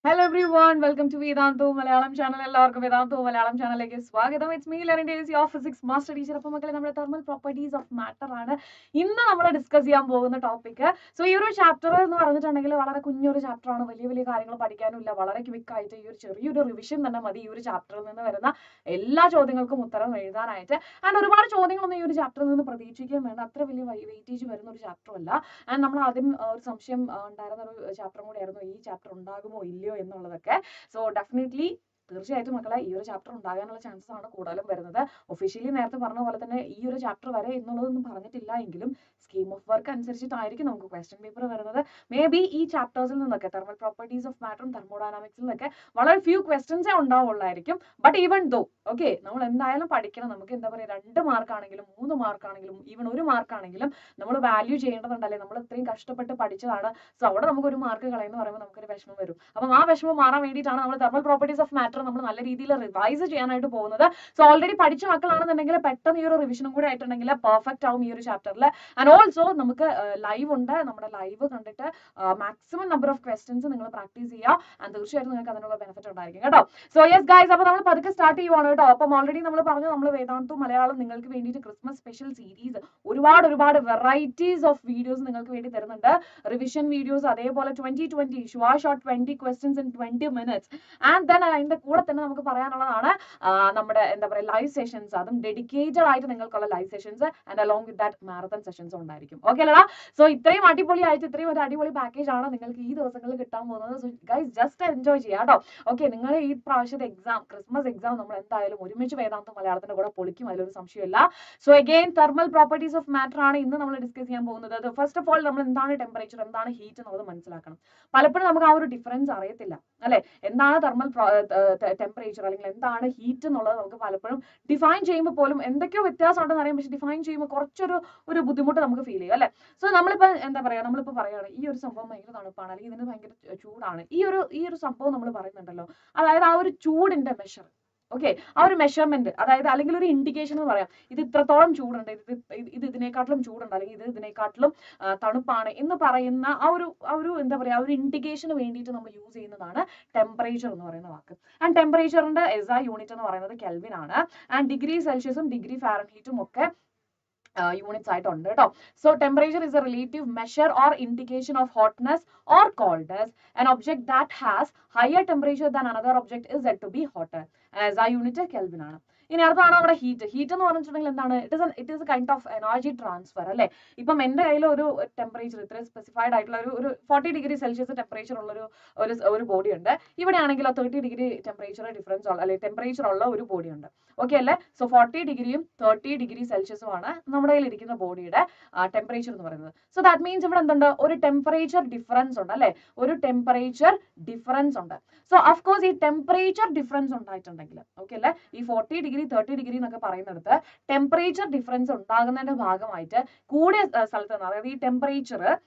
Hello everyone, welcome to Vedantu Malayalam channel. എല്ലാവർക്കും Vedantu Malayalam channelലേക്ക് സ്വാഗതം. It's me Learning Days, your physics master teacher. അപ്പോൾ മക്കളെ നമ്മുടെ thermal properties of matter ആണ് ഇന്ന് നമ്മൾ ഡിസ്കസ് ചെയ്യാൻ പോകുന്ന ടോപ്പിക്. സോ ഈ ഒരു ചാപ്റ്റർ എന്ന് പറഞ്ഞിട്ടുണ്ടെങ്കിൽ വളരെ കുഞ്ഞൊരു ചാപ്റ്റർ ആണ്, വലിയ വലിയ കാര്യങ്ങൾ പഠിക്കാനില്ല, വളരെ ക്വിക്ക് ആയിട്ട് ഈ ഒരു ചെറിയൊരു റിവിഷൻ തന്നെ മതി ഈ ഒരു ചാപ്റ്ററിൽ നിന്ന് വരുന്ന എല്ലാ ചോദ്യങ്ങൾക്കും ഉത്തരം എഴുതാനായിട്ട്. ആൻഡ് ഒരുപാട് ചോദ്യങ്ങളൊന്നും ഈ ഒരു ചാപ്റ്ററിൽ നിന്ന് പ്രതീക്ഷിക്കുകയും വേണ്ട, അത്ര വലിയ വെയിറ്റേജ് വരുന്ന ഒരു ചാപ്റ്റർ അല്ല. ആൻഡ് നമ്മൾ ആദ്യം ഒരു സംശയം ഉണ്ടായിരുന്ന ഒരു ചാപ്റ്റർ കൂടെ ആയിരുന്നു, ഈ ചാപ്റ്റർ ഉണ്ടാകുമോ ഇല്ലയോ എന്നുള്ളതൊക്കെ. സോ ഡെഫിനറ്റ്ലി തീർച്ചയായിട്ടും മക്കളെ ഈ ഒരു ചാപ്റ്റർ ഉണ്ടാകാനുള്ള ചാൻസസ് ആണ് കൂടുതലും വരുന്നത്. ഒഫീഷ്യലി നേരത്തെ പറഞ്ഞ പോലെ തന്നെ ഈ ഒരു ചാപ്റ്റർ വരെ എന്നുള്ളതൊന്നും പറഞ്ഞിട്ടില്ല എങ്കിലും സ്കീം ഓഫ് വർക്ക് അനുസരിച്ചിട്ടായിരിക്കും നമുക്ക് ക്വസ്റ്റ്യൻ പേപ്പർ വരുന്നത്. മേ ബി ഈ ചാപ്റ്റേഴ്സിൽ നിന്നൊക്കെ തെർമൽ പ്രോപ്പർട്ടീസ് ഓഫ് മാറ്ററും തെർമോഡൈനാമിക്സിൽ നിന്നൊക്കെ വളരെ ഫ്യൂ ക്വസ്റ്റ്യൻസേ ഉണ്ടാവുള്ളായിരിക്കും. ബട്ട് ഈവൻ ദോ ഓക്കെ, നമ്മൾ എന്തായാലും പഠിക്കണം. നമുക്ക് എന്താ പറയുക, 2 മാർക്കാണെങ്കിലും 3 മാർക്കാണെങ്കിലും ഈവൻ 1 മാർക്കാണെങ്കിലും നമ്മൾ വാല്യൂ ചെയ്യേണ്ടതുണ്ടല്ലേ. നമ്മൾ ഇത്രയും കഷ്ടപ്പെട്ട് പഠിച്ചതാണ്. സോ അവിടെ നമുക്ക് 1 മാർക്ക് കളയെന്ന് പറയുമ്പോൾ നമുക്കൊരു വിഷമം വരും. അപ്പം ആ വിഷമം മാറാൻ വേണ്ടിയിട്ടാണ് നമ്മൾ തെർമൽ പ്രോപ്പർട്ടീസ് ഓഫ് മാറ്റർ നമ്മൾ നല്ല രീതിയിൽ റിവൈസ് ചെയ്യാനായിട്ട് പോകുന്നത്. സോ ഓൾറെഡി പഠിച്ച മക്കളാണെന്നുണ്ടെങ്കിൽ പെട്ടെന്ന് ഈ ഒരു റിവിഷനും കൂടെ ആയിട്ടുണ്ടെങ്കിൽ പെർഫെക്റ്റ് ആവും ഈ ഒരു ചാപ്റ്ററിൽ. ആൻഡ് ഓൾസോ നമുക്ക് ലൈവ് ഉണ്ട്. നമ്മുടെ ലൈവ് കണ്ടിട്ട് മാക്സിമം നമ്പർ ഓഫ് ക്വസ്റ്റ്യൻസ് നിങ്ങൾ പ്രാക്ടീസ് ചെയ്യുക. ആൻഡ് തീർച്ചയായിട്ടും നിങ്ങൾക്ക് അതിനുള്ള ബെനിഫിറ്റ് ഉണ്ടായിരിക്കും കേട്ടോ. സോ യെസ് ഗൈസ്, അപ്പോൾ നമ്മൾ പതുക്കെ സ്റ്റാർട്ട് ചെയ്യുവാണ് കേട്ടോ. അപ്പം ഓൾറെഡി നമ്മൾ പറഞ്ഞു, നമ്മൾ വേദാന്തു മലയാളം നിങ്ങൾക്ക് വേണ്ടിയിട്ട് ക്രിസ്മസ് സ്പെഷ്യൽ സീരീസ് ഒരുപാട് വെറൈറ്റീസ് ഓഫ് വീഡിയോസ് നിങ്ങൾക്ക് വേണ്ടി തരുന്നുണ്ട്. റിവിഷൻ വീഡിയോസ്, അതേപോലെ 2020 short 20 questions in 20 minutes. And then അതിന്റെ കൂടെ തന്നെ നമുക്ക് പറയാനുള്ളതാണ് നമ്മുടെ എന്താ പറയുക ലൈവ് സെഷൻസ്, അതും ഡെഡിക്കേറ്റഡ് ആയിട്ട് നിങ്ങൾക്കുള്ള live sessions and along with that marathon sessions ഉണ്ടായിരിക്കും. ഓക്കെ അല്ലടാ. സോ ഇത്രയും അടിപൊളിയായിട്ട് ഇത്രയും ഒരു അടിപൊളി പാക്കേജ് ആണ് നിങ്ങൾക്ക് ഈ ദിവസങ്ങളിൽ കിട്ടാൻ പോകുന്നത്. സോ ഗൈസ് ജസ്റ്റ് എൻജോയ് ചെയ്യാം കേട്ടോ. ഓക്കെ, നിങ്ങൾ ഈ പ്രാവശ്യത്തെ എക്സാം, ക്രിസ്മസ് എക്സാം നമ്മൾ എന്തായാലും ഒരുമിച്ച് വേദാന്ത മലയാളത്തിന്റെ കൂടെ പൊളിക്കും, അതിലൊരു സംശയമില്ല. So again thermal properties of matter ആണ് ഇന്ന് നമ്മൾ ഡിസ്കസ് ചെയ്യാൻ പോകുന്നത്. ഫസ്റ്റ് ഓഫ് ഓൾ നമ്മൾ എന്താണ് ടെമ്പറേച്ചർ, എന്താണ് ഹീറ്റ് എന്നുള്ളത് മനസ്സിലാക്കണം. പലപ്പോഴും നമുക്ക് ആ ഒരു ഡിഫറൻസ് അറിയത്തില്ല അല്ലെ. എന്താണ് തെർമൽ ടെമ്പറേച്ചർ അല്ലെങ്കിൽ എന്താണ് ഹീറ്റ് എന്നുള്ളത് നമുക്ക് പലപ്പോഴും ഡിഫൈൻ ചെയ്യുമ്പോൾ പോലും എന്തൊക്കെയോ വ്യത്യാസം ഉണ്ടെന്ന് അറിയാം, പക്ഷെ ഡിഫൈൻ ചെയ്യുമ്പോൾ കുറച്ചൊരു ബുദ്ധിമുട്ട് നമുക്ക് ഫീൽ ചെയ്യും അല്ലെ. സോ നമ്മളിപ്പോ എന്താ പറയാ, നമ്മളിപ്പോ പറയുകയാണ് ഈ ഒരു സംഭവം ഭയങ്കര തണുപ്പാണ് അല്ലെങ്കിൽ ഇതിന് ഭയങ്കര ചൂടാണ്, ഈ ഒരു സംഭവം നമ്മൾ പറയുന്നുണ്ടല്ലോ, അതായത് ആ ഒരു ചൂടിന്റെ മെഷർ. ഓക്കെ, ആ ഒരു മെഷർമെന്റ്, അതായത് അല്ലെങ്കിൽ ഒരു ഇൻഡിക്കേഷൻ എന്ന് പറയാം, ഇത് ഇത്രത്തോളം ചൂടുണ്ട്, ഇത് ഇതിനെക്കാട്ടിലും ചൂടുണ്ട്, അല്ലെങ്കിൽ ഇത് ഇതിനെക്കാട്ടിലും തണുപ്പാണ് എന്ന് പറയുന്ന ആ ഒരു എന്താ പറയാ, ആ ഒരു ഇൻഡിക്കേഷന് വേണ്ടിയിട്ട് നമ്മൾ യൂസ് ചെയ്യുന്നതാണ് ടെമ്പറേച്ചർ എന്ന് പറയുന്ന വാക്ക്. ആൻഡ് ടെമ്പറേച്ചറിന്റെ SI യൂണിറ്റ് എന്ന് പറയുന്നത് കെൽവിൻ ആണ്. ആൻഡ് ഡിഗ്രി സെൽഷ്യസും ഡിഗ്രി ഫാരൻഹീറ്റും ഒക്കെ units ആയിട്ടുണ്ട് കേട്ടോ. So temperature is A relative measure or indication of hotness or coldness. an object that has higher temperature than another object is said to be hotter. SI unit kelvin ആണ്. ഇനി അടുത്താണ് നമ്മുടെ heat. Heat എന്ന് പറഞ്ഞിട്ടുണ്ടെങ്കിൽ എന്താണ്, it is kind of energy transfer അല്ലെ. ഇപ്പം എന്റെ കയ്യിൽ ഒരു ടെമ്പറേച്ചർ ഇത്രയും സ്പെസിഫൈഡ് ആയിട്ടുള്ള ഒരു 40 ഡിഗ്രി സെൽഷ്യസ് ടെമ്പറേച്ചർ ഉള്ള ഒരു ബോഡി ഉണ്ട്. ഇവിടെ ആണെങ്കിൽ 30 ഡിഗ്രി ടെമ്പറേച്ചർ ഡിഫറൻസ് ഉള്ള അല്ലെങ്കിൽ ടെമ്പറേച്ചർ ഉള്ള ഒരു ബോഡി ഉണ്ട്. ഓക്കെ അല്ലേ. സോ 40 ഡിഗ്രിയും 30 ഡിഗ്രി സെൽഷ്യസും ആണ് നമ്മുടെ കയ്യിൽ ഇരിക്കുന്ന ബോഡിയുടെ ടെമ്പറേച്ചർ എന്ന് പറയുന്നത്. സോ ദാറ്റ് മീൻസ് ഇവിടെ എന്തുണ്ട്, ഒരു ടെമ്പറേച്ചർ ഡിഫറൻസ് ഉണ്ട് അല്ലെ, ഒരു ടെമ്പറേച്ചർ ഡിഫറൻസ് ഉണ്ട്. സോ ഓഫ് കോഴ്സ് ഈ ടെമ്പറേച്ചർ ഡിഫറൻസ് ഉണ്ടായിട്ടുണ്ടെങ്കിൽ ഓക്കെ അല്ലെ, ഈ 40 ഡിഗ്രി 30 ഡിഗ്രി എന്നൊക്കെ പറയുന്നിടത്ത് ടെമ്പറേച്ചർ ഡിഫറൻസ് ഉണ്ടാകുന്നതിന്റെ ഭാഗമായിട്ട് കൂടിയ സ്ഥലത്ത് നിന്ന്, അതായത് ഈ ടെമ്പറേച്ചർ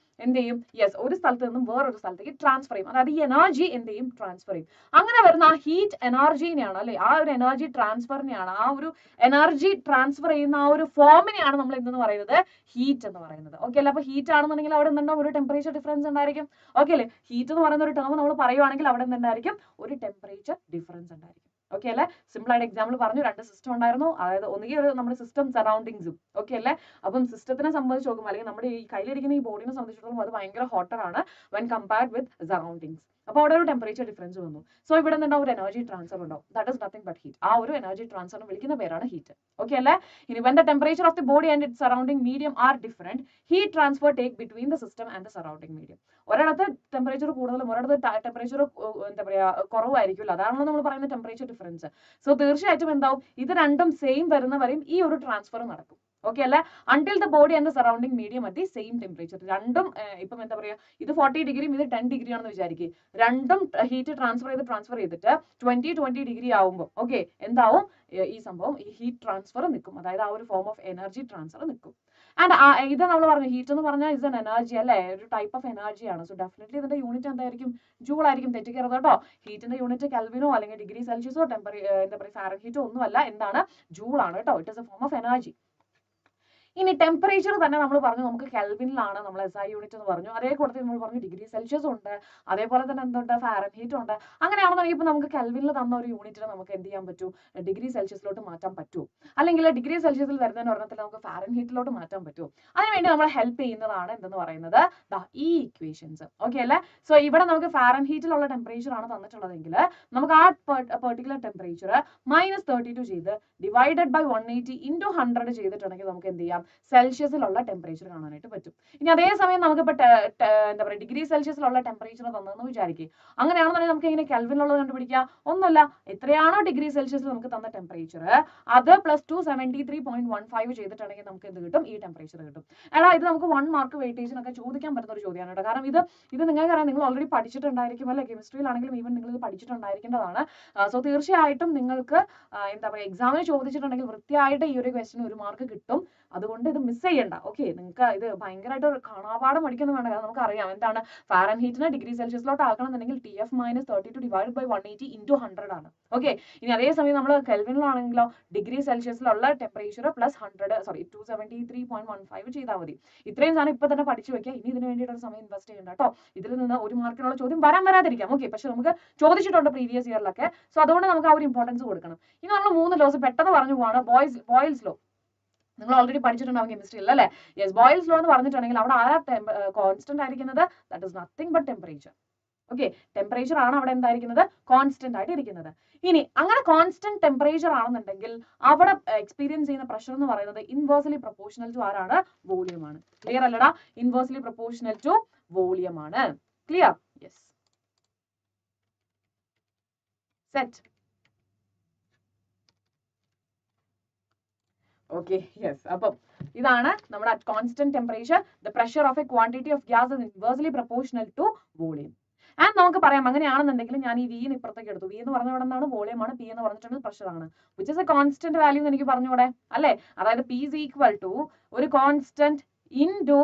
എന്ത് ചെയ്യും, യെസ്, ഒരു സ്ഥലത്ത് നിന്നും വേറൊരു സ്ഥലത്തേക്ക് ട്രാൻസ്ഫർ ചെയ്യും. അതായത് ഈ എനർജി എന്ത് ചെയ്യും, ട്രാൻസ്ഫർ ചെയ്യും. അങ്ങനെ വരുന്ന ആ ഹീറ്റ് എനർജിനെയാണ് അല്ലെ, ആ ഒരു എനർജി ട്രാൻസ്ഫറിനെയാണ്, ആ ഒരു എനർജി ട്രാൻസ്ഫർ ചെയ്യുന്ന ആ ഒരു ഫോമിനെയാണ് നമ്മൾ എന്തെന്ന് പറയുന്നത്, ഹീറ്റ് എന്ന് പറയുന്നത്. ഓക്കെ അല്ലേ. അപ്പൊ ഹീറ്റ് ആണെന്നുണ്ടെങ്കിൽ അവിടെ എന്തുണ്ടാവും, ഒരു ടെമ്പറേച്ചർ ഡിഫറൻസ് ഉണ്ടായിരിക്കും. ഓക്കെ അല്ലേ. ഹീറ്റ് എന്ന് പറയുന്ന ഒരു ടേം നമ്മൾ പറയുവാണെങ്കിൽ അവിടെ എന്തുണ്ടായിരിക്കും, ഒരു ടെമ്പറേച്ചർ ഡിഫറൻസ് ഉണ്ടായിരിക്കും. ഓക്കെ അല്ലേ. സിമ്പിൾ ആയിട്ട് എക്സാമ്പിൾ പറഞ്ഞു, 2 സിസ്റ്റം ഉണ്ടായിരുന്നു, അതായത് ഒന്നുകിൽ ഒരു നമ്മുടെ സിസ്റ്റം സറൗണ്ടിങ്സും. ഓക്കെ അല്ലേ. അപ്പം സിസ്റ്റത്തിനെ സംബന്ധിച്ച് നോക്കുമ്പോൾ അല്ലെങ്കിൽ നമ്മുടെ ഈ കയ്യിലിരിക്കുന്ന ഈ ബോഡിനെ സംബന്ധിച്ചിടത്തോളം അത് ഭയങ്കര ഹോട്ടർ ആണ് വെൻ കമ്പയർഡ് വിത്ത് സറൗണ്ടിങ്സ്. അപ്പോൾ അവിടെ ഒരു ടെമ്പറേച്ചർ ഡിഫറൻസ് വന്നു. സോ ഇവിടെ നിന്നുണ്ടാവും ഒരു എനർജി ട്രാൻസ്ഫർ ഉണ്ടാവും. That is nothing but heat. ആ ഒരു എനർജി ട്രാൻസ്ഫറിനെ വിളിക്കുന്ന പേരാണ് ഹീറ്റ്. ഓക്കെ അല്ലേ. ഇനി when the temperature of the body and its surrounding medium are different, heat transfer take between the system and the surrounding medium. ഒരിടത്ത് temperature കൂടുതലും ഒരിടത്ത് temperature എന്താ പറയാ കുറവായിരിക്കുമല്ലോ, അതാണല്ലോ നമ്മൾ പറയുന്ന ടെമ്പറേച്ചർ ഡിഫറൻസ്. സോ തീർച്ചയായിട്ടും എന്താവും, ഇത് രണ്ടും സെയിം വരുന്നവരെയും ഈ ഒരു ട്രാൻസ്ഫർ നടക്കും. ഓക്കെ അല്ലേ. Until the body and the surrounding medium at the same temperature. രണ്ടും ഇപ്പം എന്താ പറയാ, ഇത് 40 ഡിഗ്രിയും ഇത് 10 ഡിഗ്രി ആണെന്ന് വിചാരിക്കുക. രണ്ടും ഹീറ്റ് ട്രാൻസ്ഫർ ചെയ്തിട്ട് 20 ഡിഗ്രി ആവുമ്പോൾ ഓക്കെ എന്താവും, ഈ സംഭവം ഈ ഹീറ്റ് ട്രാൻസ്ഫർ നിൽക്കും, അതായത് ആ ഒരു ഫോം ഓഫ് എനർജി ട്രാൻസ്ഫർ നിൽക്കും. ആൻഡ് ഇത് നമ്മൾ പറഞ്ഞു, ഹീറ്റ് എന്ന് പറഞ്ഞാൽ ഇസ് എൻ എനർജി അല്ലേ, ഒരു ടൈപ്പ് ഓഫ് എനർജി ആണ്. സോ ഡെഫിനറ്റ്ലി ഇതിന്റെ യൂണിറ്റ് എന്തായിരിക്കും, ജൂൾ ആയിരിക്കും, തെറ്റിക്കരുത് കേട്ടോ. ഹീറ്റിന്റെ യൂണിറ്റ് കെൽവിനോ അല്ലെങ്കിൽ ഡിഗ്രി സെൽഷ്യസോ എന്താ പറയുക ഫാരൻഹീറ്റോ ഒന്നുമല്ല, എന്താണ്, ജൂൾ ആണ് കേട്ടോ. It is A form of energy. ഇനി ടെമ്പറേച്ചർ തന്നെ നമ്മൾ പറഞ്ഞു നമുക്ക് കെൽവിനിലാണ് നമ്മൾ SI യൂണിറ്റ് എന്ന് പറഞ്ഞു. അതേ കൂട്ടത്തിൽ നമ്മൾ പറഞ്ഞു ഡിഗ്രി സെൽഷ്യസ് ഉണ്ട്, അതേപോലെ തന്നെ എന്തുണ്ട് ഫാരൻഹീറ്റ് ഉണ്ട്. അങ്ങനെയാണെന്നുണ്ടെങ്കിൽ ഇപ്പൊ നമുക്ക് കെൽവിനിൽ തന്ന ഒരു യൂണിറ്റിനെ നമുക്ക് എന്ത് ചെയ്യാൻ പറ്റും, ഡിഗ്രി സെൽഷ്യസിലോട്ട് മാറ്റാൻ പറ്റുമോ, അല്ലെങ്കിൽ ഡിഗ്രി സെൽഷ്യസിൽ വരുന്നതിന് ഒരെണ്ണത്തിൽ നമുക്ക് ഫാരൻഹീറ്റിലോട്ട് മാറ്റാൻ പറ്റുമോ? അതിനുവേണ്ടി നമ്മൾ ഹെൽപ്പ് ചെയ്യുന്നതാണ് എന്തെന്ന് പറയുന്നത് ഈ ഇക്വേഷൻസ്. ഓക്കെ അല്ലേ? സോ ഇവിടെ നമുക്ക് ഫാരൻഹീറ്റിലുള്ള ടെമ്പറേച്ചർ ആണ് തന്നിട്ടുള്ളതെങ്കിൽ നമുക്ക് ആ പെർട്ടിക്കുലർ ടെമ്പറേച്ചർ -32 ചെയ്ത് ഡിവൈഡഡ് ബൈ 180 into 100 ചെയ്തിട്ടുണ്ടെങ്കിൽ നമുക്ക് എന്ത് ചെയ്യാം, സെൽഷ്യസിലുള്ള ടെമ്പറേച്ചർ കാണാനായിട്ട് പറ്റും. ഇനി അതേസമയം നമുക്ക് ഇപ്പൊ എന്താ പറയുക ഡിഗ്രി സെൽഷ്യസിലുള്ള ടെമ്പറേച്ചർ തന്നെന്ന് വിചാരിക്കും. അങ്ങനെയാണെന്നുണ്ടെങ്കിൽ നമുക്ക് എങ്ങനെ കെൽവിനുള്ളത് കണ്ടുപിടിക്കാം? ഒന്നുമില്ല, എത്രയാണോ ഡിഗ്രി സെൽഷ്യസിൽ നമുക്ക് തന്ന ടെമ്പറേച്ചർ അത് +273.15 ചെയ്തിട്ടുണ്ടെങ്കിൽ നമുക്ക് എന്ത് കിട്ടും, ഈ ടെമ്പറേച്ചർ കിട്ടും. എടാ ഇത് നമുക്ക് 1 മാർക്ക് വെയിറ്റേജിനൊക്കെ ചോദിക്കാൻ പറ്റുന്ന ഒരു ചോദ്യമാണ് കേട്ടോ. കാരണം ഇത് നിങ്ങൾക്കറിയാം, നിങ്ങൾ ഓൾറെഡി പഠിച്ചിട്ടുണ്ടായിരിക്കും അല്ലെ, കെമിസ്ട്രിയിലാണെങ്കിലും ഈവൻ നിങ്ങൾ ഇത് പഠിച്ചിട്ടുണ്ടായിരിക്കേണ്ടതാണ്. സോ തീർച്ചയായിട്ടും നിങ്ങൾക്ക് എന്താ പറയുക എക്സാമിന് ചോദിച്ചിട്ടുണ്ടെങ്കിൽ വൃത്തിയായിട്ട് ഈ ഒരു ക്വസ്റ്റ്യൻ 1 മാർക്ക് കിട്ടും. അതുകൊണ്ട് ഇത് മിസ് ചെയ്യണ്ട. ഓക്കെ, നിങ്ങൾക്ക് ഇത് ഭയങ്കരമായിട്ട് കാണാപാഠം പഠിക്കൊന്നും വേണ്ട. കാരണം നമുക്കറിയാം എന്താണ് ഫാരൻഹീറ്റിനെ ഡിഗ്രി സെൽഷ്യസിലോട്ട് ആക്കണം എന്നുണ്ടെങ്കിൽ TF -32 ഡിവൈഡ് ബൈ 180 into 100 ആണ്. ഓക്കെ, ഇനി അതേസമയം നമ്മൾ കെൽവിനിലാണെങ്കിലോ ഡിഗ്രി സെൽഷ്യസിലുള്ള ടെമ്പറേച്ചർ +273.15 ചെയ്താൽ മതി. ഇത്രയും സാധനം ഇപ്പൊ തന്നെ പഠിച്ചു വെക്കുക. ഇനി ഇതിന് വേണ്ടിയിട്ട് ഒരു സമയം ഇൻവെസ്റ്റ് ചെയ്യണ്ട കേട്ടോ. ഇതിൽ നിന്ന് 1 മാർക്കിനുള്ള ചോദ്യം വരാതിരിക്കാം. ഓക്കെ, പക്ഷെ നമുക്ക് ചോദിച്ചിട്ടുണ്ട് പ്രീവിയസ് ഇയറിലൊക്കെ. സോ അതുകൊണ്ട് നമുക്ക് ആ ഒരു ഇമ്പോർട്ടൻസ് കൊടുക്കണം. ഇനി നമ്മൾ 3 ലോസ് പെട്ടെന്ന് പറഞ്ഞു പോവാണ്. ബോയിൽസ് ലോ നിങ്ങൾ ഓൾറെഡി പഠിച്ചിട്ടുണ്ടാവും കെമിസ്ട്രിയിൽ അല്ലേ? യെസ്, ബോയിൽസ് ലോ എന്ന് പറഞ്ഞിട്ടുണ്ടെങ്കിൽ അവിടെ ആരാ കോൺസ്റ്റന്റ് ആയിരിക്കുന്നത്? That is nothing but temperature. Okay, temperature ആണ് അവിടെ എന്തായിരിക്കുന്നത്, കോൺസ്റ്റന്റ് ആയിട്ട് ഇരിക്കുന്നത്. ഇനി അങ്ങനെ കോൺസ്റ്റന്റ് ടെമ്പറേച്ചർ ആണെന്നുണ്ടെങ്കിൽ അവിടെ എക്സ്പീരിയൻസ് ചെയ്യുന്ന പ്രഷർ എന്ന് പറയുന്നത് ഇൻവേഴ്സ്ലി പ്രൊപ്പോർഷണൽ ടു ആരാണ്, വോളിയം ആണ്. ക്ലിയർ അല്ലടാ? ഇൻവേഴ്സ്ലി പ്രൊപ്പോർഷണൽ ടു വോളിയം ആണ്. Clear? Yes, set. Okay, yes. അപ്പം ഇതാണ് നമ്മുടെ constant temperature. The pressure of a quantity of gas is inversely proportional to volume. And നമുക്ക് പറയാം അങ്ങനെയാണെന്നുണ്ടെങ്കിൽ ഞാൻ ഈ V ഇപ്പുറത്തേക്ക് എടുത്തു. V എന്ന് പറഞ്ഞ ഇവിടെ എന്താണ്, വോളിയം ആണ്. P എന്ന് പറഞ്ഞിട്ടുണ്ടെങ്കിൽ പ്രഷർ ആണ്. Which is A constant value എന്ന് എനിക്ക് പറഞ്ഞൂടെ അല്ലേ? അതായത് P is equal to ഒരു കോൺസ്റ്റന്റ് into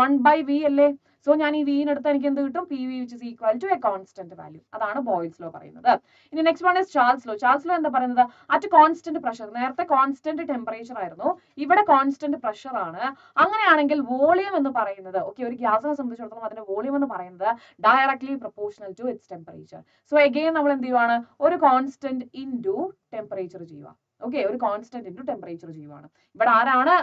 1/V അല്ലേ? സോ ഞാൻ ഈ V എടുത്താൽ എനിക്ക് എന്ത് കിട്ടും, PV which is equal to a constant value. അതാണ് ബോയിൽസ് ലോ പറയുന്നത്. ഇനി next one is Charles law. Charles law എന്താ പറയുന്നത്, അറ്റ് കോൺസ്റ്റന്റ് പ്രഷർ. നേരത്തെ കോൺസ്റ്റന്റ് ടെമ്പറേച്ചർ ആയിരുന്നു, ഇവിടെ കോൺസ്റ്റന്റ് പ്രഷർ ആണ്. അങ്ങനെയാണെങ്കിൽ വോളിയം എന്ന് പറയുന്നത്, ഓക്കെ, ഒരു ഗ്യാസിനെ സംബന്ധിച്ചിടത്തോളം അതിന്റെ വോളിയം എന്ന് പറയുന്നത് directly proportional to its temperature. So again നമ്മൾ എന്ത് ചെയ്യുവാണ്, ഒരു കോൺസ്റ്റന്റ് ഇൻറ്റു ടെമ്പറേച്ചർ ചെയ്യുക. ഓക്കെ, ഒരു കോൺസ്റ്റന്റ് ഇൻറ്റു ടെമ്പറേച്ചർ ചെയ്യുവാണ്. ഇവിടെ ആരാണ്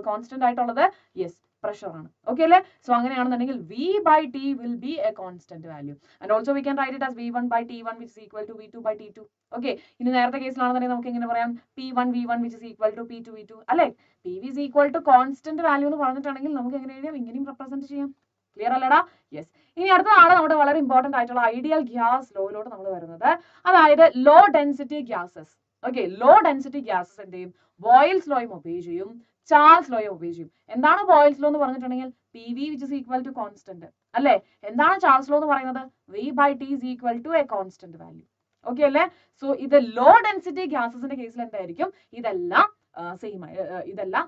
കോൺസ്റ്റന്റ് ആയിട്ടുള്ളത്? യെസ്, പ്രഷർ ആണ്. ഓക്കെ അല്ലേ? സോ അങ്ങനെയാണെന്നുണ്ടെങ്കിൽ V/T will be a constant value and also we can write it as V1/T1 which is equal to V2/T2. Okay, ഇനി നേരത്തെ കേസിലാണെന്നുണ്ടെങ്കിൽ നമുക്ക് എങ്ങനെ പറയാം, P1V1 which is equal to P2V2 അല്ലെ? PV is equal to constant value എന്ന് പറഞ്ഞിട്ടുണ്ടെങ്കിൽ നമുക്ക് എങ്ങനെ എഴുതാം, ഇങ്ങനെയും റെപ്രസെന്റ് ചെയ്യാം. ക്ലിയർ അല്ലടാ? യെസ്. ഇനി അടുത്തതാണ് നമ്മുടെ വളരെ ഇമ്പോർട്ടന്റ് ആയിട്ടുള്ള ഐഡിയൽ ഗ്യാസ് ലോയിലോട്ട് നമ്മൾ വരുന്നത്. അതായത് low density gases. Okay, low density gases എന്ത് ചെയ്യും, ബോയിൽസ് ലോയും ഒബേ ചെയ്യും, ചാൾസ് ലോയും ഒബേ ചെയ്യും. എന്താണ് ബോയിൽസ് ലോ എന്ന് പറഞ്ഞിട്ടുണ്ടെങ്കിൽ PV which is equal to constant അല്ലേ? എന്താണ് ചാൾസ് ലോ എന്ന് പറയുന്നത്, V/T is equal to a constant value. Okay അല്ലേ? സോ ഇത് ലോ ഡെൻസിറ്റി ഗ്യാസസിന്റെ കേസിൽ എന്തായിരിക്കും, ഇതെല്ലാം സെയിം ഇതെല്ലാം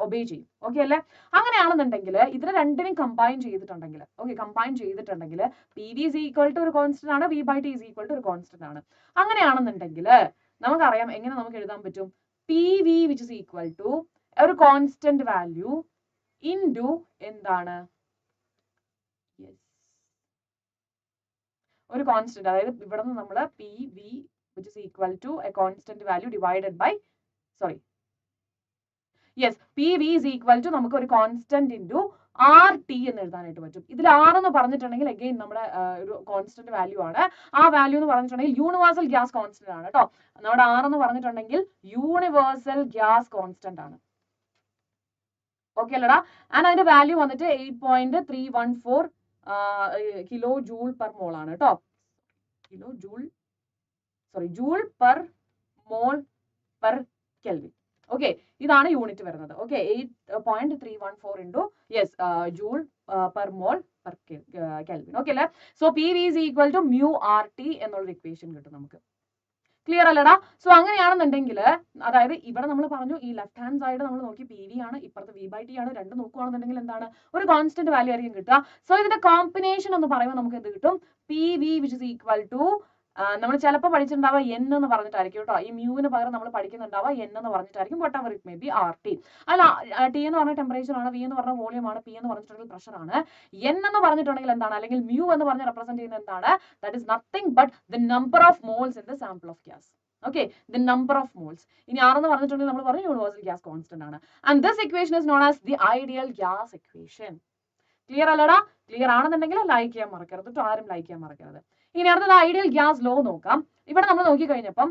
ഒബേ ചെയ്യും. ഓക്കെ അല്ലേ? അങ്ങനെയാണെന്നുണ്ടെങ്കിൽ ഇതിനെ രണ്ടിനും കമ്പൈൻ ചെയ്തിട്ടുണ്ടെങ്കിൽ, ഓക്കെ, കമ്പൈൻ ചെയ്തിട്ടുണ്ടെങ്കിൽ PV is equal to ഒരു കോൺസ്റ്റന്റ് ആണ്, V/T is equal to ഒരു കോൺസ്റ്റന്റ് ആണ്. അങ്ങനെയാണെന്നുണ്ടെങ്കിൽ നമുക്കറിയാം എങ്ങനെ നമുക്ക് എഴുതാൻ പറ്റും, PV which is equal to ഒരു കോൺസ്റ്റന്റ് വാല്യൂ ഇൻറ്റു എന്താണ്, ഒരു കോൺസ്റ്റന്റ്, അതായത് ഇവിടെ നിന്ന് നമ്മൾ PV which is equal to a constant value divided by PV is equal to നമുക്ക് ഒരു കോൺസ്റ്റന്റ് ഇൻറ്റു RT എന്ന് എഴുതാനായിട്ട് പറ്റും. ഇതിൽ R എന്ന് പറഞ്ഞിട്ടുണ്ടെങ്കിൽ അഗെയിൻ നമ്മുടെ ഒരു കോൺസ്റ്റന്റ് വാല്യൂ ആണ്. ആ വാല്യൂ എന്ന് പറഞ്ഞിട്ടുണ്ടെങ്കിൽ യൂണിവേഴ്സൽ ഗ്യാസ് കോൺസ്റ്റന്റ് ആണ് കേട്ടോ. നമ്മുടെ R എന്ന് പറഞ്ഞിട്ടുണ്ടെങ്കിൽ യൂണിവേഴ്സൽ ഗ്യാസ് കോൺസ്റ്റന്റ് ആണ്. ഓക്കെ അല്ലടാ? ആൻഡ് അതിന്റെ വാല്യൂ വന്നിട്ട് 8.314 കിലോ ജൂൾ പെർ മോൾ ആണ് കേട്ടോ. Joule per mole per kelvin. Okay, ഇതാണ് യൂണിറ്റ് വരുന്നത്. Okay, 8.314 into joule per mole per kelvin. Okay അല്ലേ? So PV is equal to μRT എന്നുള്ളൊരു ഇക്വേഷൻ കിട്ടും നമുക്ക്. ക്ലിയർ അല്ലടാ? സോ അങ്ങനെയാണെന്നുണ്ടെങ്കിൽ, അതായത് ഇവിടെ നമ്മൾ പറഞ്ഞു ഈ ലെഫ്റ്റ് ഹാൻഡ് സൈഡ് നമ്മൾ നോക്കി PV ആണ്, ഇപ്പുറത്ത് V/T ആണ്. രണ്ട് നോക്കുകയാണെന്നുണ്ടെങ്കിൽ എന്താണ്, ഒരു കോൺസ്റ്റന്റ് വാല്യൂ ആയിരിക്കും കിട്ടുക. സോ ഇതിന്റെ കോമ്പിനേഷൻ എന്ന് പറയുമ്പോൾ നമുക്ക് എന്ത് കിട്ടും, PV which is equal to നമ്മൾ ചിലപ്പോൾ പഠിച്ചിട്ടുണ്ടാവുക എൻ എന്ന് പറഞ്ഞിട്ടായിരിക്കും കേട്ടോ. ഈ മ്യൂവിന് പകരം നമ്മൾ പഠിക്കുന്നുണ്ടാവുക എൻ എന്ന് പറഞ്ഞിട്ടായിരിക്കും. Whatever it may be R T. അല്ല, ടി എന്ന് പറഞ്ഞ ടെമ്പറേച്ചർ ആണ്, വി എന്ന് പറഞ്ഞ വോളിയം ആണ്, പി എന്ന് പറഞ്ഞിട്ടുണ്ടെങ്കിൽ പ്രഷർ ആണ്. എൻ എന്ന് പറഞ്ഞിട്ടുണ്ടെങ്കിൽ എന്താണ്, അല്ലെങ്കിൽ മ്യൂ എന്ന് പറഞ്ഞ് റെപ്രസെന്റ് ചെയ്യുന്നത് എന്താണ്? That is nothing but the number of moles in the sample of gas. Okay, the number of moles. ഇനി R എന്ന് പറഞ്ഞിട്ടുണ്ടെങ്കിൽ നമ്മൾ പറഞ്ഞു യൂണിവേഴ്സൽ ഗ്യാസ് കോൺസ്റ്റന്റ് ആണ്. And this equation is known as the ideal gas equation. Clear അല്ലടാ? Clear ആണെന്നുണ്ടെങ്കിൽ like ചെയ്യാൻ മറക്കരുത് കേട്ടോ, ആരും ലൈക്ക് ചെയ്യാൻ മറക്കരുത്. ഇനി അടുത്തത് ഐഡിയൽ ഗ്യാസ് ലോ നോക്കാം. ഇവിടെ നമ്മൾ നോക്കി കഴിഞ്ഞപ്പം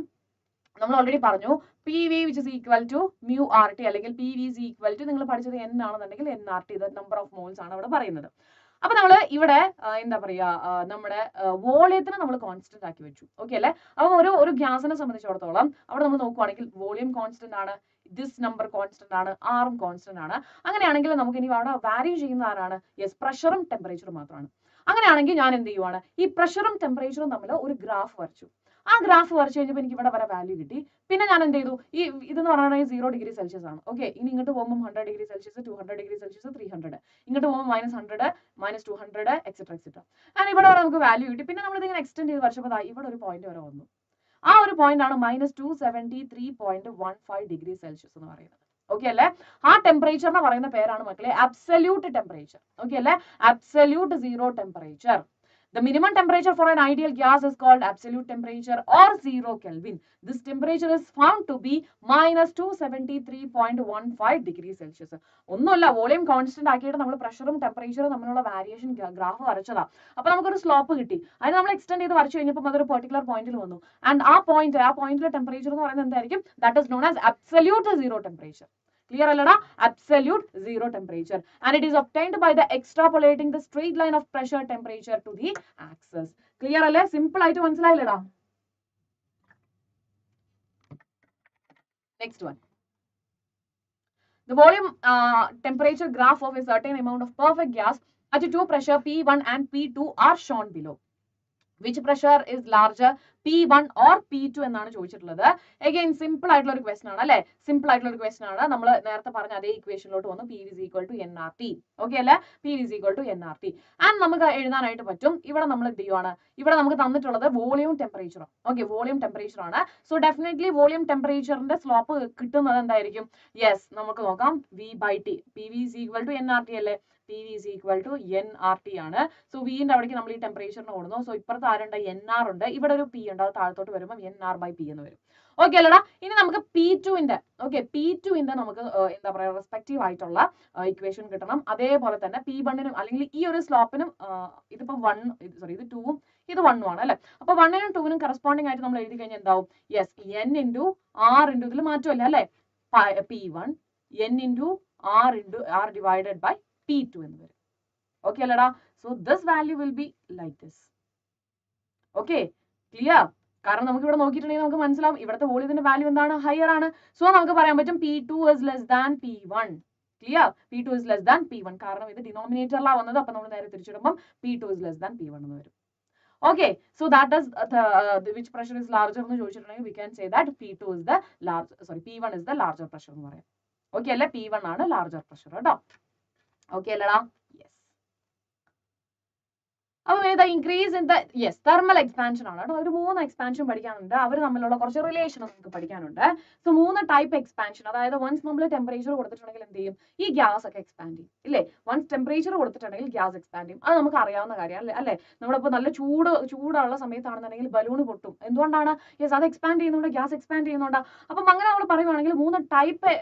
നമ്മൾ ഓൾറെഡി പറഞ്ഞു P V which is equal to mu R T, അല്ലെങ്കിൽ P V is equal to, നിങ്ങൾ പഠിച്ചത് എൻ ആണെന്നുണ്ടെങ്കിൽ N R T, number of moles ആണ് അവിടെ പറയുന്നത്. അപ്പൊ നമ്മള് ഇവിടെ എന്താ പറയാ, നമ്മുടെ വോളിയത്തിന് നമ്മൾ കോൺസ്റ്റന്റ് ആക്കി വെച്ചു. ഓക്കെ അല്ലെ? അപ്പൊ ഒരു ഗ്യാസിനെ സംബന്ധിച്ചിടത്തോളം അവിടെ നമ്മൾ നോക്കുവാണെങ്കിൽ വോളിയം കോൺസ്റ്റന്റ് ആണ്, ദിസ് നമ്പർ കോൺസ്റ്റന്റ് ആണ്, ആറും കോൺസ്റ്റന്റ് ആണ്. അങ്ങനെയാണെങ്കിൽ നമുക്ക് ഇനി അവിടെ വാരി ചെയ്യുന്ന ആരാണ്? യെസ്, പ്രഷറും ടെമ്പറേച്ചറും മാത്രമാണ്. അങ്ങനെയാണെങ്കിൽ ഞാൻ എന്ത് ചെയ്യുവാണ്, ഈ പ്രഷറും ടെമ്പറേച്ചറും തമ്മിൽ ഒരു ഗ്രാഫ് വരച്ചു. ആ ഗ്രാഫ് വരച്ചു കഴിഞ്ഞപ്പോൾ എനിക്ക് ഇവിടെ വരെ വാല്യൂ കിട്ടി. പിന്നെ ഞാൻ എന്ത് ചെയ്തു, ഈ ഇതെന്ന് പറഞ്ഞാൽ 0 ഡിഗ്രി സെൽഷ്യസ് ആണ്. ഓക്കെ, ഇനി ഇങ്ങോട്ട് പോകുമ്പോൾ 100 ഡിഗ്രി സെൽഷ്യസ്, 200 ഡിഗ്രി സെൽഷ്യസ്, 300, ഇങ്ങോട്ട് പോകുമ്പോൾ -100, -200, എക്സെട്ര എക്സെട്ര. ആൻഡ് ഇവിടെ വരെ നമുക്ക് വാല്യൂ കിട്ടി. പിന്നെ നമ്മൾ ഇതിങ്ങനെ എക്സ്റ്റെൻഡ് ചെയ്ത് വരച്ചപ്പോൾ ഇവിടെ ഒരു പോയിന്റ് വരെ വന്നു. ആ ഒരു പോയിന്റ് ആണ് -273.15 ഡിഗ്രി സെൽഷ്യസ് എന്ന് പറയുന്നത്. ഓക്കെ അല്ലേ? ആ ടെമ്പറേച്ചറിനെ പറയുന്ന പേരാണ് മക്കളെ അബ്സല്യൂട്ട് ടെമ്പറേച്ചർ. ഓക്കെ അല്ലേ? Absolute zero temperature. The minimum temperature for an ideal gas is called absolute temperature or 0 Kelvin. This temperature is found to be -273.15 degrees Celsius. ഒന്നുമില്ല, വോളിയം കോൺസ്റ്റന്റ് ആക്കിയിട്ട് നമ്മൾ പ്രഷറും ടെമ്പറേച്ചറും തമ്മിലുള്ള വാരിയേഷൻ ഗ്രാഫ് വരച്ചതാ. അപ്പൊ നമുക്കൊരു slope കിട്ടി. അതിന് നമ്മൾ എക്സ്റ്റെൻഡ് ചെയ്ത് വരച്ചു കഴിഞ്ഞപ്പോൾ അതൊരു പെർട്ടിക്കുലർ പോയിന്റിൽ വന്നു. ആൻഡ് ആ പോയിന്റിലെ ടെമ്പറേച്ചർ എന്ന് പറയുന്നത് എന്തായിരിക്കും? That is known as absolute zero temperature. Clear allada? Absolute zero temperature, and it is obtained by the extrapolating the straight line of pressure temperature to the axis. Clear alle? Simple ആയിട്ട് മനസ്സിലായില്ലടാ? Next one. The volume temperature graph of a certain amount of perfect gas at 2 pressure P1 and P2 are shown below. Which pressure is larger, P1 or P2 എന്നാണ് ചോദിച്ചിട്ടുള്ളത്. Again simple ആയിട്ടുള്ള ഒരു question ആണ് അല്ലെ? Simple ആയിട്ടുള്ള ഒരു question ആണ്. നമ്മൾ നേരത്തെ പറഞ്ഞ അതേ ഇക്വേഷനിലോട്ട് വന്നു. P is equal to NRT. Okay അല്ലെ? P is equal to NRT. And നമുക്ക് എഴുതാനായിട്ട് പറ്റും. ഇവിടെ നമ്മൾ എന്ത് ചെയ്യുവാണ്, ഇവിടെ നമുക്ക് തന്നിട്ടുള്ളത് വോളിയം ടെമ്പറേച്ചറും. ഓക്കെ, വോളിയം ടെമ്പറേച്ചർ ആണ്. സോ ഡെഫിനറ്റ്ലി വോളിയം ടെമ്പറേച്ചറിന്റെ സ്ലോപ്പ് കിട്ടുന്നത് എന്തായിരിക്കും? യെസ്, നമുക്ക് നോക്കാം. V/T. PV is equal to NRT അല്ലേ? PV is equal to NRT ആണ്. സോ വിന്റെ അവിടേക്ക് നമ്മൾ ഈ ടെമ്പറേച്ചറിന് കൊടുക്കുന്നു. സോ ഇപ്പുറത്ത് ആരുണ്ട്? NR ഉണ്ട്. ഇവിടെ ഒരു P ഉണ്ട്. അത് താഴത്തോട്ട് വരുമ്പോൾ NR/P എന്ന് വരും. ഓക്കെ അല്ലടാ? ഇനി നമുക്ക് P2ന്റെ നമുക്ക് എന്താ പറയാ റെസ്പെക്റ്റീവ് ആയിട്ടുള്ള ഇക്വേഷൻ കിട്ടണം. അതേപോലെ തന്നെ P1നും അല്ലെങ്കിൽ ഈ ഒരു സ്ലോപ്പിനും ഇതിപ്പോ ഇത് 2ഉം ഇത് 1ഉം ആണ് അല്ലെ? അപ്പൊ 1നും 2നും കറസ്പോണ്ടിങ് ആയിട്ട് നമ്മൾ എഴുതി കഴിഞ്ഞാൽ എന്താവും? Yes, N into R into ഇതിൽ മാറ്റമല്ല അല്ലെ? P1 N into R divided by P2 എന്ന് വരും. ഓക്കെ അല്ലടാ? So this value will be like this. Okay, clear? കാരണം നമുക്ക് ഇവിടെ നോക്കിയിട്ടുണ്ടെങ്കിൽ നമുക്ക് മനസ്സിലാവും ഇവിടുത്തെ വോളിയത്തിന്റെ വാല്യൂ എന്താണ്? ഹയർ ആണ്. സോ നമുക്ക് പറയാൻ പറ്റും P2 is less than P1. Clear? P2 is less than P1. കാരണം ഇത് ഡിനോമിനേറ്ററിലാണ് വന്നത്. അപ്പൊ നമ്മൾ നേരെ തിരിച്ചിടുമ്പോൾ P2 is less than P1 എന്ന് വരും. Okay, so that is which pressure is larger എന്ന് ചോദിച്ചിട്ടുണ്ടെങ്കിൽ we can say that P1 is the larger pressure എന്ന് പറയാം. ഓക്കെ അല്ലേ? P1 ആണ് larger pressure കേട്ടോ. ഓക്കെ അല്ലടാ? യെസ്. അപ്പൊ increase in the yes thermal expansion ആണ് കേട്ടോ. ഒരു 3 എക്സ്പാൻഷൻ പഠിക്കാനുണ്ട്. അവർ തമ്മിലുള്ള കുറച്ച് റിലേഷൻ നമുക്ക് പഠിക്കാനുണ്ട്. So 3 type expansion. അതായത് വൺസ് നമ്മൾ ടെമ്പറേച്ചർ കൊടുത്തിട്ടുണ്ടെങ്കിൽ എന്ത് ചെയ്യും? ഈ ഗ്യാസ് ഒക്കെ എക്സ്പാൻഡ് ചെയ്യും ഇല്ലേ? വൺസ് ടെമ്പറേച്ചർ കൊടുത്തിട്ടുണ്ടെങ്കിൽ ഗ്യാസ് എക്സ്പാൻഡ് ചെയ്യും. അത് നമുക്ക് അറിയാവുന്ന കാര്യമാണ് അല്ലേ? നമ്മളിപ്പോൾ നല്ല ചൂടുള്ള സമയത്താണെന്നുണ്ടെങ്കിൽ ബലൂൺ പൊട്ടും. എന്തുകൊണ്ടാണ്? യെസ്, അത് എക്സ്പാൻഡ് ചെയ്യുന്നുണ്ട്, ഗ്യാസ് എക്സ്പാൻഡ് ചെയ്യുന്നുണ്ട്. അപ്പം അങ്ങനെ നമ്മൾ പറയുവാണെങ്കിൽ 3 ടൈപ്പ്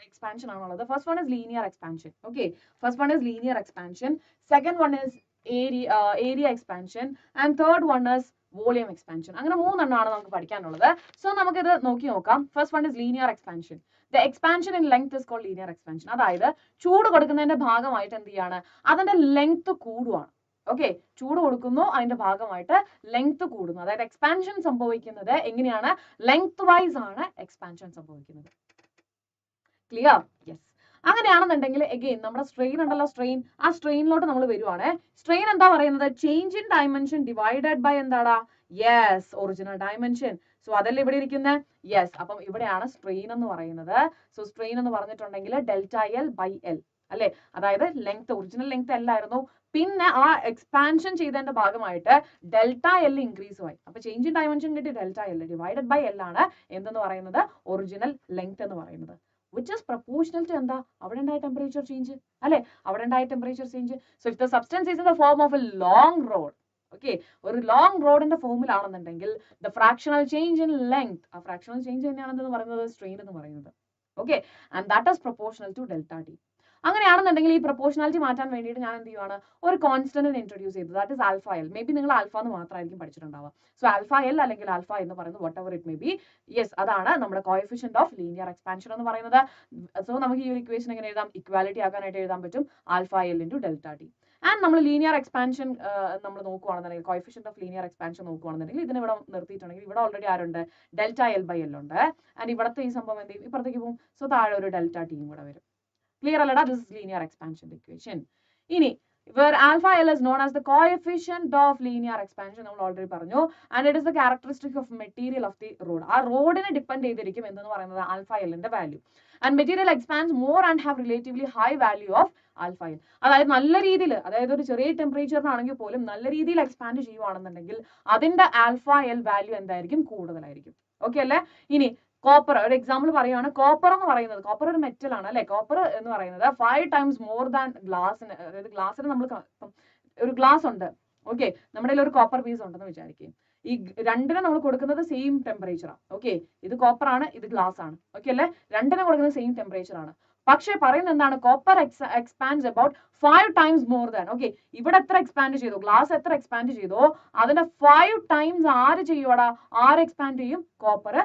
എക്സ്പാൻഷൻ ആണുള്ളത്. First one is linear expansion. Okay, first one is linear expansion. Second one is area expansion, and third one is volume expansion. അങ്ങനെ 3 എണ്ണമാണ് നമുക്ക് പഠിക്കാനുള്ളത്. സോ നമുക്ക് ഇത് നോക്കാം. First one is linear expansion. The expansion in length is called linear expansion. അതായത് ചൂട് കൊടുക്കുന്നതിന്റെ ഭാഗമായിട്ട് എന്ത് ചെയ്യാണ്? അതിന്റെ ലെങ്ത് കൂടുവാണ്. ഓക്കെ, ചൂട് കൊടുക്കുന്നു, അതിന്റെ ഭാഗമായിട്ട് ലെങ്ത് കൂടുന്നു. അതായത് എക്സ്പാൻഷൻ സംഭവിക്കുന്നത് എങ്ങനെയാണ്? ലെങ്ത് വൈസ് ആണ് എക്സ്പാൻഷൻ സംഭവിക്കുന്നത്. ക്ലിയർ? യെസ്. അങ്ങനെയാണെന്നുണ്ടെങ്കിൽ എഗെയിൻ നമ്മുടെ സ്ട്രെയിൻ ഉണ്ടല്ലോ, ആ സ്ട്രെയിനിലോട്ട് നമ്മൾ വരുവാണ്. സ്ട്രെയിൻ എന്താ പറയുന്നത്? Change in dimension divided by എന്താടാ? Yes, original dimension. സോ അതല്ലേ ഇവിടെ ഇരിക്കുന്നത്? യെസ്. അപ്പം ഇവിടെയാണ് സ്ട്രെയിൻ എന്ന് പറയുന്നത്. സോ സ്ട്രെയിൻ എന്ന് പറഞ്ഞിട്ടുണ്ടെങ്കിൽ ΔL/L അല്ലെ? അതായത് ലെങ്ത്, ഒറിജിനൽ ലെങ്ത് L ആയിരുന്നു, പിന്നെ ആ എക്സ്പാൻഷൻ ചെയ്തതിന്റെ ഭാഗമായിട്ട് ഡെൽറ്റ എൽ ഇൻക്രീസും ആയി. അപ്പൊ ചേഞ്ച് ഇൻ ഡയമെൻഷൻ കിട്ടി delta L divided by L ആണ് എന്തെന്ന് പറയുന്നത് ഒറിജിനൽ ലെങ്ത് എന്ന് പറയുന്നത്. വിച്ച് ഇസ് പ്രപ്പോർഷണൽ ടു എന്താ അവിടെ ഉണ്ടായ ടെമ്പറേച്ചർ ചേഞ്ച് അല്ലെ, അവിടെ ഉണ്ടായ temperature change. So if the substance is in the form of a long rod, okay, ഒരു ലോങ് റോഡിന്റെ ഫോമിലാണെന്നുണ്ടെങ്കിൽ the fractional change in length, ആ ഫ്രാക്ഷണൽ ചേഞ്ച് തന്നെയാണ് എന്തെന്ന് പറയുന്നത് സ്ട്രെയിൻ എന്ന് പറയുന്നത്. Okay, and that is proportional to delta T. അങ്ങനെയാണെന്നുണ്ടെങ്കിൽ ഈ പ്രപ്പോർഷണാലിറ്റി മാറ്റാൻ വേണ്ടിയിട്ട് ഞാൻ എന്ത് ചെയ്യുവാണ്, ഒരു കോൺസ്റ്റന്റ് ഇൻട്രൊഡ്യൂസ് ചെയ്തത്, that is alpha L. Maybe നിങ്ങൾ ആൽഫ എന്ന് മാത്രമായിരിക്കും പഠിച്ചിട്ടുണ്ടാവുക. സോ ആൽഫ എൽ അല്ലെങ്കിൽ ആൽഫ എന്ന് പറയുന്നത് what ever it may B, yes, അതാണ് നമ്മുടെ കോഎഫിഷ്യന്റ് ഓഫ് ലീനിയർ എക്സ്പാൻഷൻ എന്ന് പറയുന്നത്. സോ നമുക്ക് ഈ ഒരു ഇക്വേഷൻ എങ്ങനെ എഴുതാം, ഇക്വാലിറ്റി ആക്കാനായിട്ട് എഴുതാൻ പറ്റും alpha L into delta T. And നമ്മൾ ലീനിയർ എക്സ്പാൻഷൻ നമ്മൾ നോക്കുകയാണെന്നുണ്ടെങ്കിൽ, കോഎഫിഷ്യന്റ് ഓഫ് ലീനിയർ എക്സ്പാൻഷൻ നോക്കുകയാണെന്നുണ്ടെങ്കിൽ ഇതിന് ഇവിടെ നിർത്തിയിട്ടുണ്ടെങ്കിൽ ഇവിടെ ഓൾറെഡി ആരുണ്ട്, ഡെൽറ്റ എൽ ബൈ എൽ ഉണ്ട്. ആൻഡ് ഇവിടുത്തെ ഈ സംഭവം എന്ത് ചെയ്യും, ഇപ്പുറത്തേക്ക് പോകും. സോ താഴെ ഒരു ഡെൽറ്റ ടിയും കൂടെ വരും. Clear അല്ലടാ, this is linear expansion equation. ഇനി where alpha L is known as the coefficient of linear expansion, നമ്മൾ ഓൾറെഡി പറഞ്ഞു, and it is the characteristic of material of the road. ആ റോഡിനെ ഡിപ്പെൻഡ് ചെയ്തിരിക്കും എന്തെന്ന് പറയുന്നത് ആൽഫ എല്ലിന്റെ value. And material expands more and have relatively high value of alpha L. അതായത് നല്ല രീതിയിൽ, അതായത് ഒരു ചെറിയ ടെമ്പറേച്ചറിനാണെങ്കിൽ പോലും നല്ല രീതിയിൽ എക്സ്പാൻഡ് ചെയ്യുവാണെന്നുണ്ടെങ്കിൽ അതിന്റെ ആൽഫ എൽ വാല്യൂ എന്തായിരിക്കും, കൂടുതലായിരിക്കും. ഓക്കെ അല്ലേ? ഇനി കോപ്പർ ഒരു എക്സാമ്പിൾ പറയുകയാണ്. കോപ്പർ എന്ന് പറയുന്നത്, കോപ്പർ ഒരു മെറ്റൽ ആണ് അല്ലെ. കോപ്പർ എന്ന് പറയുന്നത് 5 times more than ഗ്ലാസിന്, അതായത് ഗ്ലാസ്സിന് നമ്മൾ ഒരു ഗ്ലാസ് ഉണ്ട്, ഓക്കെ, നമ്മുടെ ഒരു കോപ്പർ പീസ് ഉണ്ടെന്ന് വിചാരിക്കും. ഈ രണ്ടിനും നമ്മൾ കൊടുക്കുന്നത് സെയിം ടെമ്പറേച്ചറാണ്. ഓക്കെ, ഇത് കോപ്പർ ആണ്, ഇത് ഗ്ലാസ് ആണ്, ഓക്കെ അല്ലെ. രണ്ടിനും കൊടുക്കുന്നത് സെയിം ടെമ്പറേച്ചർ ആണ്. പക്ഷെ പറയുന്നത് എന്താണ്, copper expands about 5 times more than. Okay, ഇവിടെ എത്ര എക്സ്പാൻഡ് ചെയ്തു, ഗ്ലാസ് എത്ര എക്സ്പാൻഡ് ചെയ്തോ അതിന്റെ 5 times ആര് ചെയ്യുവാടാ, ആര് എക്സ്പാൻഡ് ചെയ്യും, കോപ്പർ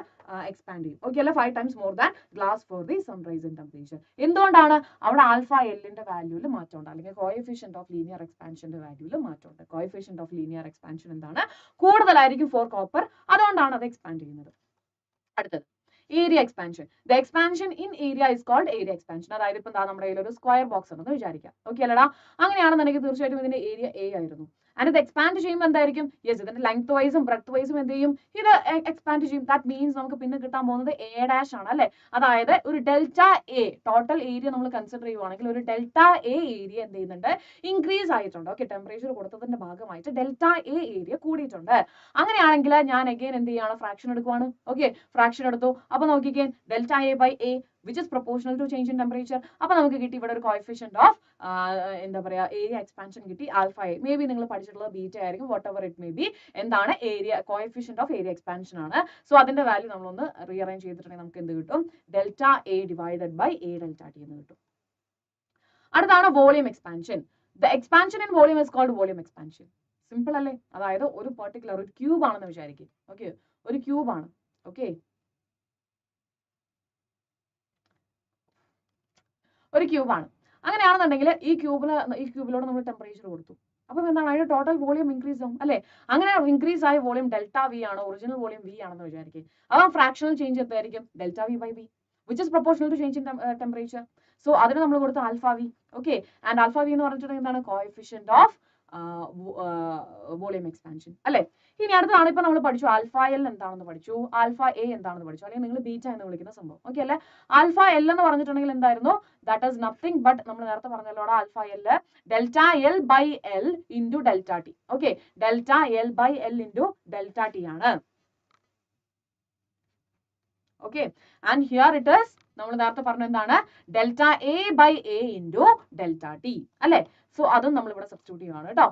എക്സ്പാൻഡ് ചെയ്യും. ഓക്കെ അല്ലെ, 5 times more than glass for the sum rice in temperature. എന്തുകൊണ്ടാണ്, അവിടെ ആൽഫ എല്ലിന്റെ വാല്യൂല് മാറ്റമുണ്ട്, അല്ലെങ്കിൽ കോഎഫിഷ്യന്റ് ഓഫ് ലീനിയർ എക്സ്പാൻഷന്റെ വാല്യൂല് മാറ്റമുണ്ട്. കോഎഫിഷ്യന്റ് ഓഫ് ലീനിയർ എക്സ്പാൻഷൻ എന്താണ്, കൂടുതലായിരിക്കും ഫോർ കോപ്പർ, അതുകൊണ്ടാണ് അത് എക്സ്പാൻഡ് ചെയ്യുന്നത്. അടുത്തത് area expansion. The expansion in area is called area expansion. അതായത് ഇപ്പൊ എന്താ നമ്മുടെ കയ്യിൽ ഒരു സ്ക്വയർ ബോക്സ് ഉണ്ടെന്ന് വിചാരിക്കാം, ഓക്കെ അല്ലടാ. അങ്ങനെയാണെന്നുണ്ടെങ്കിൽ തീർച്ചയായിട്ടും ഇതിന്റെ ഏരിയ എ ആയിരുന്നു. ആൻഡ് ഇത് എക്സ്പാൻഡ് ചെയ്യുമ്പോൾ എന്തായിരിക്കും, യെസ്, ഇതിന്റെ ലെങ്ത് വൈസും ബ്രെഡ്ത്ത് വൈസും എന്ത് ചെയ്യും, ഇത് എക്സ്പാൻഡ് ചെയ്യും. ദാറ്റ് മീൻസ് നമുക്ക് പിന്നെ കിട്ടാൻ പോകുന്നത് എ ഡാഷ് ആണ് അല്ലെ. അതായത് ഒരു ഡെൽറ്റ എ ടോട്ടൽ ഏരിയ നമ്മൾ കൺസിഡർ ചെയ്യുവാണെങ്കിൽ ഒരു ഡെൽറ്റ എ ഏരിയ എന്ത് ചെയ്യുന്നുണ്ട്, ഇൻക്രീസ് ആയിട്ടുണ്ട്. ഓക്കെ, ടെമ്പറേച്ചർ കൊടുത്തതിന്റെ ഭാഗമായിട്ട് ഡെൽറ്റ എ ഏരിയ കൂടിയിട്ടുണ്ട്. അങ്ങനെയാണെങ്കിൽ ഞാൻ അഗൈൻ എന്ത് ചെയ്യാണ്, ഫ്രാക്ഷൻ എടുക്കുവാണ്. ഓക്കെ, ഫ്രാക്ഷൻ എടുത്തു. അപ്പൊ നോക്കിക്കേ, delta A by A which is proportional to change in temperature. അപ്പൊ നമുക്ക് കിട്ടി ഇവിടെ ഒരു കോഎഫിഷ്യന്റ് ഓഫ് എന്താ പറയാ ഏരിയ എക്സ്പാൻഷൻ കിട്ടി, ആൽഫ എ. മേ ബി നിങ്ങൾ പഠിച്ചിട്ടുള്ള ബീറ്റ ആയിരിക്കും, whatever it may be. എന്താണ് area, coefficient of area expansion ആണ്. സോ അതിന്റെ വാല്യൂ നമ്മളൊന്ന് റീഅറേഞ്ച് ചെയ്തിട്ടുണ്ടെങ്കിൽ നമുക്ക് എന്ത് കിട്ടും, delta A divided by A delta T എന്ന് കിട്ടും. അടുത്താണ് volume expansion. The expansion in volume is called volume expansion. Simple അല്ലേ. അതായത് ഒരു പെർട്ടിക്കുലർ ഒരു ക്യൂബ് ആണെന്ന് വിചാരിക്കും. ഓക്കെ, ഒരു ക്യൂബ് ആണ്. ഓക്കെ, ഒരു ക്യൂബാണ്. അങ്ങനെയാണെന്നുണ്ടെങ്കിൽ ഈ ക്യൂബിലോട് നമ്മൾ ടെമ്പറേച്ചർ കൊടുത്തു. അപ്പം എന്താണ്, അതിന്റെ ടോട്ടൽ വോളിയം ഇൻക്രീസ് ആവും അല്ലെ. അങ്ങനെ ഇൻക്രീസ് ആയ വോളിയം ഡെൽറ്റ വി ആണ്, ഒറിജിനൽ വോളിയം വി ആണെന്ന് വിചാരിക്കും. അപ്പം ഫ്രാക്ഷണൽ ചേഞ്ച് എന്തായിരിക്കും, delta V by B, which is proportional to change in temperature. So അതിന് നമ്മൾ കൊടുത്ത alpha V. Okay, and alpha V എന്ന് പറഞ്ഞിട്ടുണ്ടെങ്കിൽ എന്താണ്, കോഎഫിഷ്യന്റ് ഓഫ് വോളിയം എക്സ്പാൻഷൻ അല്ലെ. ഇനി അടുത്താണ് ഇപ്പൊ നമ്മൾ പഠിച്ചു ആൽഫ എൽ എന്താണെന്ന് പഠിച്ചു, ആൽഫ എ എന്താണെന്ന് പഠിച്ചു, അല്ലെങ്കിൽ നിങ്ങൾ ബീറ്റ എന്ന് വിളിക്കുന്ന സംഭവം. ഓക്കെ അല്ലെ. ആൽഫ എൽ എന്ന് പറഞ്ഞിട്ടുണ്ടെങ്കിൽ എന്തായിരുന്നു, ദാറ്റ് ഈസ് നത്തിങ് ബട്ട് നമ്മൾ നേരത്തെ പറഞ്ഞല്ലോ alpha L delta L by L into delta T. Okay, delta L by L into delta T ആണ്. Okay, and here it is നമ്മൾ നേരത്തെ പറഞ്ഞ എന്താണ്, delta A by A into delta T അല്ലെ. So അതും നമ്മൾ ഇവിടെ സബ്സ്റ്റിറ്റ്യൂട്ട് ചെയ്യുകയാണ് കേട്ടോ.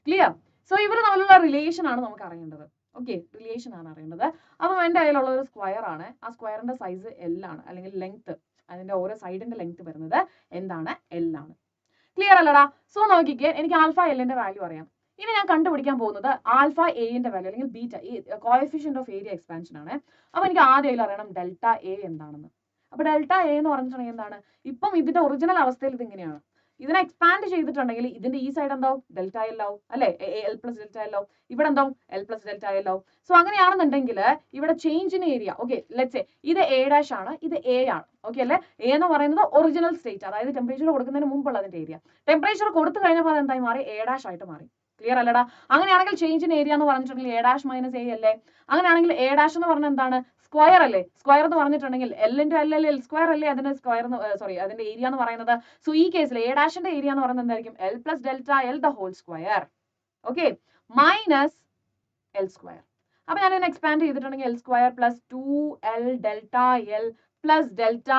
ക്ലിയർ. സോ ഇവർ തമ്മിലുള്ള റിലേഷൻ ആണ് നമുക്ക് അറിയേണ്ടത്. ഓക്കെ, റിലേഷൻ ആണ് അറിയേണ്ടത്. അപ്പം എൻ്റെ കയ്യിലുള്ള ഒരു സ്ക്വയർ ആണ്, ആ സ്ക്വയറിന്റെ സൈസ് എൽ ആണ്, അല്ലെങ്കിൽ ലെങ്ത്, അതിന്റെ ഓരോ സൈഡിന്റെ ലെങ്ത് വരുന്നത് എന്താണ്, എൽ ആണ്. ക്ലിയർ അല്ലടാ. സോ നോക്കിക്കേ, എനിക്ക് ആൽഫ എല്ലിന്റെ വാല്യൂ അറിയാം. ഇനി ഞാൻ കണ്ടുപിടിക്കാൻ പോകുന്നത് ആൽഫ എന്റെ വാല്യൂ, അല്ലെങ്കിൽ ബീറ്റ, ഈ കോഎഫിഷ്യന്റ് ഓഫ് ഏരിയ എക്സ്പാൻഷൻ ആണ്. അപ്പൊ എനിക്ക് ആദ്യം അറിയണം ഡെൽറ്റ എ എന്താണെന്ന്. അപ്പൊ ഡെൽറ്റ എ എന്ന് പറഞ്ഞിട്ടുണ്ടെങ്കിൽ എന്താണ്, ഇപ്പം ഇതിന്റെ ഒറിജിനൽ അവസ്ഥയിൽ ഇത് ഇങ്ങനെയാണ്. ഇതിനെ എക്സ്പാൻഡ് ചെയ്തിട്ടുണ്ടെങ്കിൽ ഇതിന്റെ ഈ സൈഡ് എന്താവും, ഡെൽറ്റ എൽ ആവും അല്ലെ, എൽ പ്ലസ് ഡെൽറ്റ എൽ ആവും. ഇവിടെ എന്താവും, എൽ പ്ലസ് ഡെൽറ്റ എൽ ആവും. സോ അങ്ങനെയാണെന്നുണ്ടെങ്കിൽ ഇവിടെ change in area, okay let's say ഇത് എ ഡാഷ് ആണ്, ഇത് എ ആണ്. ഓക്കെ അല്ലെ. എ എന്ന് പറയുന്നത് ഒറിജിനൽ സ്റ്റേറ്റ്, അതായത് ടെമ്പറേച്ചർ കൊടുക്കുന്നതിന് മുമ്പുള്ള അതിന്റെ ഏരിയ. ടെമ്പറേച്ചർ കൊടുത്തു കഴിഞ്ഞപ്പോൾ അത് എന്തായി മാറി, എ ഡാഷ് ആയിട്ട് മാറി. ക്ലിയർ അല്ലടാ? അങ്ങനെയാണെങ്കിൽ ചേഞ്ച് ഇൻ ഏരിയ എന്ന് പറഞ്ഞിട്ടുണ്ടെങ്കിൽ എ ഡാഷ് മൈനസ് എ അല്ലേ? അങ്ങനെയാണെങ്കിൽ എ ഡാഷ് എന്ന് പറഞ്ഞാൽ എന്താണ്? സ്ക്വയർ അല്ലേ? സ്ക്വയർ എന്ന് പറഞ്ഞിട്ടുണ്ടെങ്കിൽ L into L L square അല്ലേ അതിന്റെ സ്ക്വയർ സോറി അതിന്റെ ഏരിയ എന്ന് പറയുന്നത്. സോ ഈ കേസിൽ എ ഡാഷിന്റെ ഏരിയ എന്ന് പറയുന്നത് എന്തായിരിക്കും? L plus delta L the whole square, okay, minus L square. അപ്പൊ ഞാൻ ഇതിനെ എക്സ്പാൻഡ് ചെയ്തിട്ടുണ്ടെങ്കിൽ L square plus 2l delta L plus delta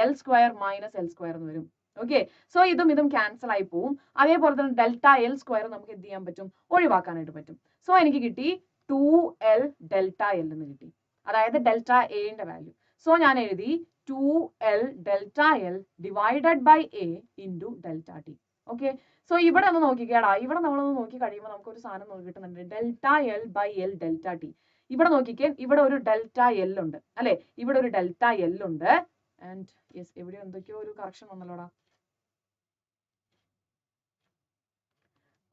L square minus L square എന്ന് വരും. ഓക്കെ, സോ ഇതും ക്യാൻസൽ ആയി പോവും. അതേപോലെ തന്നെ ഡെൽറ്റ എൽ സ്ക്വയർ നമുക്ക് എന്ത് ചെയ്യാൻ പറ്റും? ഒഴിവാക്കാനായിട്ട് പറ്റും. സോ എനിക്ക് കിട്ടി 2l ഡെൽറ്റ എൽ എന്ന് കിട്ടി, അതായത് ഡെൽറ്റ എന്റെ വാല്യൂ. സോ ഞാൻ എഴുതി 2l delta L divided by A into delta T. Okay, so ഇവിടെ ഒന്ന് നോക്കിക്കേടാ, ഇവിടെ നമ്മളൊന്ന് നോക്കി കഴിയുമ്പോൾ നമുക്ക് ഒരു സാധനം നോക്കി കിട്ടുന്നുണ്ട്, delta L by L delta T. ഇവിടെ നോക്കിക്കേ, ഇവിടെ ഒരു ഡെൽറ്റ എൽ ഉണ്ട് അല്ലെ? ഇവിടെ ഒരു ഡെൽറ്റ എൽ ഉണ്ട്. ആൻഡ് യെസ്, എവിടെയോ എന്തൊക്കെയോ ഒരു കറക്ഷൻ വന്നല്ലോടാ.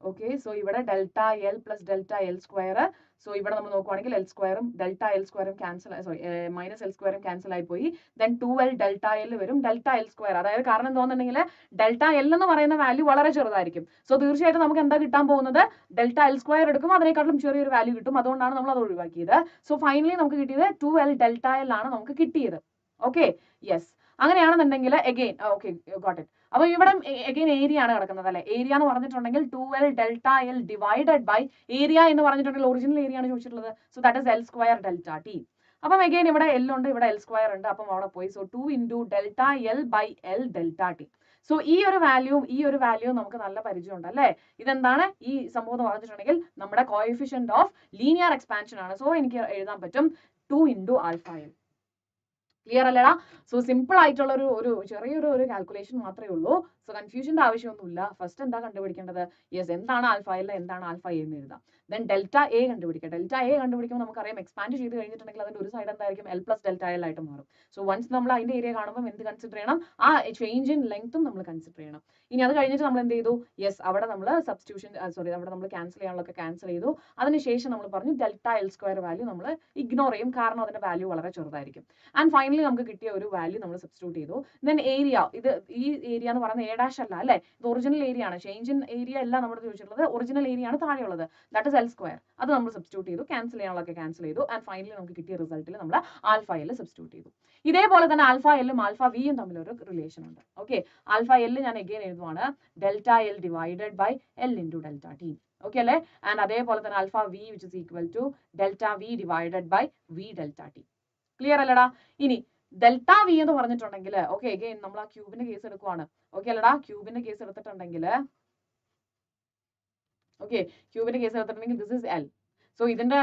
ഓക്കെ, സോ ഇവിടെ delta L plus delta L square. So ഇവിടെ നമ്മൾ നോക്കുവാണെങ്കിൽ എൽ സ്ക്വയറും ഡെൽറ്റ എൽ സ്ക്വയറും ക്യാൻസൽ, സോറി മൈനസ് എൽ സ്ക്വയറും ക്യാൻസൽ ആയി പോയി. ദെൻ 2l ഡെൽറ്റ എൽ വരും, ഡെൽറ്റ എൽ സ്ക്വയർ. അതായത് കാരണം എന്താണെന്നുണ്ടെങ്കിൽ ഡെൽറ്റ എൽ എന്ന് പറയുന്ന വാല്യൂ വളരെ ചെറുതായിരിക്കും. സോ തീർച്ചയായിട്ടും നമുക്ക് എന്താ കിട്ടാൻ പോകുന്നത്? ഡെൽറ്റ എൽ സ്ക്വയർ എടുക്കും, അതിനേക്കാളും ചെറിയൊരു വാല്യൂ കിട്ടും. അതുകൊണ്ടാണ് നമ്മൾ അത് ഒഴിവാക്കിയത്. സോ ഫൈനലി നമുക്ക് കിട്ടിയത് 2l ഡെൽറ്റ എൽ ആണ് നമുക്ക് കിട്ടിയത്. Okay, yes. അങ്ങനെയാണെന്നുണ്ടെങ്കിൽ അഗെയിൻ ഓക്കെ, ഗോട്ട് ഇറ്റ്. അപ്പൊ ഇവിടെ അഗെയിൻ ഏരിയ ആണ് കിടക്കുന്നത് അല്ലെ? ഏരിയ എന്ന് പറഞ്ഞിട്ടുണ്ടെങ്കിൽ 2l delta L divided by area എന്ന് പറഞ്ഞിട്ടുണ്ടെങ്കിൽ ഒറിജിനൽ ഏരിയ ആണ് ചോദിച്ചിട്ടുള്ളത്. So that is L square delta T. അപ്പം അഗെയിൻ ഇവിടെ എൽ ഉണ്ട്, ഇവിടെ എൽ സ്ക്വയർ ഉണ്ട്, അപ്പം അവിടെ പോയി. So 2 into delta L by L delta T. So ഈ ഒരു വാല്യൂ നമുക്ക് നല്ല പരിചയമുണ്ട് അല്ലെ? ഇതെന്താണ് ഈ സംഭവം എന്ന് പറഞ്ഞിട്ടുണ്ടെങ്കിൽ നമ്മുടെ കോഎഫിഷ്യന്റ് ഓഫ് ലീനിയർ എക്സ്പാൻഷൻ ആണ്. സോ എനിക്ക് എഴുതാൻ പറ്റും 2 ഇൻറ്റു ആൽഫ എൽ. ക്ലിയർ അല്ലേടാ? സോ സിമ്പിൾ ആയിട്ടുള്ള ഒരു ചെറിയൊരു കാൽക്കുലേഷൻ മാത്രമേ ഉള്ളൂ. സോ കൺഫ്യൂഷന്റെ ആവശ്യമൊന്നുമില്ല. ഫസ്റ്റ് എന്താ കണ്ടുപിടിക്കേണ്ടത്? യെസ്, എന്താണ് ആൽഫ എൽ, എന്താണ് ആൽഫ എ എന്ന് എഴുതാം. ദെൻ ഡെൽറ്റ എ കണ്ടുപിടിക്കുക. ഡെൽറ്റ എ കണ്ടുപിടിക്കുമ്പോൾ നമുക്കറിയാം എക്സ്പാൻഡ് ചെയ്ത് കഴിഞ്ഞിട്ടുണ്ടെങ്കിൽ അതിന്റെ ഒരു സൈഡ് എന്തായിരിക്കും? എൽ പ്ലസ് ഡെൽറ്റ എൽ ആയിട്ട് മാറും. സോ വൺസ് നമ്മൾ അതിന്റെ ഏരിയ കാണുമ്പോൾ എന്ത് കൺസിഡർ ചെയ്യണം? ആ ചേഞ്ച് ഇൻ ലെങ്ത്തും നമ്മൾ കൺസിഡർ ചെയ്യണം. ഇനി അത് കഴിഞ്ഞിട്ട് നമ്മൾ എന്ത് ചെയ്തു? യെസ്, അവിടെ നമ്മൾ സബ്സ്റ്റിറ്റ്യൂഷൻ സോറി അവിടെ നമ്മൾ ക്യാൻസൽ ചെയ്യാനുള്ളതൊക്കെ ക്യാൻസൽ ചെയ്തു. അതിനുശേഷം നമ്മൾ പറഞ്ഞു ഡെൽറ്റ എൽ സ്ക്വയർ വാല്യൂ നമ്മൾ ഇഗ്നോർ ചെയ്യും, കാരണം അതിന്റെ വാല്യൂ വളരെ ചെറുതായിരിക്കും. ആൻഡ് ഫൈനലി നമുക്ക് കിട്ടിയ ഒരു വാല്യൂ നമ്മൾ സബ്സ്റ്റിറ്റ്യൂട്ട് ചെയ്തു. ദെൻ ഏരിയ, ഈ ഏരിയ എന്ന് പറയുന്നത് എ ഡാഷ് അല്ല അല്ലെ? ഇത് ഒറിജിനൽ ഏരിയ ആണ്. ചേഞ്ച് ഇൻ ഏരിയ അല്ല നമ്മൾ ചോദിച്ചിട്ടുള്ളത്, ഒറിജിനൽ ഏരിയ ആണ് താഴെയുള്ളത്, ദാറ്റ് ഇസ് എൽ സ്ക്വയർ. അത് നമ്മൾ സബ്സ്റ്റിറ്റ്യൂട്ട് ചെയ്തു, ക്യാൻസൽ ചെയ്യാനുള്ളതൊക്കെ ക്യാൻസൽ ചെയ്തു. ആൻഡ് ഫൈനലി നമുക്ക് കിട്ടിയ റിസൾട്ടിൽ നമ്മൾ ആൽഫ എൽ സബ്സ്റ്റിറ്റ്യൂട്ട് ചെയ്തു. ഇതേപോലെ തന്നെ ആൽഫ എല്ലും ആൽഫ വിയും തമ്മിൽ ഒരു റിലേഷൻ ഉണ്ട്. ഓക്കെ, ആൽഫ എൽ ഞാൻ എഗെയിൻ എഴുതുവാണ്, delta L divided by L into delta T. Okay അല്ലേ? ആൻഡ് അതേപോലെ തന്നെ alpha V which is equal to delta V divided by V delta T. Clear അല്ലടാ? ഇനി ഡെൽറ്റ വി എന്ന് പറഞ്ഞിട്ടുണ്ടെങ്കിൽ ഓക്കെ, അഗെയിൻ നമ്മൾ ആ ക്യൂബിന്റെ കേസ് എടുക്കുവാണ്. ഓക്കെ അല്ലടാ? ക്യൂബിന്റെ കേസ് എടുത്തിട്ടുണ്ടെങ്കിൽ ദിസ് ഇസ് എൽ. സോ ഇതിന്റെ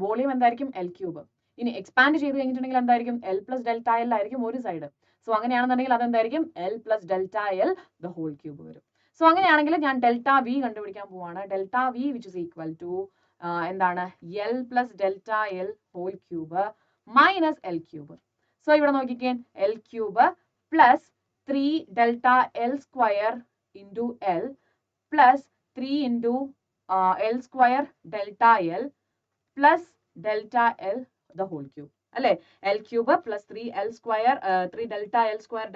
വോളിയം എന്തായിരിക്കും? L cube. ഇനി എക്സ്പാൻഡ് ചെയ്ത് കഴിഞ്ഞിട്ടുണ്ടെങ്കിൽ എന്തായിരിക്കും? എൽ പ്ലസ് ഡെൽറ്റ എൽ ആയിരിക്കും ഒരു സൈഡ്. സോ അങ്ങനെയാണെന്നുണ്ടെങ്കിൽ അതെന്തായിരിക്കും? L plus delta L the whole cube വരും. സോ അങ്ങനെയാണെങ്കിൽ ഞാൻ ഡെൽറ്റ വി കണ്ടുപിടിക്കാൻ പോവാണ്. Delta V which is equal to എന്താണ്? L plus delta L whole cube minus L cube. So ഇവിടെ നോക്കിക്കേ, L cube plus 3 delta L square into L plus 3 into L square delta L plus delta L the whole cube അല്ലെ? L cube plus 3 L square 3 delta L square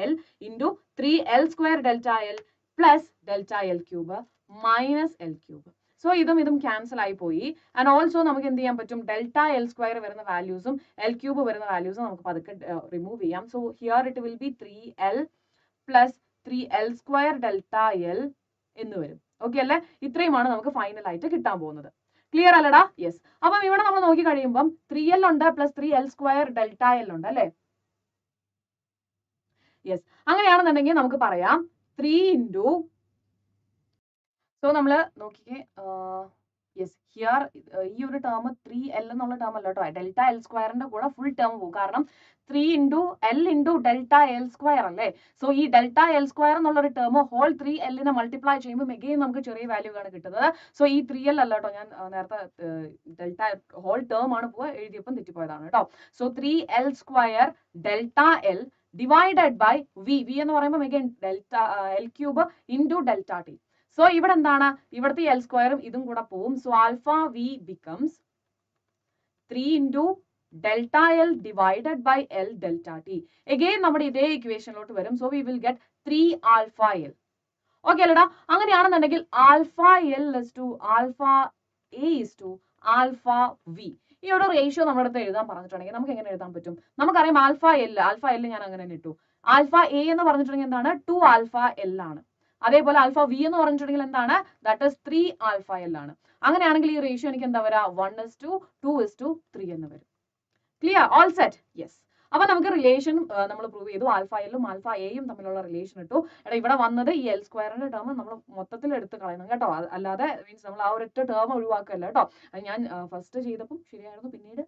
L into 3 L square delta L plus delta L cube minus L cube. So ഇതും cancel ആയി പോയി. And also നമുക്ക് എന്ത് ചെയ്യാൻ പറ്റും? Delta L square വരുന്ന വാല്യൂസും L cube വരുന്ന വാല്യൂസും നമുക്ക് പതുക്കെ റിമൂവ് ചെയ്യാം. So here it will be 3l plus 3l square delta L എന്ന് വരും. ഓക്കെ അല്ലേ? ഇത്രയുമാണ് നമുക്ക് ഫൈനൽ ആയിട്ട് കിട്ടാൻ പോകുന്നത്. ക്ലിയർ അല്ലടാ? യെസ്. അപ്പം ഇവിടെ നമ്മൾ നോക്കി കഴിയുമ്പം 3l ഉണ്ട് plus 3l square delta L ഉണ്ട് അല്ലേ? യെസ്. അങ്ങനെയാണെന്നുണ്ടെങ്കിൽ നമുക്ക് പറയാം 3 ഇൻറ്റു, സോ നമ്മൾ നോക്കിക്കേ, യെസ് ഹിയർ ഈ ഒരു ടേം 3l എന്നുള്ള ടേം അല്ല കേട്ടോ, ഡെൽറ്റ എൽ സ്ക്വയറിന്റെ കൂടെ ഫുൾ ടേം പോകും. കാരണം 3 into L into delta L square അല്ലേ? സോ ഈ ഡെൽറ്റ എൽ സ്ക്വയർ എന്നുള്ളൊരു ടേം ഹോൾ 3l മൾട്ടിപ്ലൈ ചെയ്യുമ്പോൾ മെഗെയിൻ നമുക്ക് ചെറിയ വാല്യൂ ആണ് കിട്ടുന്നത്. സോ ഈ 3l അല്ല കേട്ടോ, ഞാൻ നേരത്തെ ഡെൽറ്റ ഹോൾ ടേം ആണ് പോവുക, എഴുതിയപ്പം തെറ്റിപ്പോയതാണ് കേട്ടോ. So 3l square delta L divided by V എന്ന് പറയുമ്പോൾ again delta L cube into delta T. So ഇവിടെ എന്താണ്? ഇവിടുത്തെ എൽ സ്ക്വയറും ഇതും കൂടെ പോവും. So alpha V becomes 3 into delta L divided by L delta T. Again നമ്മുടെ ഇതേ ഇക്വേഷനിലോട്ട് വരും. So we will get 3 alpha L okay അല്ലടാ? അങ്ങനെയാണെന്നുണ്ടെങ്കിൽ alpha L is to alpha A is to alpha V. ഈ ഒരു റേഷ്യോ നമ്മുടെ അടുത്ത് എഴുതാൻ പറഞ്ഞിട്ടുണ്ടെങ്കിൽ നമുക്ക് എങ്ങനെ എഴുതാൻ പറ്റും? നമുക്കറിയാം ആൽഫ എൽ ഞാൻ അങ്ങനെ തന്നെ ഇട്ടു. ആൽഫ എ എന്ന് പറഞ്ഞിട്ടുണ്ടെങ്കിൽ എന്താണ്? 2 ആൽഫ എൽ ആണ്. അതേപോലെ ആൽഫ വി എന്ന് പറഞ്ഞിട്ടുണ്ടെങ്കിൽ എന്താണ്? ദാറ്റ് ഇസ് 3 ആൽഫ എൽ ആണ്. അങ്ങനെയാണെങ്കിൽ ഈ റേഷ്യോ എനിക്ക് എന്താ വരാ? 1:2:3 എന്ന് വരും. ക്ലിയർ? All set? യെസ്. അപ്പൊ നമുക്ക് റിലേഷൻ നമ്മൾ പ്രൂവ് ചെയ്തു. ആൽഫ എല്ലും ആൽഫ എയും തമ്മിലുള്ള റിലേഷൻ ഇട്ടു. എടാ ഇവിടെ വന്നത് ഈ എൽ സ്ക്വയറിന്റെ ടേം നമ്മൾ മൊത്തത്തിൽ എടുത്ത് കളയണം കേട്ടോ. അല്ലാതെ മീൻസ് നമ്മൾ ആ ഒരൊറ്റ ടേം ഒഴിവാക്കല്ല കേട്ടോ. അത് ഞാൻ ഫസ്റ്റ് ചെയ്തപ്പം ശരിയായിരുന്നു, പിന്നീട്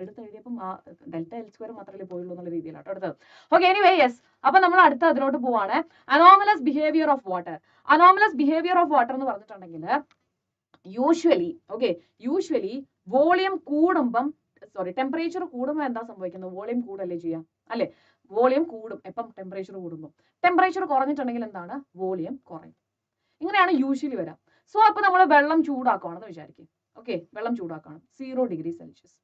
എടുത്തെഴുതിയപ്പം ആ ഡെൽറ്റ എൽ സ്ക്വയർ മാത്രമേ പോയുള്ളൂ എന്നുള്ള രീതിയിലാണ് എടുത്തത്. Okay, anyway yes. അപ്പൊ നമ്മൾ അടുത്ത അതിലോട്ട് പോവാണ്. Anomalous behaviour of water. Anomalous behaviour of water എന്ന് പറഞ്ഞിട്ടുണ്ടെങ്കിൽ യൂഷ്വലി വോളിയം കൂടുമ്പം ടെമ്പറേച്ചർ കൂടുമ്പോൾ എന്താ സംഭവിക്കുന്നത്? വോളിയം കൂടല്ലേ ചെയ്യാം അല്ലെ? വോളിയം കൂടും എപ്പം? ടെമ്പറേച്ചർ കൂടുമ്പോൾ. ടെമ്പറേച്ചർ കുറഞ്ഞിട്ടുണ്ടെങ്കിൽ എന്താണ്? വോളിയം കുറയും. ഇങ്ങനെയാണ് യൂഷ്വലി വരാം. സോ അപ്പൊ നമ്മൾ വെള്ളം ചൂടാക്കുകയാണെന്ന് വിചാരിക്കും. ഓക്കെ, വെള്ളം ചൂടാക്കണം 0 ഡിഗ്രി സെൽഷ്യസ്.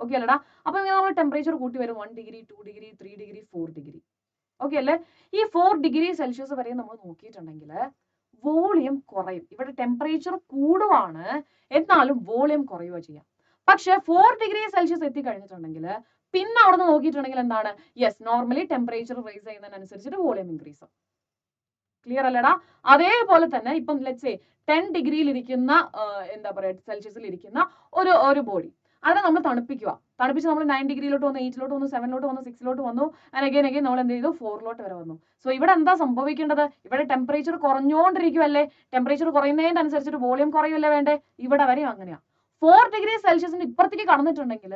ഓക്കെ അല്ലടാ? അപ്പൊ ഇങ്ങനെ നമ്മൾ ടെമ്പറേച്ചർ കൂട്ടി വരും 1 degree 2 degree 3 degree 4 degree. Okay അല്ലേ? ഈ 4 ഡിഗ്രി സെൽഷ്യസ് വരെ നമ്മൾ നോക്കിയിട്ടുണ്ടെങ്കിൽ വോളിയം കുറയും. ഇവിടെ ടെമ്പറേച്ചർ കൂടുവാണ്, എന്നാലും വോളിയം കുറയുക ചെയ്യാം. പക്ഷെ 4 ഡിഗ്രി സെൽഷ്യസ് എത്തിക്കഴിഞ്ഞിട്ടുണ്ടെങ്കിൽ പിന്നെ അവിടെ നിന്ന് നോക്കിയിട്ടുണ്ടെങ്കിൽ എന്താണ്? യെസ്, നോർമലി ടെമ്പറേച്ചർ റൈസ് ചെയ്യുന്നതിനനുസരിച്ചിട്ട് വോളിയം ഇൻക്രീസ് ആവും. ക്ലിയർ അല്ലടാ? അതേപോലെ തന്നെ ഇപ്പം ലെറ്റ്സ് സേ 10 ഡിഗ്രിയിൽ ഇരിക്കുന്ന എന്താ പറയാ സെൽഷ്യസിൽ ഇരിക്കുന്ന ഒരു ബോഡി, അതിനെ നമ്മൾ തണുപ്പിച്ച് നമ്മൾ 9 ഡിഗ്രിയിലോട്ട് വന്നു, 8ലോട്ട് വന്നു, 7ലോട്ട് വന്നു, 6ലോട്ട് വന്നു, അഗൈൻ നമ്മൾ എന്ത് ചെയ്തു? 4ലോട്ട് വരെ വന്നു. സോ ഇവിടെ എന്താ സംഭവിക്കേണ്ടത്? ഇവിടെ ടെമ്പറേച്ചർ കുറഞ്ഞുകൊണ്ടിരിക്കുവല്ലേ? ടെമ്പറേച്ചർ കുറയുന്നതിനനുസരിച്ചിട്ട് വോളിയം കുറയുമല്ലേ വേണ്ടേ? ഇവിടെ വരെയും അങ്ങനെയാ. 4 ഡിഗ്രി സെൽഷ്യസിന് ഇപ്പുറത്തേക്ക് കടന്നിട്ടുണ്ടെങ്കിൽ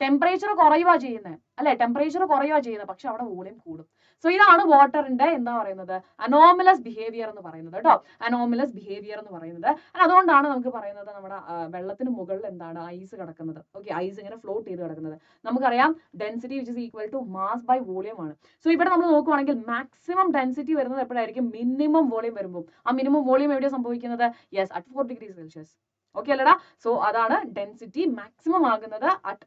ടെമ്പറേച്ചർ കുറയുക ചെയ്യുന്നത് അല്ലെ? ടെമ്പറേച്ചർ കുറയുക ചെയ്യുന്നത്, പക്ഷെ അവിടെ വോളിയം കൂടും. സോ ഇതാണ് വാട്ടറിന്റെ എന്താ പറയുന്നത്? അനോമലസ് ബിഹേവിയർ എന്ന് പറയുന്നത് കേട്ടോ. അനോമലസ് ബിഹേവിയർ എന്ന് പറയുന്നത്. അതുകൊണ്ടാണ് നമുക്ക് പറയുന്നത് നമ്മുടെ വെള്ളത്തിന് മുകളിൽ എന്താണ്? ഐസ് കിടക്കുന്നത്. ഓക്കെ, ഐസ് ഇങ്ങനെ ഫ്ലോട്ട് ചെയ്ത് കിടക്കുന്നത്. നമുക്കറിയാം density which is equal to mass by volume ആണ്. സോ ഇവിടെ നമ്മൾ നോക്കുവാണെങ്കിൽ മാക്സിമം ഡെൻസിറ്റി വരുന്നത് എപ്പോഴായിരിക്കും? മിനിമം വോളിയം വരുമ്പോൾ. ആ മിനിമം വോളിയം എവിടെയാണ് സംഭവിക്കുന്നത്? Yes, at 4 degree Celsius. Okay അല്ലടാ? സോ അതാണ് ഡെൻസിറ്റി മാക്സിമം ആകുന്നത് അറ്റ്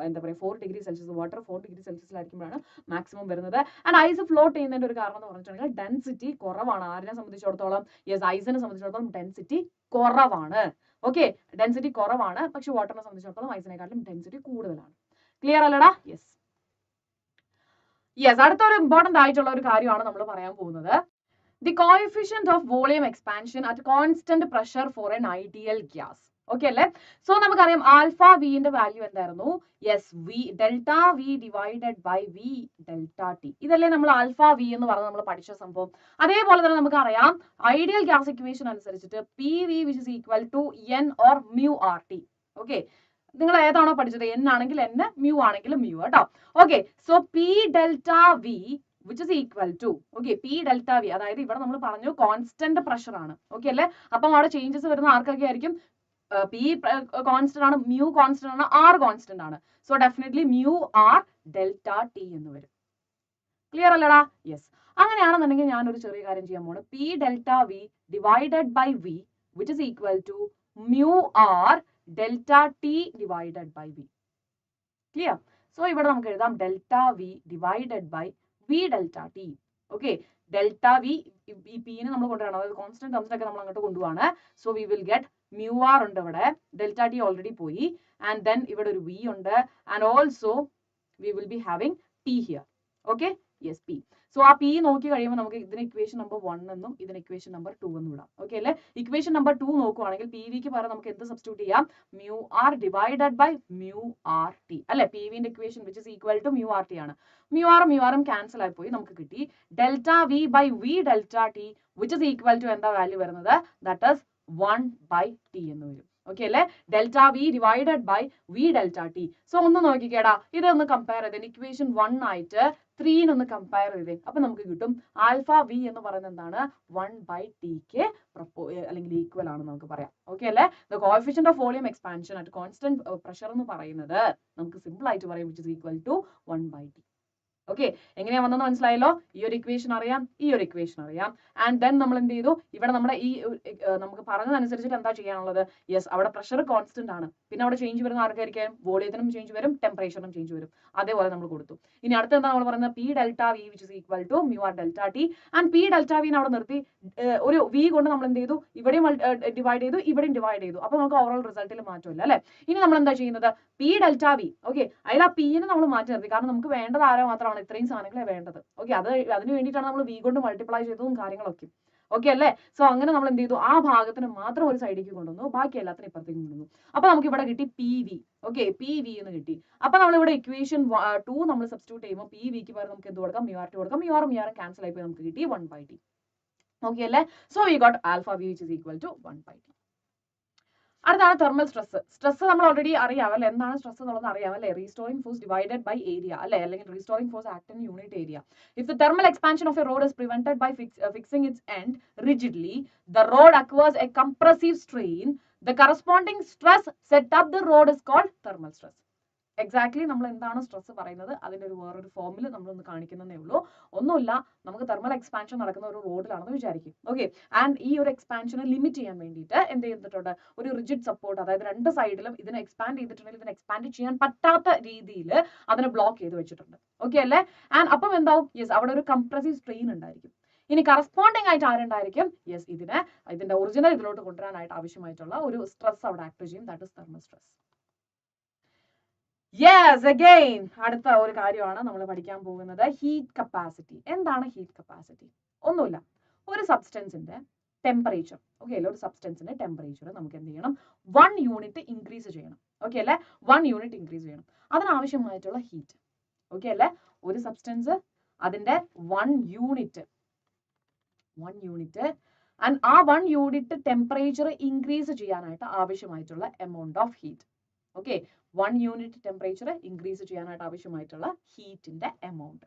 എന്താ പറയുക 4 ഡിഗ്രി സെൽഷ്യസ്. വാട്ടർ 4 ഡിഗ്രി സെൽഷ്യസിലായിരിക്കുമ്പോഴാണ് മാക്സിമം വരുന്നത്. ആൻഡ് ഐസ് ഫ്ലോട്ട് ചെയ്യുന്നതിന്റെ ഒരു കാരണം എന്ന് പറഞ്ഞിട്ടുണ്ടെങ്കിൽ ഡെൻസിറ്റി കുറവാണ്. ആരിനെ സംബന്ധിച്ചിടത്തോളം? യെസ്, ഐസിനെ സംബന്ധിച്ചിടത്തോളം ഡെൻസിറ്റി കുറവാണ്. ഓക്കെ, ഡെൻസിറ്റി കുറവാണ്. പക്ഷെ വാട്ടറിനെ സംബന്ധിച്ചിടത്തോളം ഐസിനെക്കാളും ഡെൻസിറ്റി കൂടുതലാണ്. ക്ലിയർ അല്ലടാ? യെസ്. അടുത്തൊരു ഇമ്പോർട്ടന്റ് ആയിട്ടുള്ള ഒരു കാര്യമാണ് നമ്മൾ പറയാൻ പോകുന്നത്. The coefficient of volume expansion at constant pressure for an ideal gas. Okay അല്ലേ? സോ നമുക്കറിയാം ആൽഫ വിന്റെ വാല്യൂ എന്തായിരുന്നു? Yes, delta V divided by V delta T. ഇതല്ലേ നമ്മൾ ആൽഫ വി എന്ന് പറഞ്ഞ് നമ്മൾ പഠിച്ച സംഭവം. അതേപോലെ തന്നെ നമുക്കറിയാം ഐഡിയൽ ഗ്യാസ് ഇക്വേഷൻ അനുസരിച്ചിട്ട് P V which is equal to N or mu R T. Okay, നിങ്ങൾ ഏതാണോ പഠിച്ചത്? എൻ ആണെങ്കിൽ എൻ, മ്യൂ ആണെങ്കിൽ മ്യൂ കേട്ടോ. Okay, so P delta V which is equal to P delta V. അതായത് ഇവിടെ നമ്മൾ പറഞ്ഞു കോൺസ്റ്റന്റ് പ്രഷർ ആണ്. ഓക്കെ അല്ലേ? അപ്പം അവിടെ ചേഞ്ചസ് വരുന്ന ആർക്കൊക്കെ ആയിരിക്കും? പി കോൺസ്റ്റന്റ് ആണ്, മ്യൂ കോൺസ്റ്റന്റ് ആണ്, ആർ കോൺസ്റ്റന്റ് ആണ്. So definitely mu R delta T എന്ന് വരും. ക്ലിയർ അല്ലടാ? യെസ്. അങ്ങനെയാണെന്നുണ്ടെങ്കിൽ ഞാൻ ഒരു ചെറിയ കാര്യം ചെയ്യാൻ പോണ്. P delta V divided by V which is equal to mu R delta T divided by V. Clear? So ഇവിടെ നമുക്ക് എഴുതാം delta V divided by V delta T. Okay, delta V ഈ പീനെ നമ്മൾ കൊണ്ടുവരണം, അതായത് കോൺസ്റ്റന്റ് ടേംസ് ഒക്കെ നമ്മൾ അങ്ങോട്ട് കൊണ്ടുപോവാണ്. So we will get mu R ഉണ്ട് ഇവിടെ, ഡെൽറ്റ ടി ഓൾറെഡി പോയി, ആൻഡ് ദെൻ ഇവിടെ ഒരു വി ഉണ്ട്, and also we will be having T here. Okay, yes, P. So ആ പി നോക്കി കഴിയുമ്പോൾ നമുക്ക് ഇതിന് ഇക്വേഷൻ നമ്പർ 1 എന്നും ഇതിന് ഇക്വേഷൻ നമ്പർ 2 എന്നും ഇടാം. ഓക്കെ അല്ലേ? ഇക്വേഷൻ നമ്പർ 2 നോക്കുവാണെങ്കിൽ പി വിക്ക് പകരം നമുക്ക് എന്ത് സബ്സ്റ്റിറ്റ്യൂട്ട് ചെയ്യാം? Mu R divided by mu R T അല്ലെ? പി വിന്റെ equation which is equal to mu R T ആണ്. മ്യൂ ആറും ക്യാൻസൽ ആയി പോയി, നമുക്ക് കിട്ടി delta V by V delta T which is equal to എന്താ വാല്യൂ വരുന്നത്? ദാറ്റ് ഇസ് 1 ബൈ ടി എന്ന് വരും. ഓക്കെ അല്ലേ? Delta V divided by V delta T. So ഒന്ന് നോക്കിക്കേടാ, ഇതൊന്ന് കമ്പയർ ചെയ്തേ. ഇക്വേഷൻ 1 ആയിട്ട് 3 കമ്പയർ ചെയ്തേ. അപ്പൊ നമുക്ക് കിട്ടും ആൽഫ വി എന്ന് പറയുന്നത് എന്താണ്? 1 ബൈ ടിക്ക് അല്ലെങ്കിൽ ഈക്വൽ ആണ് നമുക്ക് പറയാം. ഓക്കെ അല്ലേ? The coefficient of volume expansion at constant pressure എന്ന് പറയുന്നത് നമുക്ക് സിമ്പിൾ ആയിട്ട് പറയാം which is equal to 1 by T. Okay, എങ്ങനെയാ വന്നെന്ന് മനസ്സിലായല്ലോ? ഈ ഒരു ഇക്വേഷൻ അറിയാം, ഈ ഒരു ഇക്വേഷൻ അറിയാം. ആൻഡ് ദെൻ നമ്മൾ എന്ത് ചെയ്തു, ഇവിടെ നമ്മുടെ ഈ നമുക്ക് പറഞ്ഞതനുസരിച്ചിട്ട് എന്താ ചെയ്യാനുള്ളത്? യെസ്, അവിടെ പ്രഷർ കോൺസ്റ്റന്റ് ആണ്. പിന്നെ അവിടെ ചേഞ്ച് വരുന്ന ആർക്കായിരിക്കും? വോളിയത്തിനും ചേഞ്ച് വരും, ടെമ്പറേച്ചറിനും ചേഞ്ച് വരും. അതേപോലെ നമ്മൾ കൊടുത്തു. ഇനി അടുത്ത എന്താ നമ്മൾ പറയുന്നത്? P delta V which is equal to mu R delta T. And P delta വിനെ അവിടെ നിർത്തി ഒരു വി കൊണ്ട് നമ്മൾ എന്ത് ചെയ്തു? ഇവിടെയും ഡിവൈഡ് ചെയ്തു, ഇവിടെയും ഡിവൈഡ് ചെയ്തു. അപ്പൊ നമുക്ക് ഓവറോൾ റിസൾട്ടിൽ മാറ്റമില്ല അല്ലെ? ഇനി നമ്മൾ എന്താ ചെയ്യുന്നത്? പി ഡെൽറ്റ വി, ഓക്കെ, അതിൽ ആ പിനെ നമ്മൾ മാറ്റി നിർത്തി. കാരണം നമുക്ക് വേണ്ടത് ആരോ മാത്രമാണ്, ഇത്രയും സാധനങ്ങളെ വേണ്ടത്. ഓക്കെ, അതിന് വേണ്ടിയിട്ടാണ് നമ്മൾ വി കൊണ്ട് മൾട്ടിപ്ലൈ ചെയ്തതും കാര്യങ്ങളൊക്കെ. ഓക്കെ അല്ലേ? സോ അങ്ങനെ നമ്മൾ എന്ത് ചെയ്തു? ആ ഭാഗത്തിന് മാത്രം ഒരു സൈഡിലേക്ക് കൊണ്ടുവന്നു, ബാക്കി എല്ലാത്തിനും ഇപ്പുറത്തേക്ക് കൊണ്ടുവന്നു. അപ്പൊ നമുക്ക് ഇവിടെ കിട്ടി P V. Okay, P V എന്ന് കിട്ടി. അപ്പൊ നമ്മൾ ഇവിടെ ഇക്വേഷൻ 2 നമ്മൾ സബ്സ്റ്റിറ്റ്യൂട്ട് ചെയ്യുമ്പോൾ പി വിക്ക് പകരം നമുക്ക് എന്ത് കൊടുക്കാം? മ്യൂ ആർ ടി കൊടുക്കാം. മ്യൂ ആറും ക്യാൻസൽ ആയി പോയി നമുക്ക് കിട്ടി 1/t. ഓക്കെ അല്ലേ? So V got alpha V which is equal to 1/t. അടുത്താണ് തെർമൽ സ്ട്രെസ്. സ്ട്രെസ് നമ്മൾ ഓൾറെഡി അറിയാം അല്ലെ? എന്താണ് സ്ട്രെസ് എന്നുള്ളത് അറിയാം അല്ലെ? Restoring force divided by area അല്ലെ? അല്ലെങ്കിൽ restoring force act in unit area. If the thermal expansion of a rod is prevented by fixing its end rigidly, the rod acquires a compressive strain. The corresponding stress set up the rod is called thermal stress. Exactly നമ്മൾ എന്താണ് stress പറയുന്നത് അതിന്റെ ഒരു വേറൊരു ഫോമിൽ നമ്മളൊന്ന് കാണിക്കുന്നതേ ഉള്ളൂ. ഒന്നുമില്ല, നമുക്ക് തെർമൽ എക്സ്പാൻഷൻ നടക്കുന്ന ഒരു റോഡിലാണെന്ന് വിചാരിക്കും. ഓക്കെ, ആൻഡ് ഈ ഒരു എക്സ്പാൻഷനെ ലിമിറ്റ് ചെയ്യാൻ വേണ്ടിയിട്ട് എന്ത് ചെയ്തിട്ടുണ്ട്? ഒരു റിജിഡ് സപ്പോർട്ട്, അതായത് രണ്ട് സൈഡിലും ഇതിനെ എക്സ്പാൻഡ് ചെയ്തിട്ടുണ്ടെങ്കിൽ ഇതിനെ എക്സ്പാൻഡ് ചെയ്യാൻ പറ്റാത്ത രീതിയിൽ അതിനെ ബ്ലോക്ക് ചെയ്ത് വെച്ചിട്ടുണ്ട്. ഓക്കെ അല്ലേ? ആൻഡ് അപ്പം എന്താവും? യെസ്, അവിടെ ഒരു കംപ്രസീവ് സ്ട്രെയിൻ ഉണ്ടായിരിക്കും. ഇനി കറസ്പോണ്ടിങ് ആയിട്ട് ആരുണ്ടായിരിക്കും? യെസ്, ഇതിന്റെ ഒറിജിനൽ ഇതിലോട്ട് കൊണ്ടുവരാനായിട്ട് ആവശ്യമായിട്ടുള്ള ഒരു സ്ട്രെസ് അവിടെ ആക്ട് ചെയ്യും. That is thermal stress. Yes, again അടുത്ത ഒരു കാര്യമാണ് നമ്മൾ പഠിക്കാൻ പോകുന്നത്, ഹീറ്റ് കപ്പാസിറ്റി. എന്താണ് ഹീറ്റ് കപ്പാസിറ്റി? ഒന്നുമില്ല, ഒരു സബ്സ്റ്റൻസിന്റെ ടെമ്പറേച്ചർ, ഓക്കെ അല്ലേ? ഒരു സബ്സ്റ്റൻസിന്റെ ടെമ്പറേച്ചർ നമുക്ക് എന്ത് ചെയ്യണം? 1 യൂണിറ്റ് ഇൻക്രീസ് ചെയ്യണം. ഓക്കെ അല്ലേ? 1 യൂണിറ്റ് ഇൻക്രീസ് ചെയ്യണം. അതിനാവശ്യമായിട്ടുള്ള ഹീറ്റ്. ഓക്കെ അല്ലേ? ഒരു സബ്സ്റ്റൻസ് അതിന്റെ 1 യൂണിറ്റ് ആൻഡ് ആ 1 യൂണിറ്റ് ടെമ്പറേച്ചർ ഇൻക്രീസ് ചെയ്യാനായിട്ട് ആവശ്യമായിട്ടുള്ള amount of heat. Okay, 1 unit temperature increase ചെയ്യാനായിട്ട് ആവശ്യമായിട്ടുള്ള ഹീറ്റിന്റെ എമൗണ്ട്.